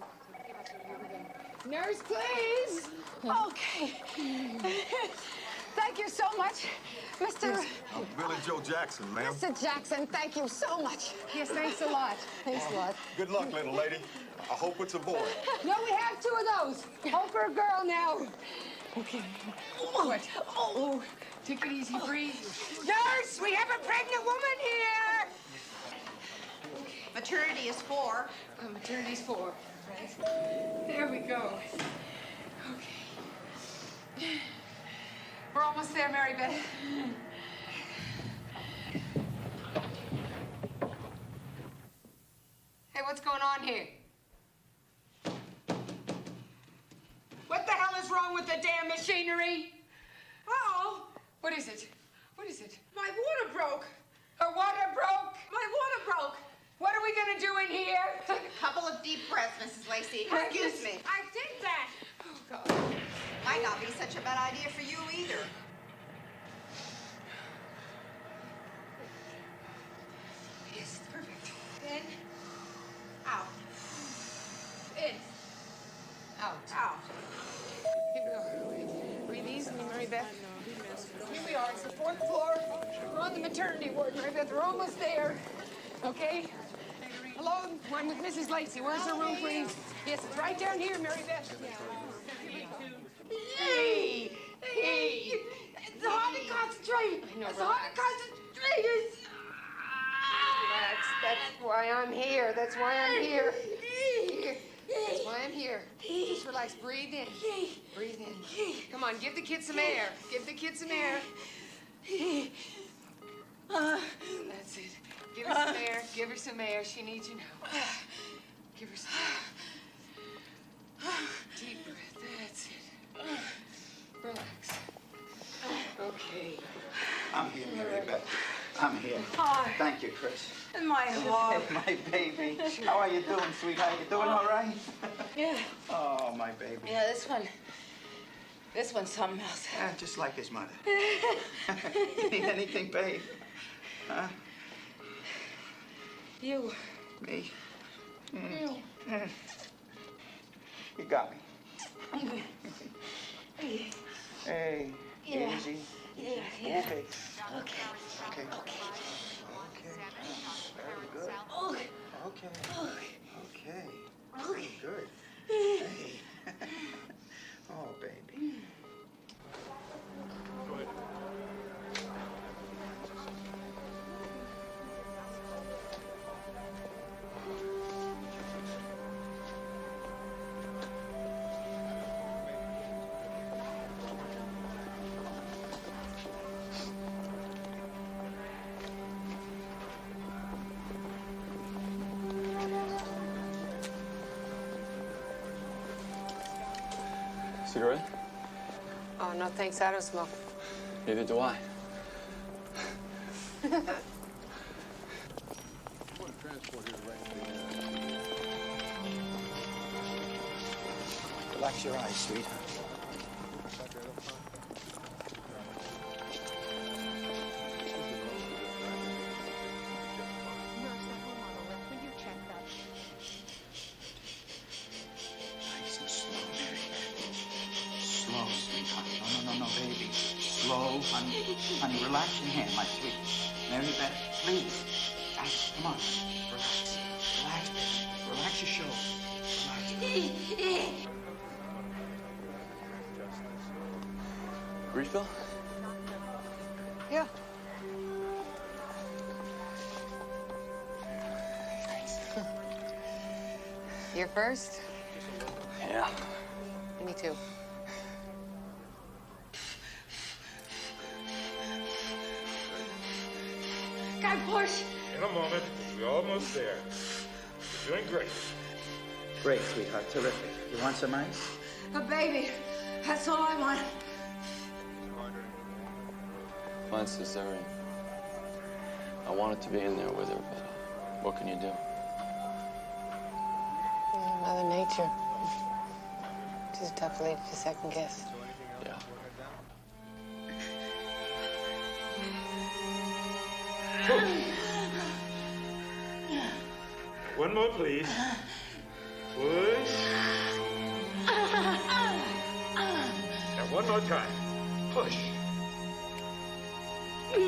Nurse, please. Okay. Thank you so much, Mr. Billy Joe Jackson, ma'am. Mr. Jackson. Thank you so much. Yes, thanks a lot. Thanks a lot. Good luck, little lady. I hope it's a boy. No, we have 2 of those. Hope for a girl now. Okay. What? Oh, take it easy, breathe. Nurse, we have a pregnant woman here. Maternity is 4. Maternity's 4. Right. There we go. Okay. We're almost there, Mary Beth. Hey, what's going on here? What the hell is wrong with the damn machinery? Uh-oh. What is it? What is it? My water broke. Her water broke? My water broke. What are we gonna do in here? Take a couple of deep breaths, Mrs. Lacey. Excuse me. I did that. Oh, God. Might not be such a bad idea for you either. Yes, perfect. In. Out. In. Out. Out. Here we go. Breathe easily, Mary Beth. Here we are. It's the 4th floor. We're on the maternity ward, Mary Beth. We're almost there. Okay? Hello, one with Mrs. Lacey. Where's her room, please? Yes, it's right down here, Mary Beth. Hey! Hey! It's hard to concentrate. I know, It's hard to concentrate. That's why I'm here. That's why I'm here. That's why I'm here. Just relax. Breathe in. Breathe in. Come on, give the kid some air. Give the kid some air. That's it. Give her some air. Give her some air. She needs you now. Give her some air. Deep breath. That's it. Relax. Okay. I'm here, Mary Beth. I'm here. Hi. Thank you, Chris. And my heart. My baby. How are you doing, sweetheart? You doing all right? Yeah. Oh, my baby. Yeah, this one's something else. Yeah, just like his mother. Need anything, babe? Huh? You. Me? You. You got me. Hey, Yeah. easy. Yeah. Okay. Okay. Okay. Very good. Oh. Okay. Okay. Okay. Good. Hey. Oh, baby. Cigarette? Oh, no, thanks. I don't smoke. Neither do I. Relax your eyes, sweetheart. Nice and slow, Mary. Slow, sweetheart. No, baby. Slow, honey. Honey, relax your hand, my sweet. Mary Beth, please. Come on. Relax. Relax, baby. Relax your shoulder. Relax. Refill? Yeah. You're first? Yeah. Me too. Guy, push. In a moment. We're almost there. You're doing great. Great, sweetheart. Terrific. You want some ice? A baby. That's all I want. Fine, cesarean. I wanted to be in there with her, but what can you do? Mother Nature. She's a tough lady to second guess. Yeah. One more, please. Push. And one more time. Push. You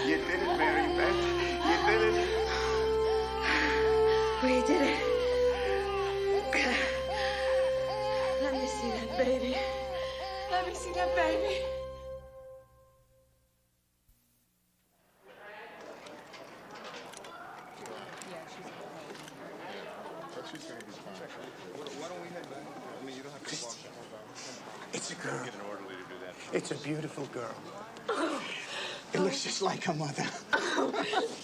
did it, Mary Beth. You did it. We did it. Let me see that baby. Let me see that baby. It's a girl. It's a beautiful girl. It looks just like her mother.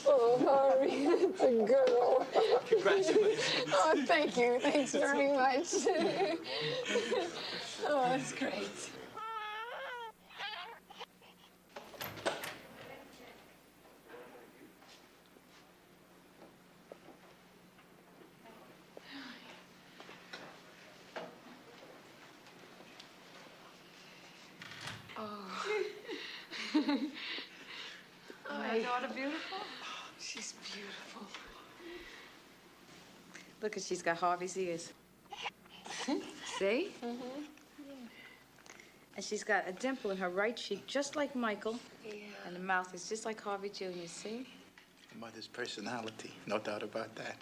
Oh, Harvey, it's a girl. Congratulations. Oh, thank you. Thanks very much. Oh, that's great. Oh, my daughter beautiful? She's beautiful. Look, she's got Harvey's ears. See? And she's got a dimple in her right cheek, just like Michael. Yeah. And the mouth is just like Harvey Jr., see? Mother's personality, no doubt about that.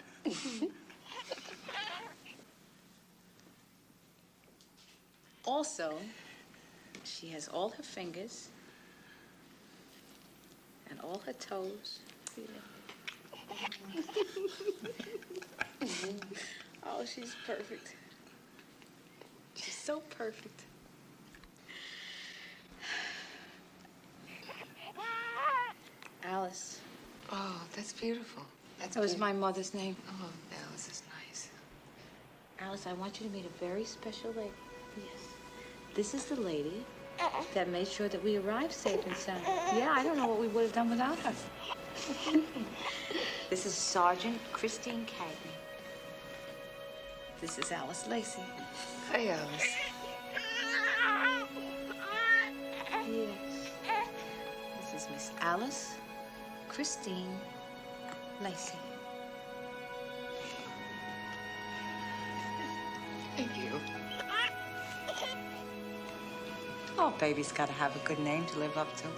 Also, she has all her fingers and all her toes. Oh, she's perfect. She's so perfect. Alice. Oh, that's beautiful. That was my mother's name. Oh, Alice is nice. Alice, I want you to meet a very special lady. Yes. This is the lady that made sure that we arrived safe and sound. Yeah, I don't know what we would have done without her. This is Sergeant Christine Cagney. This is Alice Lacey. Hi, Alice. Yes. This is Miss Alice Christine Lacey. Thank you. Oh, baby's got to have a good name to live up to.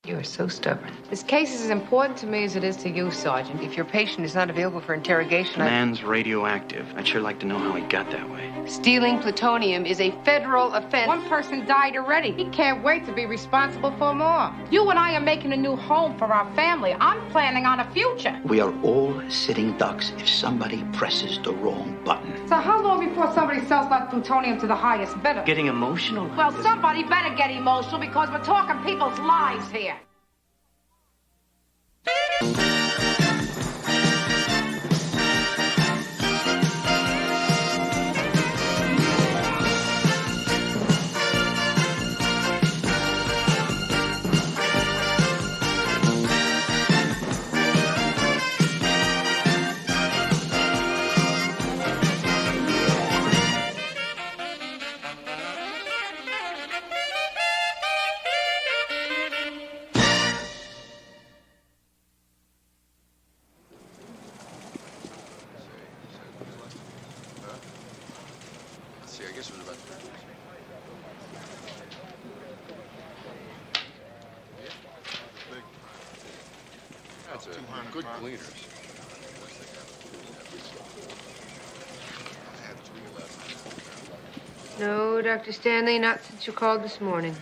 You are so stubborn. This case is as important to me as it is to you, Sergeant. If your patient is not available for interrogation, Man's radioactive. I'd sure like to know how he got that way. Stealing plutonium is a federal offense. One person died already. He can't wait to be responsible for more. You and I are making a new home for our family. I'm planning on a future. We are all sitting ducks if somebody presses the wrong button. So how long before somebody sells that plutonium to the highest bidder? Getting emotional? Well, somebody better get emotional because we're talking people's lives here. see. I guess it was about... That's a good cleaners. No, Dr. Stanley, not since you called this morning.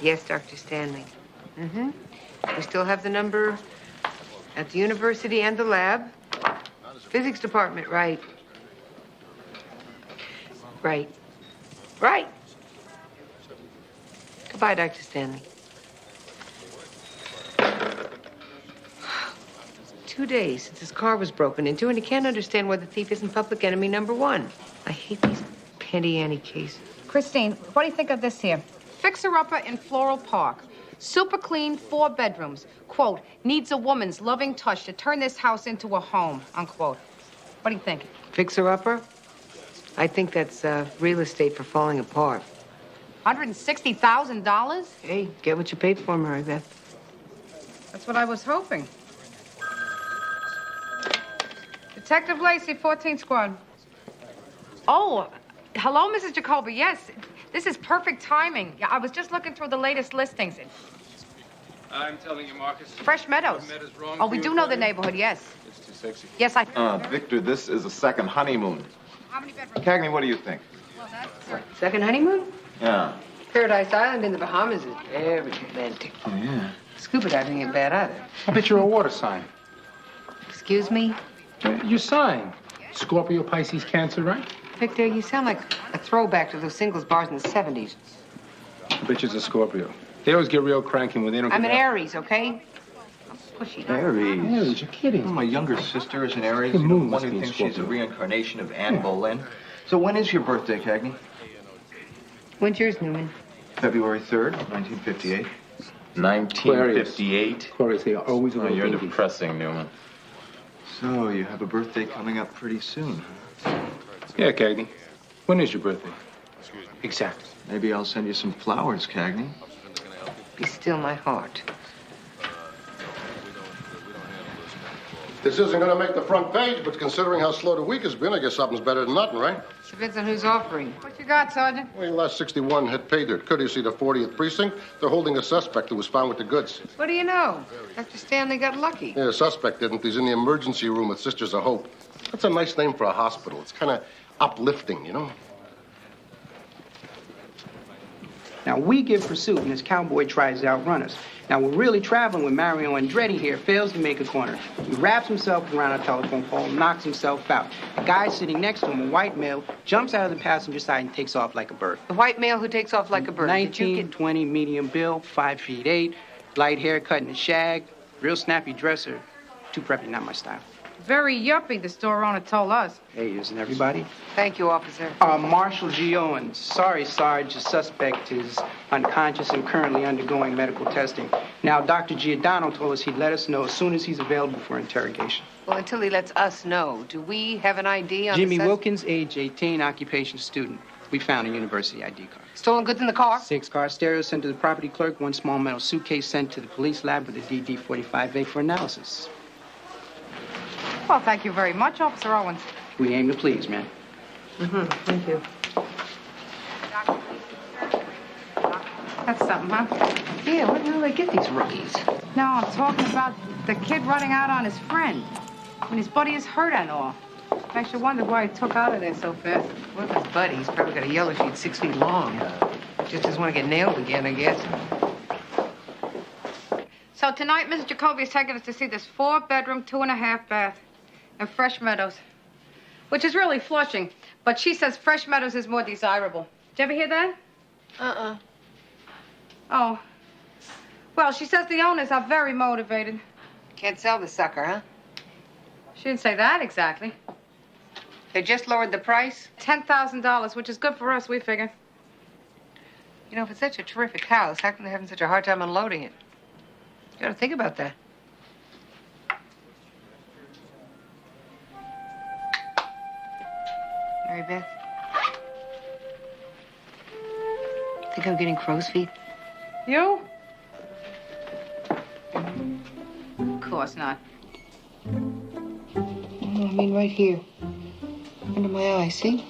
Yes, Dr. Stanley. Mm-hmm. We still have the number at the university and the lab. Physics department, right. Right. Right. Goodbye, Dr. Stanley. 2 days since his car was broken into, and he can't understand why the thief isn't public enemy #1. I hate these Pandy-Annie cases. Christine, what do you think of this here? Fixer-upper in Floral Park. Super clean, 4 bedrooms. Quote, needs a woman's loving touch to turn this house into a home, unquote. What do you think? Fixer-upper? I think that's real estate for falling apart. $160,000? Hey, get what you paid for, Mary Beth. That's what I was hoping. Detective Lacey, 14th Squad. Oh, hello, Mrs. Jacoby. Yes, this is perfect timing. Yeah, I was just looking through the latest listings. I'm telling you, Marcus. Fresh Meadows. Meadows wrong Oh, we do know the neighborhood, yes. It's too sexy. Yes, I... Victor, this is a second honeymoon. How many bedrooms? Cagney, what do you think? Well, that's... Second honeymoon? Yeah. Paradise Island in the Bahamas is very romantic. Oh, yeah. Scuba diving ain't bad either. I bet you're a water sign. Excuse me? Your sign. Scorpio, Pisces, Cancer, right? Victor, you sound like a throwback to those singles bars in the 70s. I bet you're a Scorpio. They always get real cranky when they don't I'm get an out. Aries, okay? I'm pushy. Aries. Aries, you're kidding. Well, my younger sister is an Aries. The You know, moon one must who be in thinks she's a Scorpio. reincarnation of Anne Boleyn. So when is your birthday, Cagney? When's yours, Newman? February 3rd, 1958. 1958? Aquarius, they are always a Oh, little you're baby. depressing, Newman. So you have a birthday coming up pretty soon, huh? Yeah, Cagney. When is your birthday? Exactly. Maybe I'll send you some flowers, Cagney. Be still my heart. This isn't going to make the front page, but considering how slow the week has been, I guess something's better than nothing, right? Depends on who's offering. What you got, Sergeant? Well, last 61 had paid her. Courtesy of the 40th precinct, they're holding a suspect who was found with the goods. What do you know? Dr. Stanley got lucky. Yeah, the suspect didn't. He's in the emergency room with Sisters of Hope. That's a nice name for a hospital. It's kind of uplifting, you know? Now, we give pursuit, and this cowboy tries to outrun us. Now, we're really traveling with Mario Andretti here, fails to make a corner. He wraps himself around a telephone pole, knocks himself out. The guy sitting next to him, a white male, jumps out of the passenger side and takes off like a bird. The white male who takes off like a bird. 1920, medium build, 5'8", light haircut and a shag, real snappy dresser. Too preppy, not my style. Very yuppie, the store owner told us. Hey, isn't everybody? Thank you, officer. Marshal G. Owens. Sorry, Sarge, the suspect is unconscious and currently undergoing medical testing. Now, Dr. Giordano told us he'd let us know as soon as he's available for interrogation. Well, until he lets us know, do we have an ID on Jimmy the Wilkins, age 18, occupation student. We found a university ID card. Stolen goods in the car? 6 car stereo sent to the property clerk, 1 small metal suitcase sent to the police lab with a DD-45A for analysis. Well, thank you very much, Officer Owens. We aim to please, man. Mm-hmm. Thank you. That's something, huh? Yeah, where the hell do they get these rookies? No, I'm talking about the kid running out on his friend. When his buddy is hurt and all. Makes you wonder why he took out of there so fast. Well, his buddy, he's probably got a yellow sheet 6 feet long. Just doesn't want to get nailed again, I guess. So tonight, Mrs. Jacoby is taking us to see this 4-bedroom, 2.5 bath in Fresh Meadows, which is really Flushing, but she says Fresh Meadows is more desirable. Did you ever hear that? Uh-uh. Oh. Well, she says the owners are very motivated. Can't sell the sucker, huh? She didn't say that exactly. They just lowered the price? $10,000, which is good for us, we figure. You know, if it's such a terrific house, how come they're having such a hard time unloading it? You gotta think about that. Mary Beth? Think I'm getting crow's feet? You? Of course not. I mean, right here. Under my eye, see?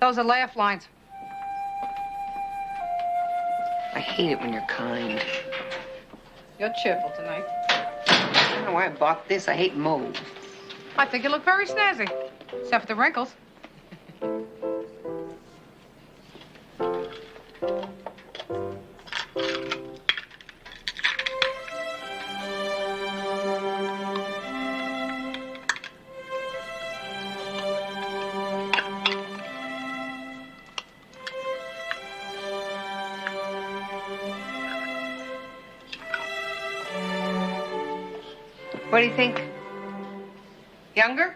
Those are laugh lines. I hate it when you're kind. You're cheerful tonight. I don't know why I bought this. I hate mold. I think you look very snazzy, except for the wrinkles. What do you think? Younger?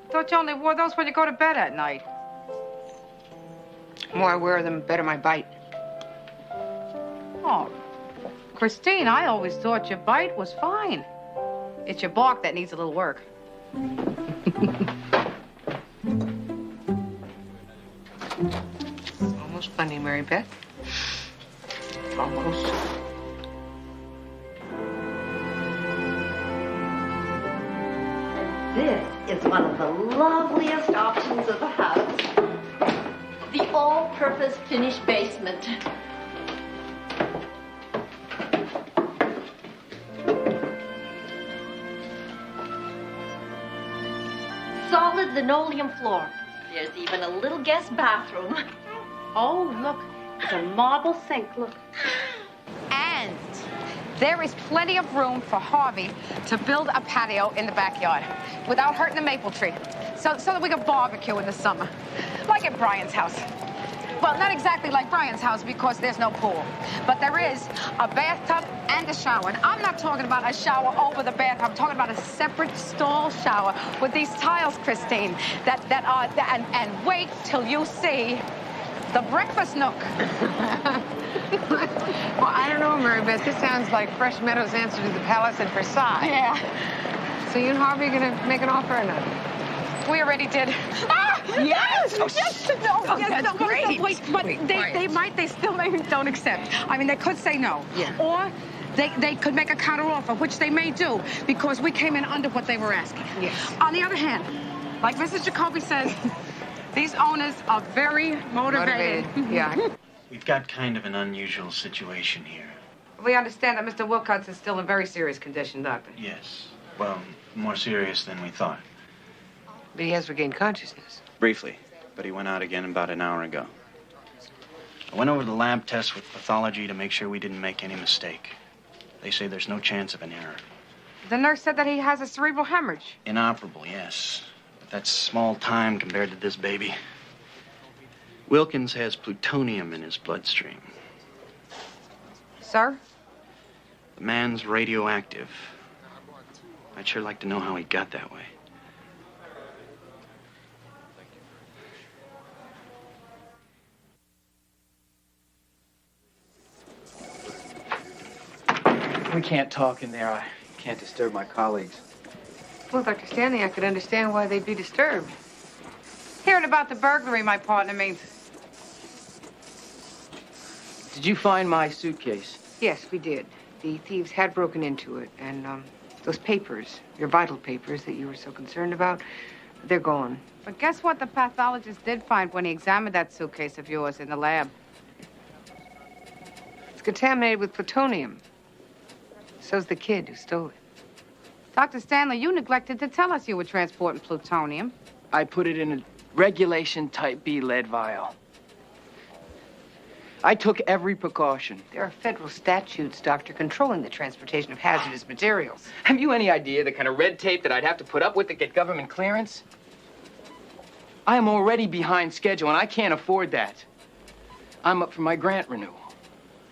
Thought you only wore those when you go to bed at night. The more I wear them, the better my bite. Oh, Christine, I always thought your bite was fine. It's your bark that needs a little work. Almost funny, Mary Beth. Almost. This is one of the loveliest options of the house. The all-purpose finished basement. Solid linoleum floor. There's even a little guest bathroom. Oh, look, it's a marble sink, look. And there is plenty of room for Harvey to build a patio in the backyard without hurting the maple tree, so that we can barbecue in the summer, like at Brian's house. Well, not exactly like Brian's house because there's no pool, but there is a bathtub and a shower. And I'm not talking about a shower over the bath. I'm talking about a separate stall shower with these tiles, Christine, and wait till you see the breakfast nook. Well, I don't know, Mary Beth. This sounds like Fresh Meadows' answer to the palace at Versailles. Yeah. So you and Harvey are gonna make an offer or not? We already did. Ah! Yes! Oh, yes! No, oh, yes, that's no, great. No, wait, but they still don't accept. I mean, they could say no. Yeah. Or they could make a counteroffer, which they may do, because we came in under what they were asking. Yes. On the other hand, like Mrs. Jacoby says, these owners are very motivated. Yeah. We've got kind of an unusual situation here. We understand that Mr. Wilcox is still in very serious condition, Doctor. Yes. Well, more serious than we thought. But he has regained consciousness. Briefly, but he went out again about an hour ago. I went over the lab tests with pathology to make sure we didn't make any mistake. They say there's no chance of an error. The nurse said that he has a cerebral hemorrhage. Inoperable, yes. But that's small time compared to this baby. Wilkins has plutonium in his bloodstream. Sir? The man's radioactive. I'd sure like to know how he got that way. We can't talk in there. I can't disturb my colleagues. Well, Dr. Stanley, I could understand why they'd be disturbed. Hearing about the burglary my partner means. Did you find my suitcase? Yes, we did. The thieves had broken into it, and those papers, your vital papers that you were so concerned about, they're gone. But guess what the pathologist did find when he examined that suitcase of yours in the lab? It's contaminated with plutonium. So's the kid who stole it. Dr. Stanley, you neglected to tell us you were transporting plutonium. I put it in a regulation type B lead vial. I took every precaution. There are federal statutes, Doctor, controlling the transportation of hazardous materials. Have you any idea the kind of red tape that I'd have to put up with to get government clearance? I am already behind schedule, and I can't afford that. I'm up for my grant renewal.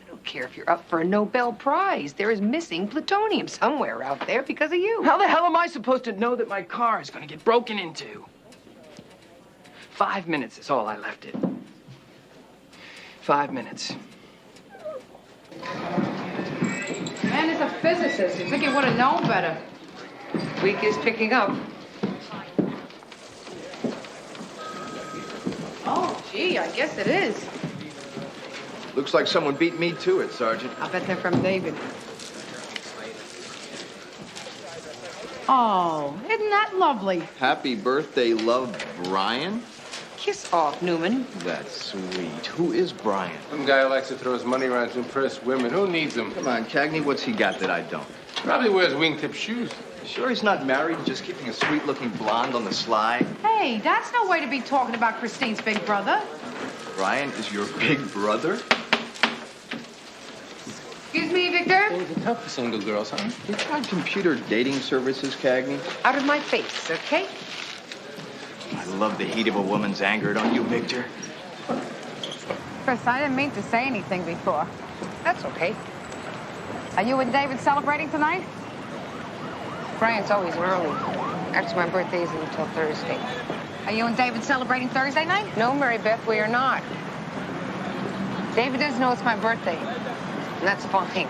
I don't care if you're up for a Nobel Prize. There is missing plutonium somewhere out there because of you. How the hell am I supposed to know that my car is going to get broken into? 5 minutes is all I left it. 5 minutes. Man is a physicist. You'd think he would have known better. Week is picking up. Oh, gee, I guess it is. Looks like someone beat me to it, Sergeant. I bet they're from David. Oh, isn't that lovely? Happy birthday, love, Brian. Kiss off, Newman. That's sweet. Who is Brian? Some guy who likes to throw his money around to impress women. Who needs him? Come on, Cagney, what's he got that I don't? Probably wears wingtip shoes. You sure he's not married, just keeping a sweet-looking blonde on the sly? Hey, that's no way to be talking about Christine's big brother. Brian is your big brother? Excuse me, Victor? Things are tough for single girls, huh? You tried computer dating services, Cagney? Out of my face, okay? I love the heat of a woman's anger, don't you, Victor? Chris, I didn't mean to say anything before. That's okay. Are you and David celebrating tonight? Brian's always early. Actually, my birthday isn't until Thursday. Are you and David celebrating Thursday night? No, Mary Beth, we are not. David doesn't know it's my birthday, and that's fine.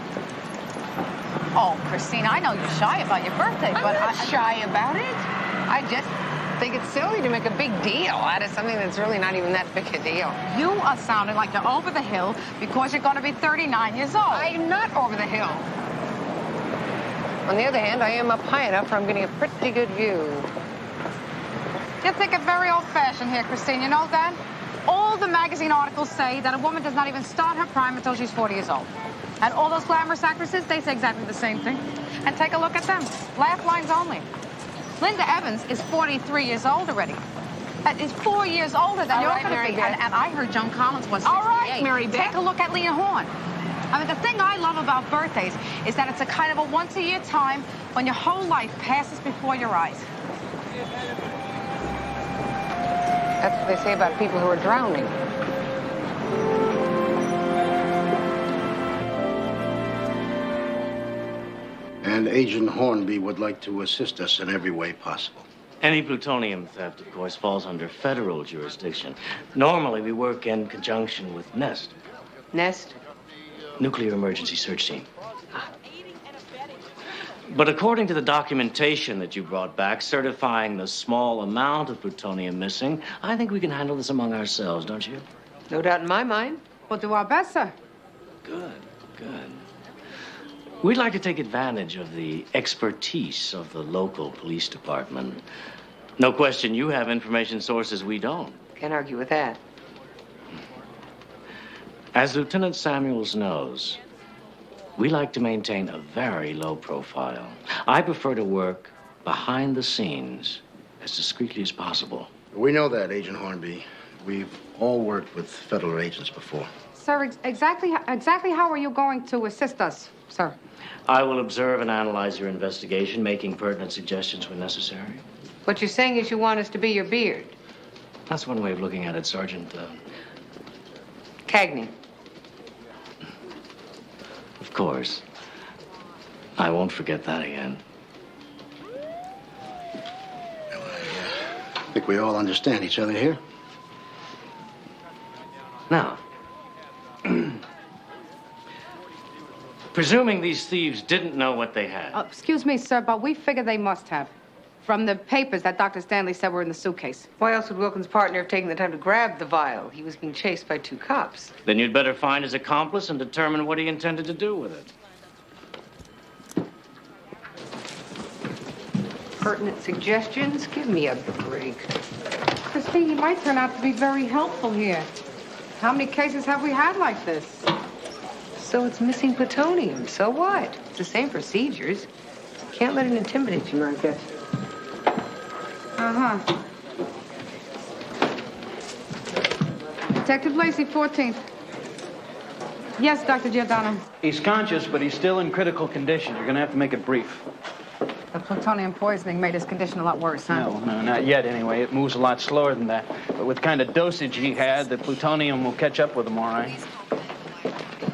Oh, Christine, I know you're shy about your birthday, I'm but not shy about it. I just think it's silly to make a big deal out of something that's really not even that big a deal. You are sounding like you're over the hill because you're going to be 39 years old. I'm not over the hill. On the other hand, I am up high enough where I'm getting a pretty good view. You think it's very old-fashioned here, Christine. You know that? All the magazine articles say that a woman does not even start her prime until she's 40 years old. And all those glamorous actresses, they say exactly the same thing. And take a look at them. Laugh lines only. Linda Evans is 43 years old already. That is 4 years older than All you're right, going to Mary be. Beth. And I heard Joan Collins was 68. All right, Mary Beth. Take a look at Lena Horne. I mean, the thing I love about birthdays is that it's a kind of a once-a-year time when your whole life passes before your eyes. That's what they say about people who are drowning. And Agent Hornby would like to assist us in every way possible. Any plutonium theft, of course, falls under federal jurisdiction. Normally, we work in conjunction with NEST. NEST? Nuclear Emergency Search Team. But according to the documentation that you brought back, certifying the small amount of plutonium missing, I think we can handle this among ourselves, don't you? No doubt in my mind. We'll do our best, sir. Good, good. We'd like to take advantage of the expertise of the local police department. No question you have information sources we don't. Can't argue with that. As Lieutenant Samuels knows, we like to maintain a very low profile. I prefer to work behind the scenes as discreetly as possible. We know that, Agent Hornby. We've all worked with federal agents before. Sir, exactly how are you going to assist us, sir? I will observe and analyze your investigation, making pertinent suggestions when necessary. What you're saying is you want us to be your beard. That's one way of looking at it, Sergeant. Cagney. Of course. I won't forget that again. I think we all understand each other here. Now, presuming these thieves didn't know what they had. Excuse me, sir, but we figure they must have. From the papers that Dr. Stanley said were in the suitcase. Why else would Wilkins' partner have taken the time to grab the vial? He was being chased by 2 cops. Then you'd better find his accomplice and determine what he intended to do with it. Pertinent suggestions? Give me a break. Christine, he might turn out to be very helpful here. How many cases have we had like this? So it's missing plutonium. So what? It's the same procedures. Can't let it intimidate you, Mary Beth. Uh-huh. Detective Lacey, 14th. Yes, Dr. Giordano. He's conscious, but he's still in critical condition. You're going to have to make it brief. The plutonium poisoning made his condition a lot worse, huh? No, not yet anyway. It moves a lot slower than that. But with the kind of dosage he had, the plutonium will catch up with him, all right?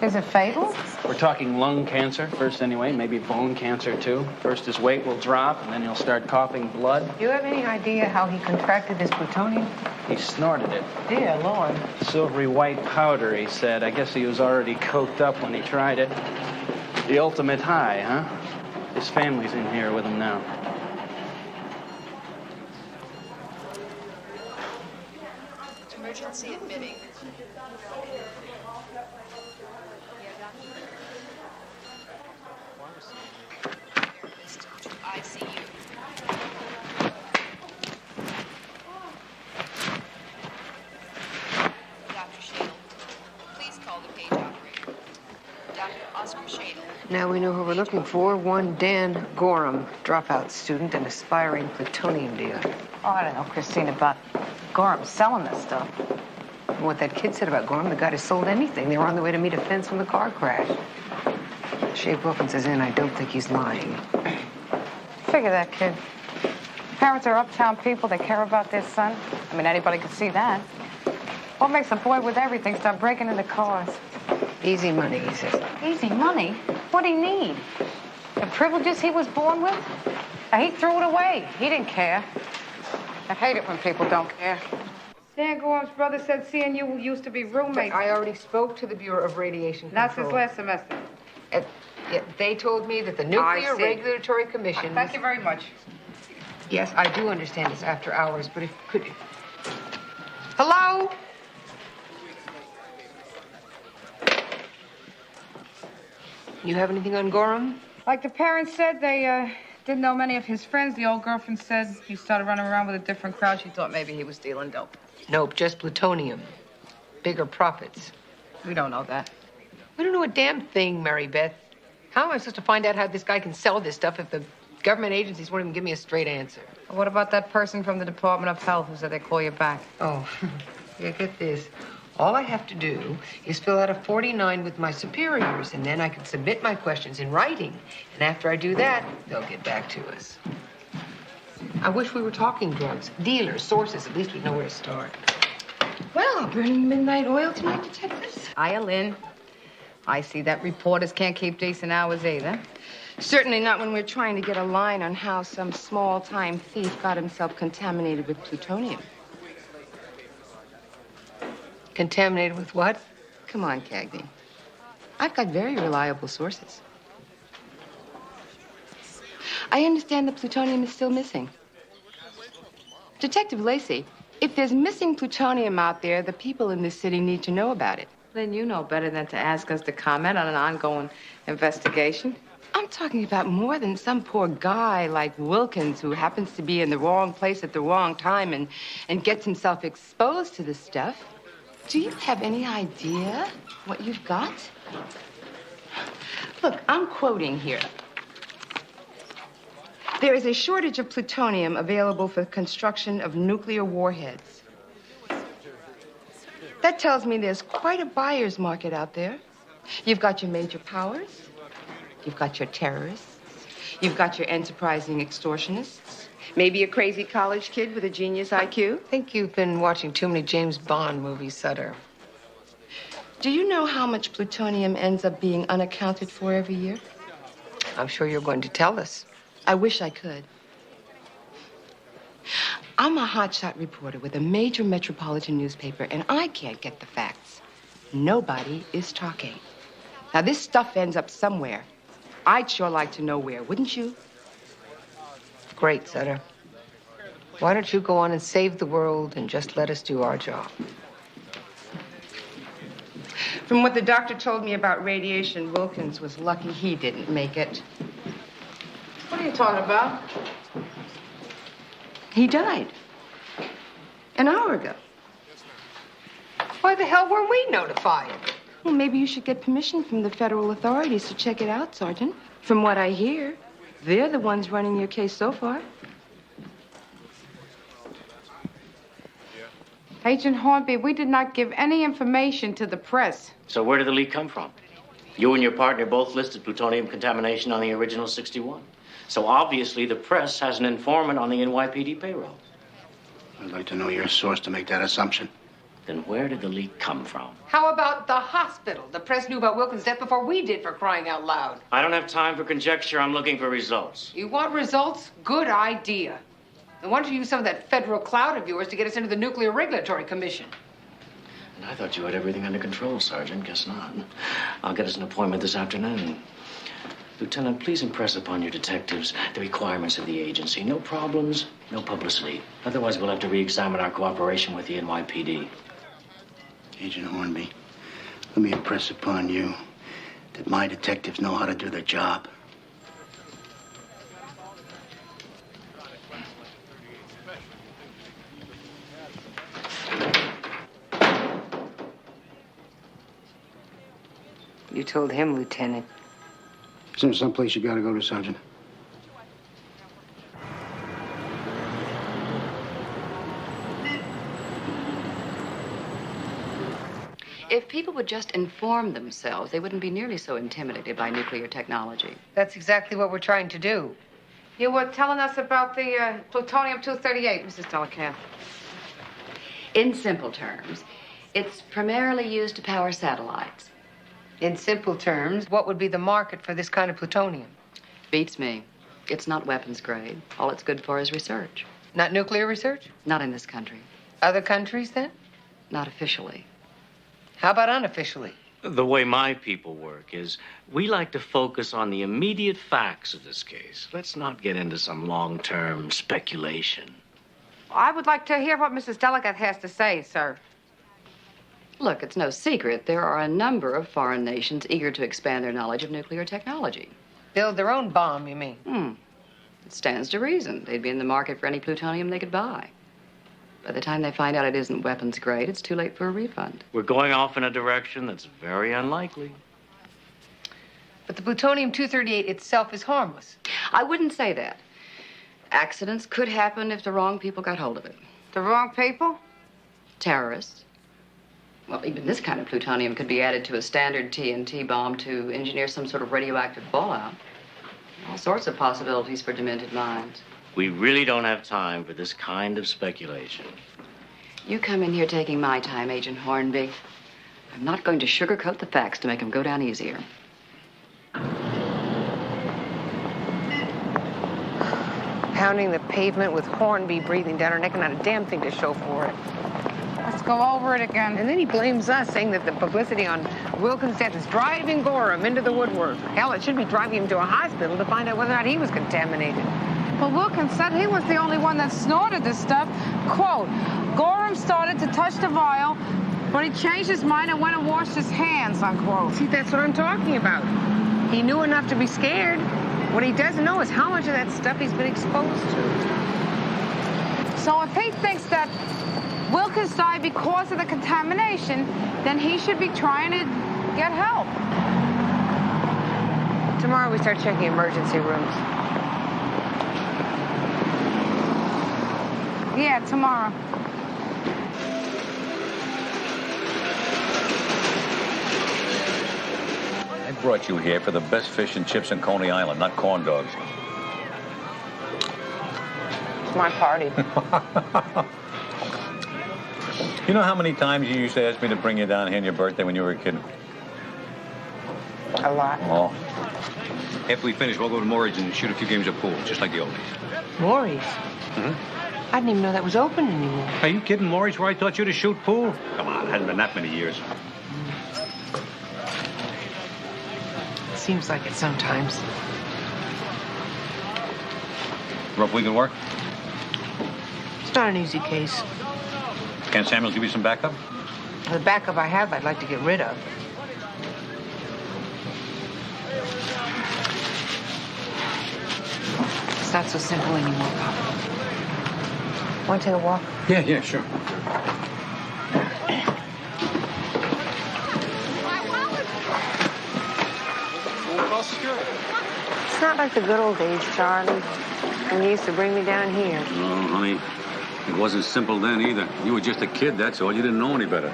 Is it fatal? We're talking lung cancer first anyway, maybe bone cancer too. First his weight will drop, and then he'll start coughing blood. Do you have any idea how he contracted this plutonium? He snorted it. Dear Lord. Silvery white powder, he said. I guess he was already coked up when he tried it. The ultimate high, huh? His family's in here with him now. Emergency admitting. ICU. Now we know who we're looking for. One Dan Gorham, dropout student and aspiring plutonium dealer. Oh, I don't know, Christine, about Gorham selling this stuff. And what that kid said about Gorham, the guy who sold anything. They were on the way to meet a fence when the car crashed. Shape Wilkins is in. I don't think he's lying. Figure that, kid. Parents are uptown people. They care about their son. I mean, anybody could see that. What makes a boy with everything start breaking into cars? Easy money, he says. Easy money? What'd he need? The privileges he was born with? He threw it away. He didn't care. I hate it when people don't care. Dan Gorham's brother said seeing you used to be roommates. I already spoke to the Bureau of Radiation Control. Not since last semester. Yeah, they told me that the Nuclear Regulatory Commission... Thank you very much. Yes, I do understand it's after hours, but if could... Hello? You have anything on Gorham? Like the parents said, they didn't know many of his friends. The old girlfriend said he started running around with a different crowd. She thought maybe he was stealing dope. Nope, just plutonium. Bigger profits. We don't know that. We don't know a damn thing, Mary Beth. How am I supposed to find out how this guy can sell this stuff if the government agencies won't even give me a straight answer? What about that person from the Department of Health who said they'd call you back? Oh, yeah, get this. All I have to do is fill out a 49 with my superiors, and then I can submit my questions in writing. And after I do that, they'll get back to us. I wish we were talking drugs. Dealers, sources, at least we'd know where to start. Well, burning midnight oil tonight, detectives? Hiya, Lynn. I see that reporters can't keep decent hours either. Certainly not when we're trying to get a line on how some small-time thief got himself contaminated with plutonium. Contaminated with what? Come on, Cagney. I've got very reliable sources. I understand the plutonium is still missing. Detective Lacey, if there's missing plutonium out there, the people in this city need to know about it. Then you know better than to ask us to comment on an ongoing investigation. I'm talking about more than some poor guy like Wilkins who happens to be in the wrong place at the wrong time and gets himself exposed to this stuff. Do you have any idea what you've got? Look, I'm quoting here. There is a shortage of plutonium available for the construction of nuclear warheads. That tells me there's quite a buyer's market out there. You've got your major powers. You've got your terrorists. You've got your enterprising extortionists. Maybe a crazy college kid with a genius IQ. I think you've been watching too many James Bond movies, Sutter. Do you know how much plutonium ends up being unaccounted for every year? I'm sure you're going to tell us. I wish I could. I'm a hotshot reporter with a major metropolitan newspaper, and I can't get the facts. Nobody is talking. Now, this stuff ends up somewhere. I'd sure like to know where, wouldn't you? Great, Sutter. Why don't you go on and save the world and just let us do our job? From what the doctor told me about radiation, Wilkins was lucky he didn't make it. What are you talking about? He died. An hour ago. Why the hell weren't we notified? Well, maybe you should get permission from the federal authorities to check it out, Sergeant. From what I hear, they're the ones running your case so far. Agent Hornby, we did not give any information to the press. So where did the leak come from? You and your partner both listed plutonium contamination on the original 61. So obviously the press has an informant on the NYPD payroll. I'd like to know your source to make that assumption. Then where did the leak come from? How about the hospital? The press knew about Wilkins' death before we did, for crying out loud. I don't have time for conjecture. I'm looking for results. You want results? Good idea. And why don't you use some of that federal clout of yours to get us into the Nuclear Regulatory Commission? And I thought you had everything under control, Sergeant. Guess not. I'll get us an appointment this afternoon. Lieutenant, please impress upon your detectives the requirements of the agency. No problems, no publicity. Otherwise, we'll have to re-examine our cooperation with the NYPD. Agent Hornby, let me impress upon you that my detectives know how to do their job. You told him, Lieutenant. Isn't there someplace you gotta go to, Sergeant? If people would just inform themselves, they wouldn't be nearly so intimidated by nuclear technology. That's exactly what we're trying to do. You were telling us about the plutonium-238, Mrs. Delacath. In simple terms, it's primarily used to power satellites. In simple terms, what would be the market for this kind of plutonium? Beats me. It's not weapons grade. All it's good for is research. Not nuclear research? Not in this country. Other countries, then? Not officially. How about unofficially? The way my people work is we like to focus on the immediate facts of this case. Let's not get into some long-term speculation. I would like to hear what Mrs. Delacath has to say, sir. Look, it's no secret. There are a number of foreign nations eager to expand their knowledge of nuclear technology. Build their own bomb, you mean? It stands to reason. They'd be in the market for any plutonium they could buy. By the time they find out it isn't weapons grade, it's too late for a refund. We're going off in a direction that's very unlikely. But the plutonium-238 itself is harmless. I wouldn't say that. Accidents could happen if the wrong people got hold of it. The wrong people? Terrorists. Well, even this kind of plutonium could be added to a standard TNT bomb to engineer some sort of radioactive fallout. All sorts of possibilities for demented minds. We really don't have time for this kind of speculation. You come in here taking my time, Agent Hornby. I'm not going to sugarcoat the facts to make them go down easier. Pounding the pavement with Hornby breathing down her neck and not a damn thing to show for it. Let's go over it again. And then he blames us, saying that the publicity on Wilkins' death is driving Gorham into the woodwork. Hell, it should be driving him to a hospital to find out whether or not he was contaminated. Well, Wilkins said he was the only one that snorted this stuff. Quote, Gorham started to touch the vial, but he changed his mind and went and washed his hands, unquote. See, that's what I'm talking about. He knew enough to be scared. What he doesn't know is how much of that stuff he's been exposed to. So if he thinks that Wilkins died because of the contamination, then he should be trying to get help. Tomorrow we start checking emergency rooms. Yeah, tomorrow. I brought you here for the best fish and chips in Coney Island, not corn dogs. It's my party. You know how many times you used to ask me to bring you down here on your birthday when you were a kid? A lot. Oh. After we finish, we'll go to Maury's and shoot a few games of pool, just like the old days. Maury's? Mm-hmm. I didn't even know that was open anymore. Are you kidding, Maury's, where I taught you to shoot pool? Come on, it hasn't been that many years. Seems like it sometimes. Rough week at work? It's not an easy case. Can Samuels give you some backup? The backup I have, I'd like to get rid of. It's not so simple anymore, Papa. Want to take a walk? Yeah, sure. It's not like the good old days, Charlie, when you used to bring me down here. Oh, honey, it wasn't simple then either. You were just a kid, that's all. You didn't know any better.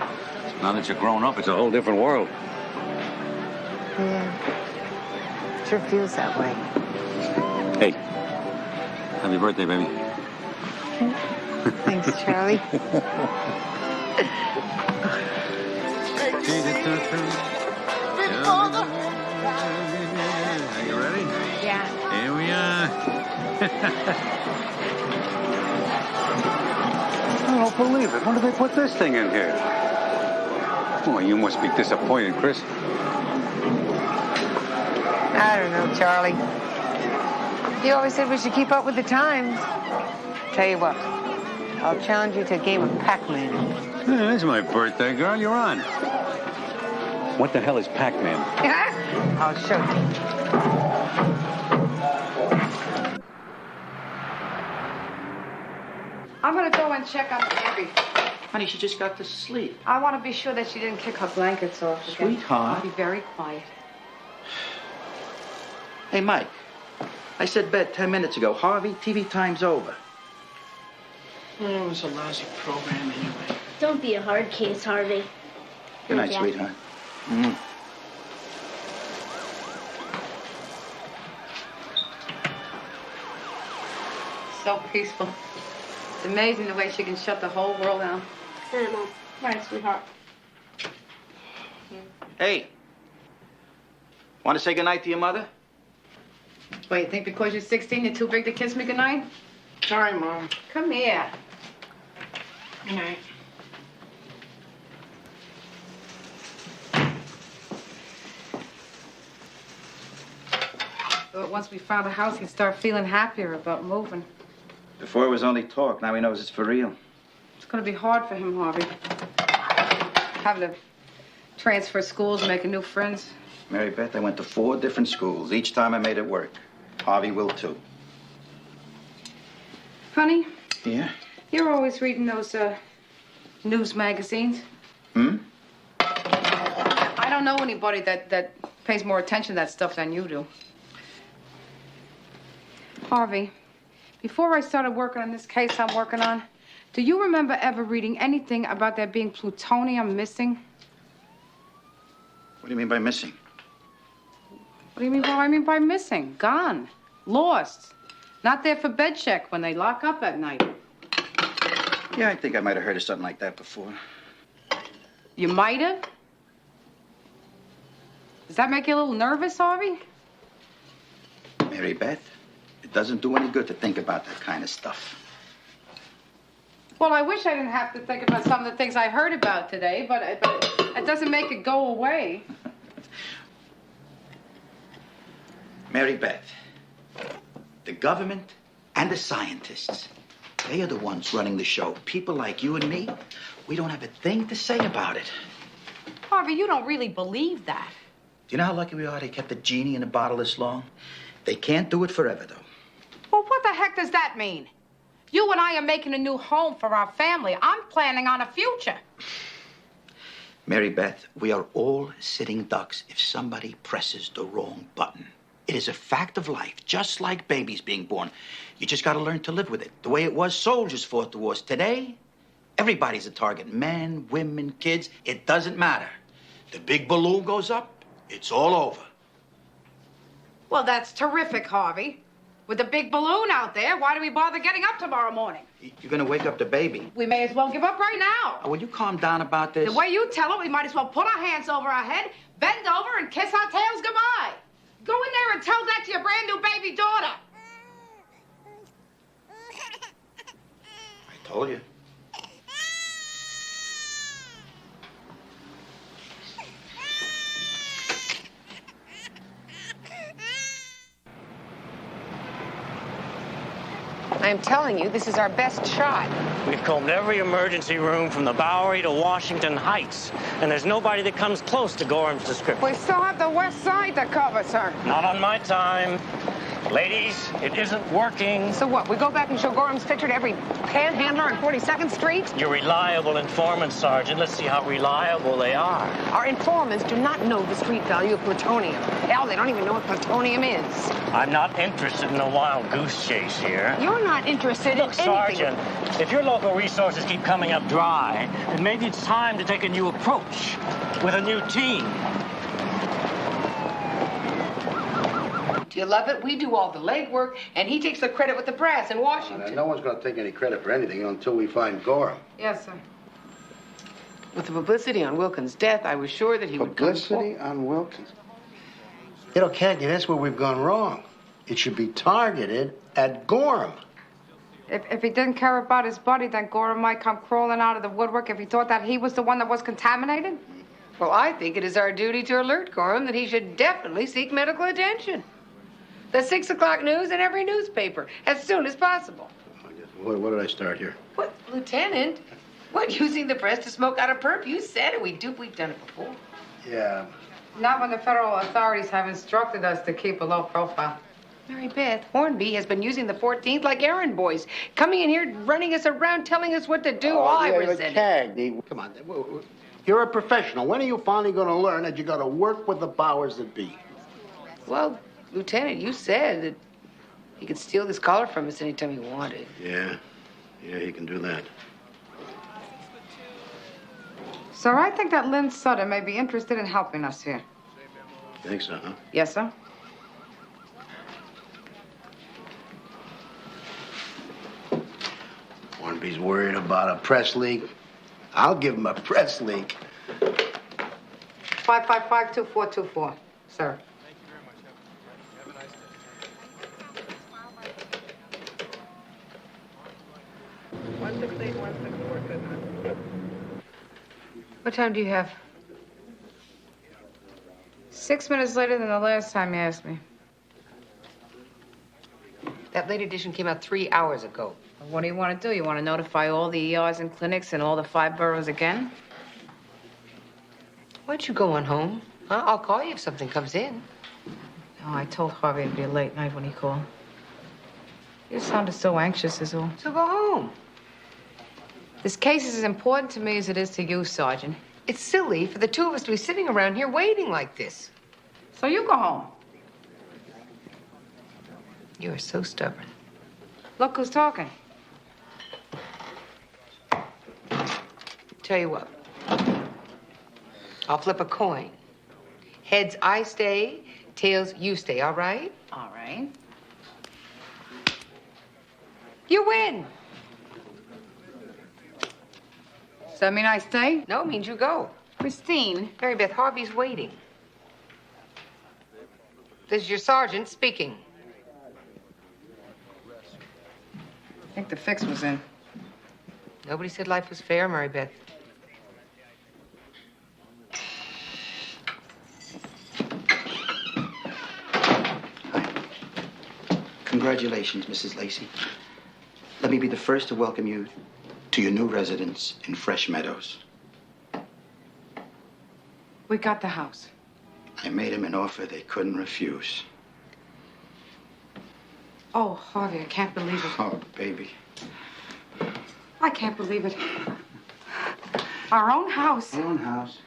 Now that you're grown up, it's a whole different world. Yeah. Sure feels that way. Hey, happy birthday, baby. Thanks, Charlie. Are you ready? Yeah. Here we are. I don't believe it. When did they put this thing in here? Oh, you must be disappointed, Chris. I don't know, Charlie. You always said we should keep up with the times. Tell you what, I'll challenge you to a game of Pac-Man. Yeah, it's my birthday, girl. You're on. What the hell is Pac-Man? I'll show you. I'm going to go and check on Abby. Honey, she just got to sleep. I want to be sure that she didn't kick her blankets off again. Sweetheart. I'll be very quiet. Hey, Mike. I said bed 10 minutes ago. Harvey, TV time's over. It was a lousy program anyway. Don't be a hard case, Harvey. Good night, Jack. sweetheart. Mm. So peaceful. It's amazing the way she can shut the whole world down. Good night, Mom. Right, sweetheart. Hey. Want to say goodnight to your mother? What, you think because you're 16, you're too big to kiss me goodnight? Sorry, Mom. Come here. Good night. But once we found a house, he'd start feeling happier about moving. Before it was only talk. Now he knows it's for real. It's going to be hard for him, Harvey. Having to transfer schools, making new friends. Mary Beth, I went to 4 different schools. Each time I made it work. Harvey will, too. Honey, Yeah? you're always reading those news magazines. Hmm? I don't know anybody that pays more attention to that stuff than you do. Harvey, before I started working on this case I'm working on, do you remember ever reading anything about there being plutonium missing? What do you mean by missing? What do you mean by missing? Gone. Lost. Not there for bed check when they lock up at night. Yeah, I think I might have heard of something like that before. You might have? Does that make you a little nervous, Harvey? Mary Beth, it doesn't do any good to think about that kind of stuff. Well, I wish I didn't have to think about some of the things I heard about today, but it doesn't make it go away. Mary Beth, the government and the scientists, they are the ones running the show. People like you and me, we don't have a thing to say about it. Harvey, you don't really believe that. Do you know how lucky we are they kept the genie in a bottle this long? They can't do it forever, though. Well, what the heck does that mean? You and I are making a new home for our family. I'm planning on a future. Mary Beth, we are all sitting ducks if somebody presses the wrong button. It is a fact of life, just like babies being born. You just got to learn to live with it. The way it was, soldiers fought the wars. Today, everybody's a target. Men, women, kids, it doesn't matter. The big balloon goes up, it's all over. Well, that's terrific, Harvey. With the big balloon out there, why do we bother getting up tomorrow morning? You're going to wake up the baby. We may as well give up right now. Oh, will you calm down about this? The way you tell it, we might as well put our hands over our head, bend over, and kiss our tails goodbye. Go in there and tell that to your brand new baby daughter. I told you. I'm telling you, this is our best shot. We've combed every emergency room from the Bowery to Washington Heights, and there's nobody that comes close to Gorham's description. We still have the west side to cover, sir. Not on my time. Ladies, it isn't working. So what, we go back and show Gorham's picture to every panhandler on 42nd Street? You're reliable informants, Sergeant. Let's see how reliable they are. Our informants do not know the street value of plutonium. Hell, they don't even know what plutonium is. I'm not interested in a wild goose chase here. You're not interested in anything. Sergeant, if your local resources keep coming up dry, then maybe it's time to take a new approach with a new team. Do you love it? We do all the legwork, and he takes the credit with the brass in Washington. No one's going to take any credit for anything until we find Gorham. Yes, sir. With the publicity on Wilkins' death, I was sure that he would come Publicity on Wilkins? You know, Cagney, that's where we've gone wrong. It should be targeted at Gorham. If he didn't care about his buddy, then Gorham might come crawling out of the woodwork if he thought that he was the one that was contaminated. Well, I think it is our duty to alert Gorham that he should definitely seek medical attention. The 6 o'clock news in every newspaper, as soon as possible. What did I start here? What, Lieutenant? What, using the press to smoke out a perp? You said it. We've done it before. Yeah. Not when the federal authorities have instructed us to keep a low profile. Mary Beth, Hornby has been using the 14th like errand boys, coming in here, running us around, telling us what to do. I resent it. Cagney, come on. You're a professional. When are you finally going to learn that you got to work with the powers that be? Well, Lieutenant, you said that he could steal this collar from us anytime he wanted. Yeah, he can do that. Sir, I think that Lynn Sutter may be interested in helping us here. Think so, huh? Yes, sir. Hornby's worried about a press leak. I'll give him a press leak. 555-2424, sir. What time do you have? 6 minutes later than the last time you asked me. That late edition came out 3 hours ago. What do you want to do? You want to notify all the ERs and clinics in all the 5 boroughs again? Why don't you go on home? Huh? I'll call you if something comes in. Oh, I told Harvey it'd be a late night when he called. You sounded so anxious is all. So go home. This case is as important to me as it is to you, Sergeant. It's silly for the two of us to be sitting around here waiting like this. So you go home. You are so stubborn. Look who's talking. Tell you what. I'll flip a coin. Heads, I stay. Tails, you stay, all right? All right. You win. Does that mean I stay? No, it means you go. Christine. Mary Beth, Harvey's waiting. This is your sergeant speaking. I think the fix was in. Nobody said life was fair, Mary Beth. Congratulations, Mrs. Lacey. Let me be the first to welcome you to your new residence in Fresh Meadows. We got the house. I made them an offer they couldn't refuse. Oh, Harvey, I can't believe it. Oh, baby. I can't believe it. Our own house. Our own house.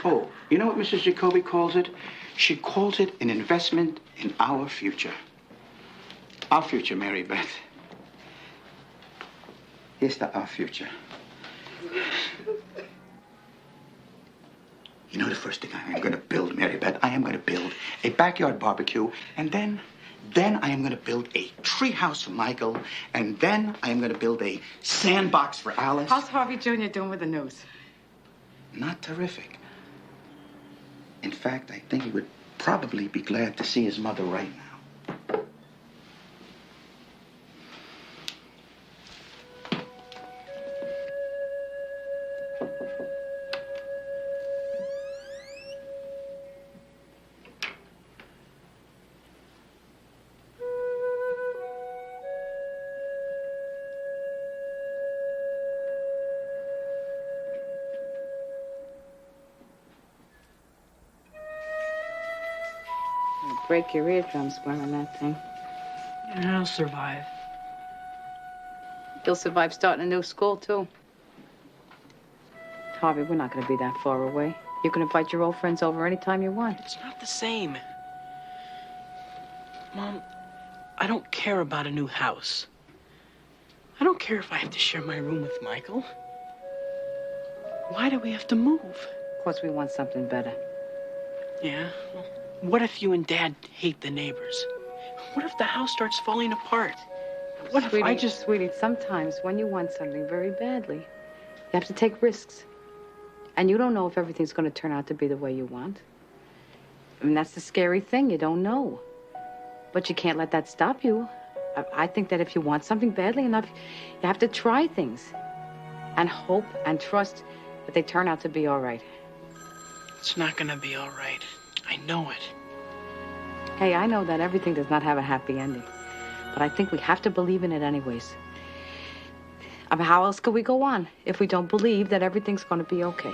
Oh, you know what Mrs. Jacoby calls it? She calls it an investment in our future. Our future, Mary Beth. Here's to our future. You know the first thing I am going to build, Mary Beth? I am going to build a backyard barbecue, and then I am going to build a tree house for Michael, and then I am going to build a sandbox for Alice. How's Harvey Jr. doing with the news? Not terrific. In fact, I think he would probably be glad to see his mother right now. Break your eardrums wearing that thing. I'll survive. You'll survive starting a new school, too. Harvey, we're not going to be that far away. You can invite your old friends over anytime you want. It's not the same. Mom, I don't care about a new house. I don't care if I have to share my room with Michael. Why do we have to move? Because we want something better. Yeah? Well, what if you and Dad hate the neighbors? What if the house starts falling apart? What if I just... Sweetie, sometimes when you want something very badly, you have to take risks. And you don't know if everything's going to turn out to be the way you want. I mean, that's the scary thing. You don't know. But you can't let that stop you. I think that if you want something badly enough, you have to try things. And hope and trust that they turn out to be all right. It's not going to be all right. I know it. Hey, I know that everything does not have a happy ending. But I think we have to believe in it anyways. I mean, how else could we go on if we don't believe that everything's going to be okay?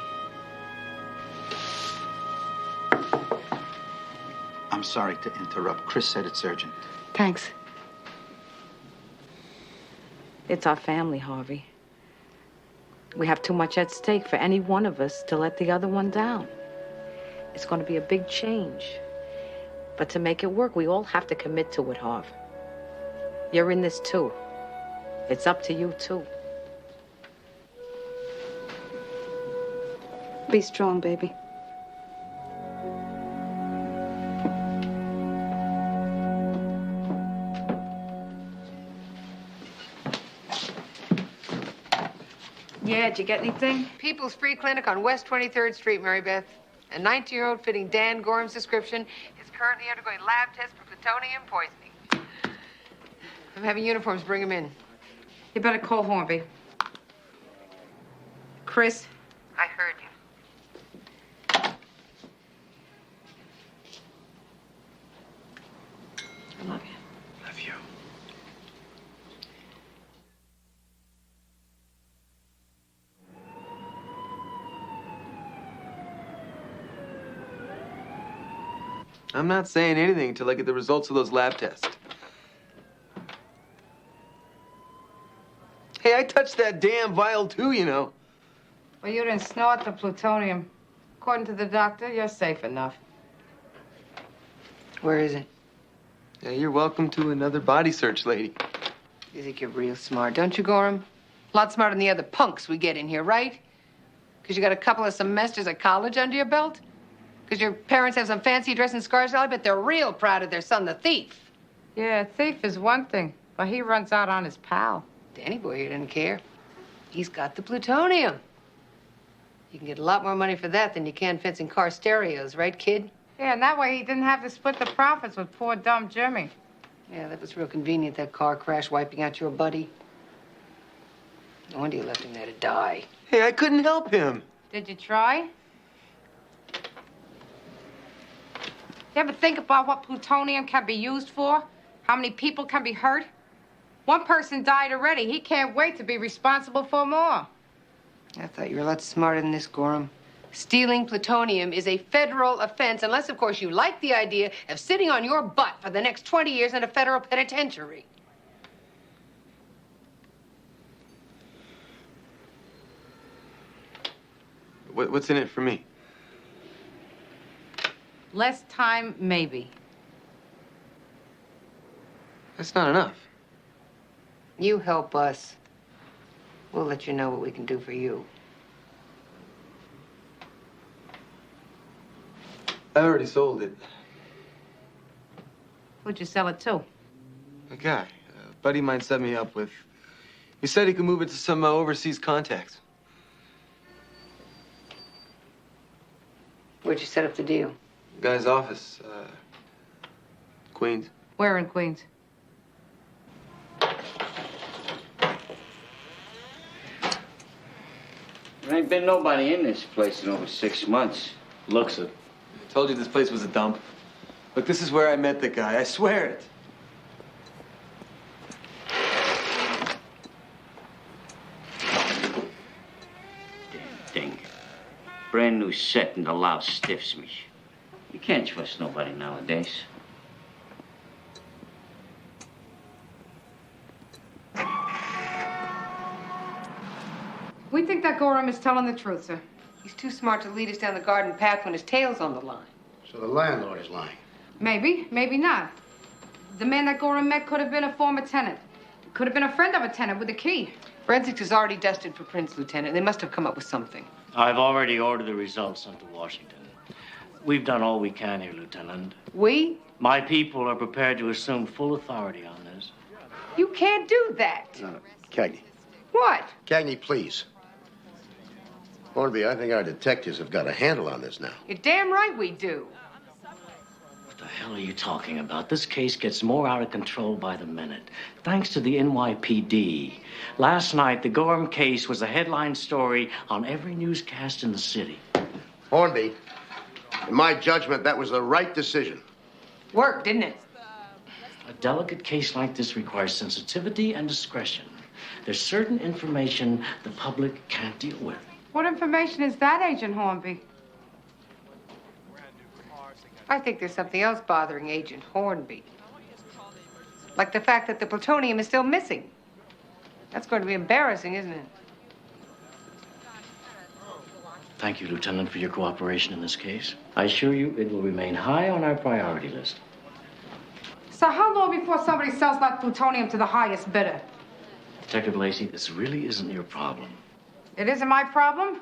I'm sorry to interrupt. Chris said it's urgent. Thanks. It's our family, Harvey. We have too much at stake for any one of us to let the other one down. It's going to be a big change. But to make it work, we all have to commit to it, Harv. You're in this too. It's up to you too. Be strong, baby. Yeah, did you get anything? People's Free Clinic on West 23rd Street, Mary Beth. A 19-year-old fitting Dan Gorham's description is currently undergoing lab tests for plutonium poisoning. I'm having uniforms bring him in. You better call Hornby. Chris? I heard you. I love you. Love you. I'm not saying anything until I get the results of those lab tests. Hey, I touched that damn vial too, you know. Well, you didn't snort the plutonium. According to the doctor, you're safe enough. Where is it? Yeah, you're welcome to another body search, lady. You think you're real smart, don't you, Gorham? A lot smarter than the other punks we get in here, right? Because you got a couple of semesters of college under your belt? Because your parents have some fancy dress in Scarsdale? I bet they're real proud of their son, the thief. Yeah, thief is one thing, but he runs out on his pal. Danny boy here didn't care. He's got the plutonium. You can get a lot more money for that than you can fencing car stereos, right, kid? Yeah, and that way he didn't have to split the profits with poor dumb Jimmy. Yeah, that was real convenient, that car crash wiping out your buddy. No wonder you left him there to die. Hey, I couldn't help him. Did you try? You ever think about what plutonium can be used for? How many people can be hurt? One person died already. He can't wait to be responsible for more. I thought you were a lot smarter than this, Gorham. Stealing plutonium is a federal offense, unless, of course, you like the idea of sitting on your butt for the next 20 years in a federal penitentiary. What's in it for me? Less time, maybe. That's not enough. You help us. We'll let you know what we can do for you. I already sold it. Who'd you sell it to? A guy. A buddy of mine set me up with. He said he could move it to some overseas contacts. Where'd you set up the deal? Guy's office. Queens. Where in Queens? There ain't been nobody in this place in over 6 months. Looks it. I told you this place was a dump. Look, this is where I met the guy. I swear it. Damn thing. Brand new set and the louse stiffs me. You can't trust nobody nowadays. We think that Gorham is telling the truth, sir. He's too smart to lead us down the garden path when his tail's on the line. So the landlord is lying. Maybe, maybe not. The man that Gorham met could have been a former tenant. Could have been a friend of a tenant with a key. Forensics is already dusted for prints, Lieutenant. They must have come up with something. I've already ordered the results sent to Washington. We've done all we can here, Lieutenant. We? My people are prepared to assume full authority on this. You can't do that. Cagney. What? Cagney, please. Hornby, I think our detectives have got a handle on this now. You're damn right we do. What the hell are you talking about? This case gets more out of control by the minute. Thanks to the NYPD. Last night, the Gorham case was a headline story on every newscast in the city. Hornby, in my judgment, that was the right decision. Worked, didn't it? A delicate case like this requires sensitivity and discretion. There's certain information the public can't deal with. What information is that, Agent Hornby? I think there's something else bothering Agent Hornby. Like the fact that the plutonium is still missing. That's going to be embarrassing, isn't it? Thank you, Lieutenant, for your cooperation in this case. I assure you it will remain high on our priority list. So how long before somebody sells that plutonium to the highest bidder? Detective Lacey, this really isn't your problem. It isn't my problem.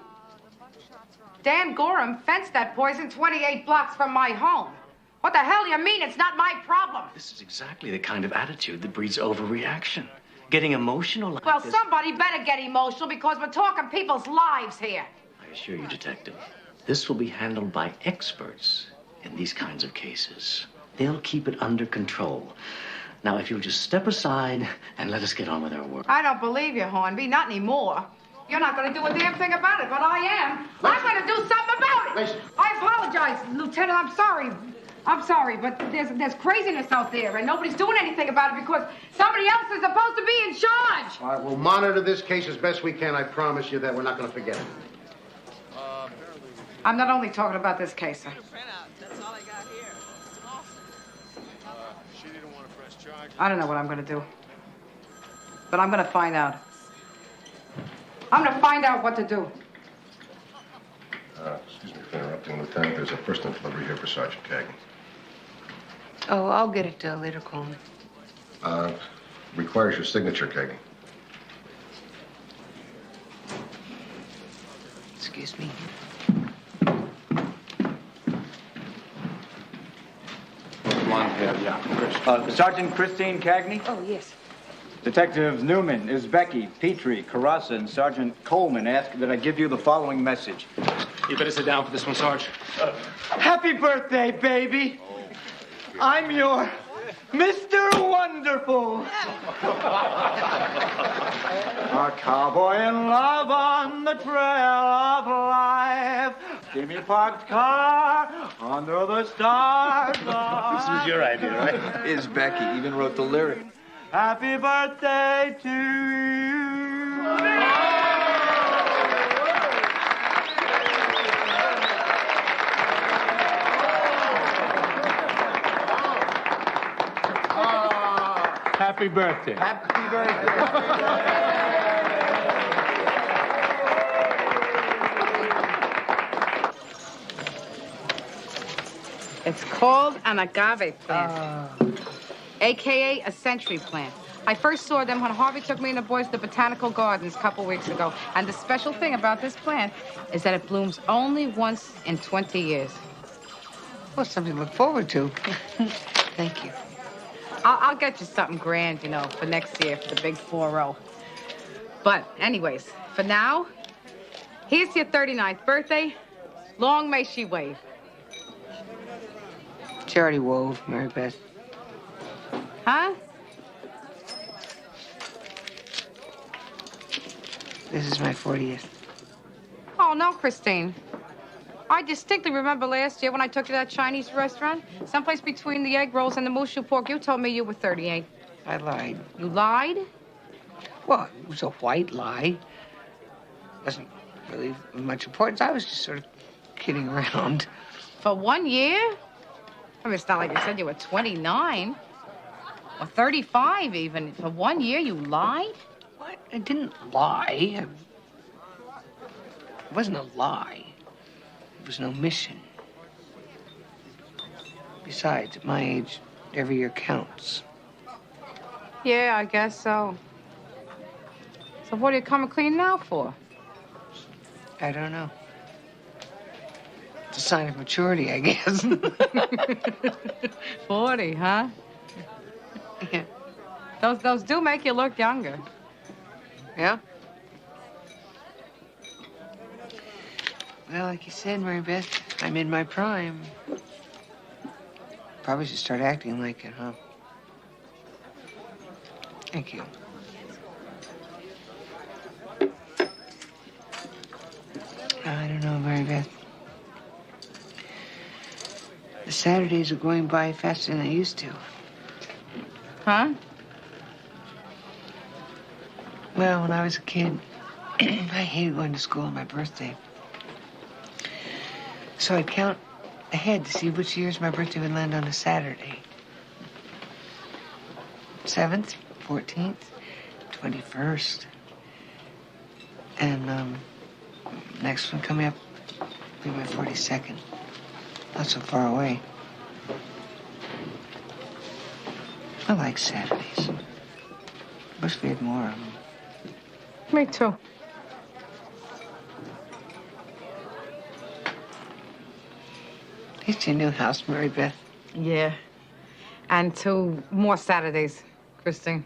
Dan Gorham fenced that poison 28 blocks from my home. What the hell do you mean it's not my problem? This is exactly the kind of attitude that breeds overreaction. Getting emotional like Well, this. somebody better get emotional because we're talking people's lives here. I assure you, Detective, this will be handled by experts in these kinds of cases. They'll keep it under control. Now, if you'll just step aside and let us get on with our work. I don't believe you, Hornby. Not anymore. You're not going to do a damn thing about it, but I am. I'm going to do something about it. I apologize, Lieutenant. I'm sorry. I'm sorry, but there's craziness out there, and nobody's doing anything about it because somebody else is supposed to be in charge. All right, we'll monitor this case as best we can. I promise you that we're not going to forget it. I'm not only talking about this case, sir. I don't know what I'm going to do, but I'm going to find out. I'm going to find out what to do. Excuse me for interrupting, Lieutenant. There's a personal delivery here for Sergeant Cagney. Oh, I'll get it later, Coleman. Requires your signature, Cagney. Excuse me. Blonde hair, yeah. Sergeant Christine Cagney? Oh, yes. Detectives Newman, Isbecki, Petrie, Carrassa, and Sergeant Coleman ask that I give you the following message. You better sit down for this one, Sarge. Happy birthday, baby. I'm your Mr. Wonderful. A cowboy in love on the trail of life. Jimmy parked car under the stars. This was your idea, right? Isbecki even wrote the lyric. Happy birthday to you. Happy birthday. Happy birthday. It's called an agave plant, a.k.a. a century plant. I first saw them when Harvey took me and the boys to the botanical gardens a couple weeks ago. And the special thing about this plant is that it blooms only once in 20 years. Well, something to look forward to. Thank you. I'll get you something grand, you know, for next year for the big 4-0. But anyways, for now, here's your 39th birthday. Long may she wave. She already wove, Mary Beth. Huh? This is my 40th. Oh, no, Christine. I distinctly remember last year when I took you to that Chinese restaurant, someplace between the egg rolls and the mooshu pork, you told me you were 38. I lied. You lied? Well, it was a white lie. Wasn't really of much importance. I was just sort of kidding around. For 1 year? I mean, it's not like you said you were 29. Or 35, even. For 1 year, you lied? What? I didn't lie. It wasn't a lie. It was an omission. Besides, at my age, every year counts. Yeah, I guess so. So what are you coming clean now for? I don't know. It's a sign of maturity, I guess. 40, huh? Yeah. Those do make you look younger. Yeah? Well, like you said, Mary Beth, I'm in my prime. Probably should start acting like it, huh? Thank you. I don't know, Mary Beth. The Saturdays are going by faster than they used to. Huh? Well, when I was a kid, I hated going to school on my birthday. So I'd count ahead to see which years my birthday would land on a Saturday. 7th, 14th, 21st. And, next one coming up Be my 42nd. Not so far away. I like Saturdays. Wish we had more of them. Me too. It's your new house, Mary Beth. Yeah. And 2 more Saturdays, Christine.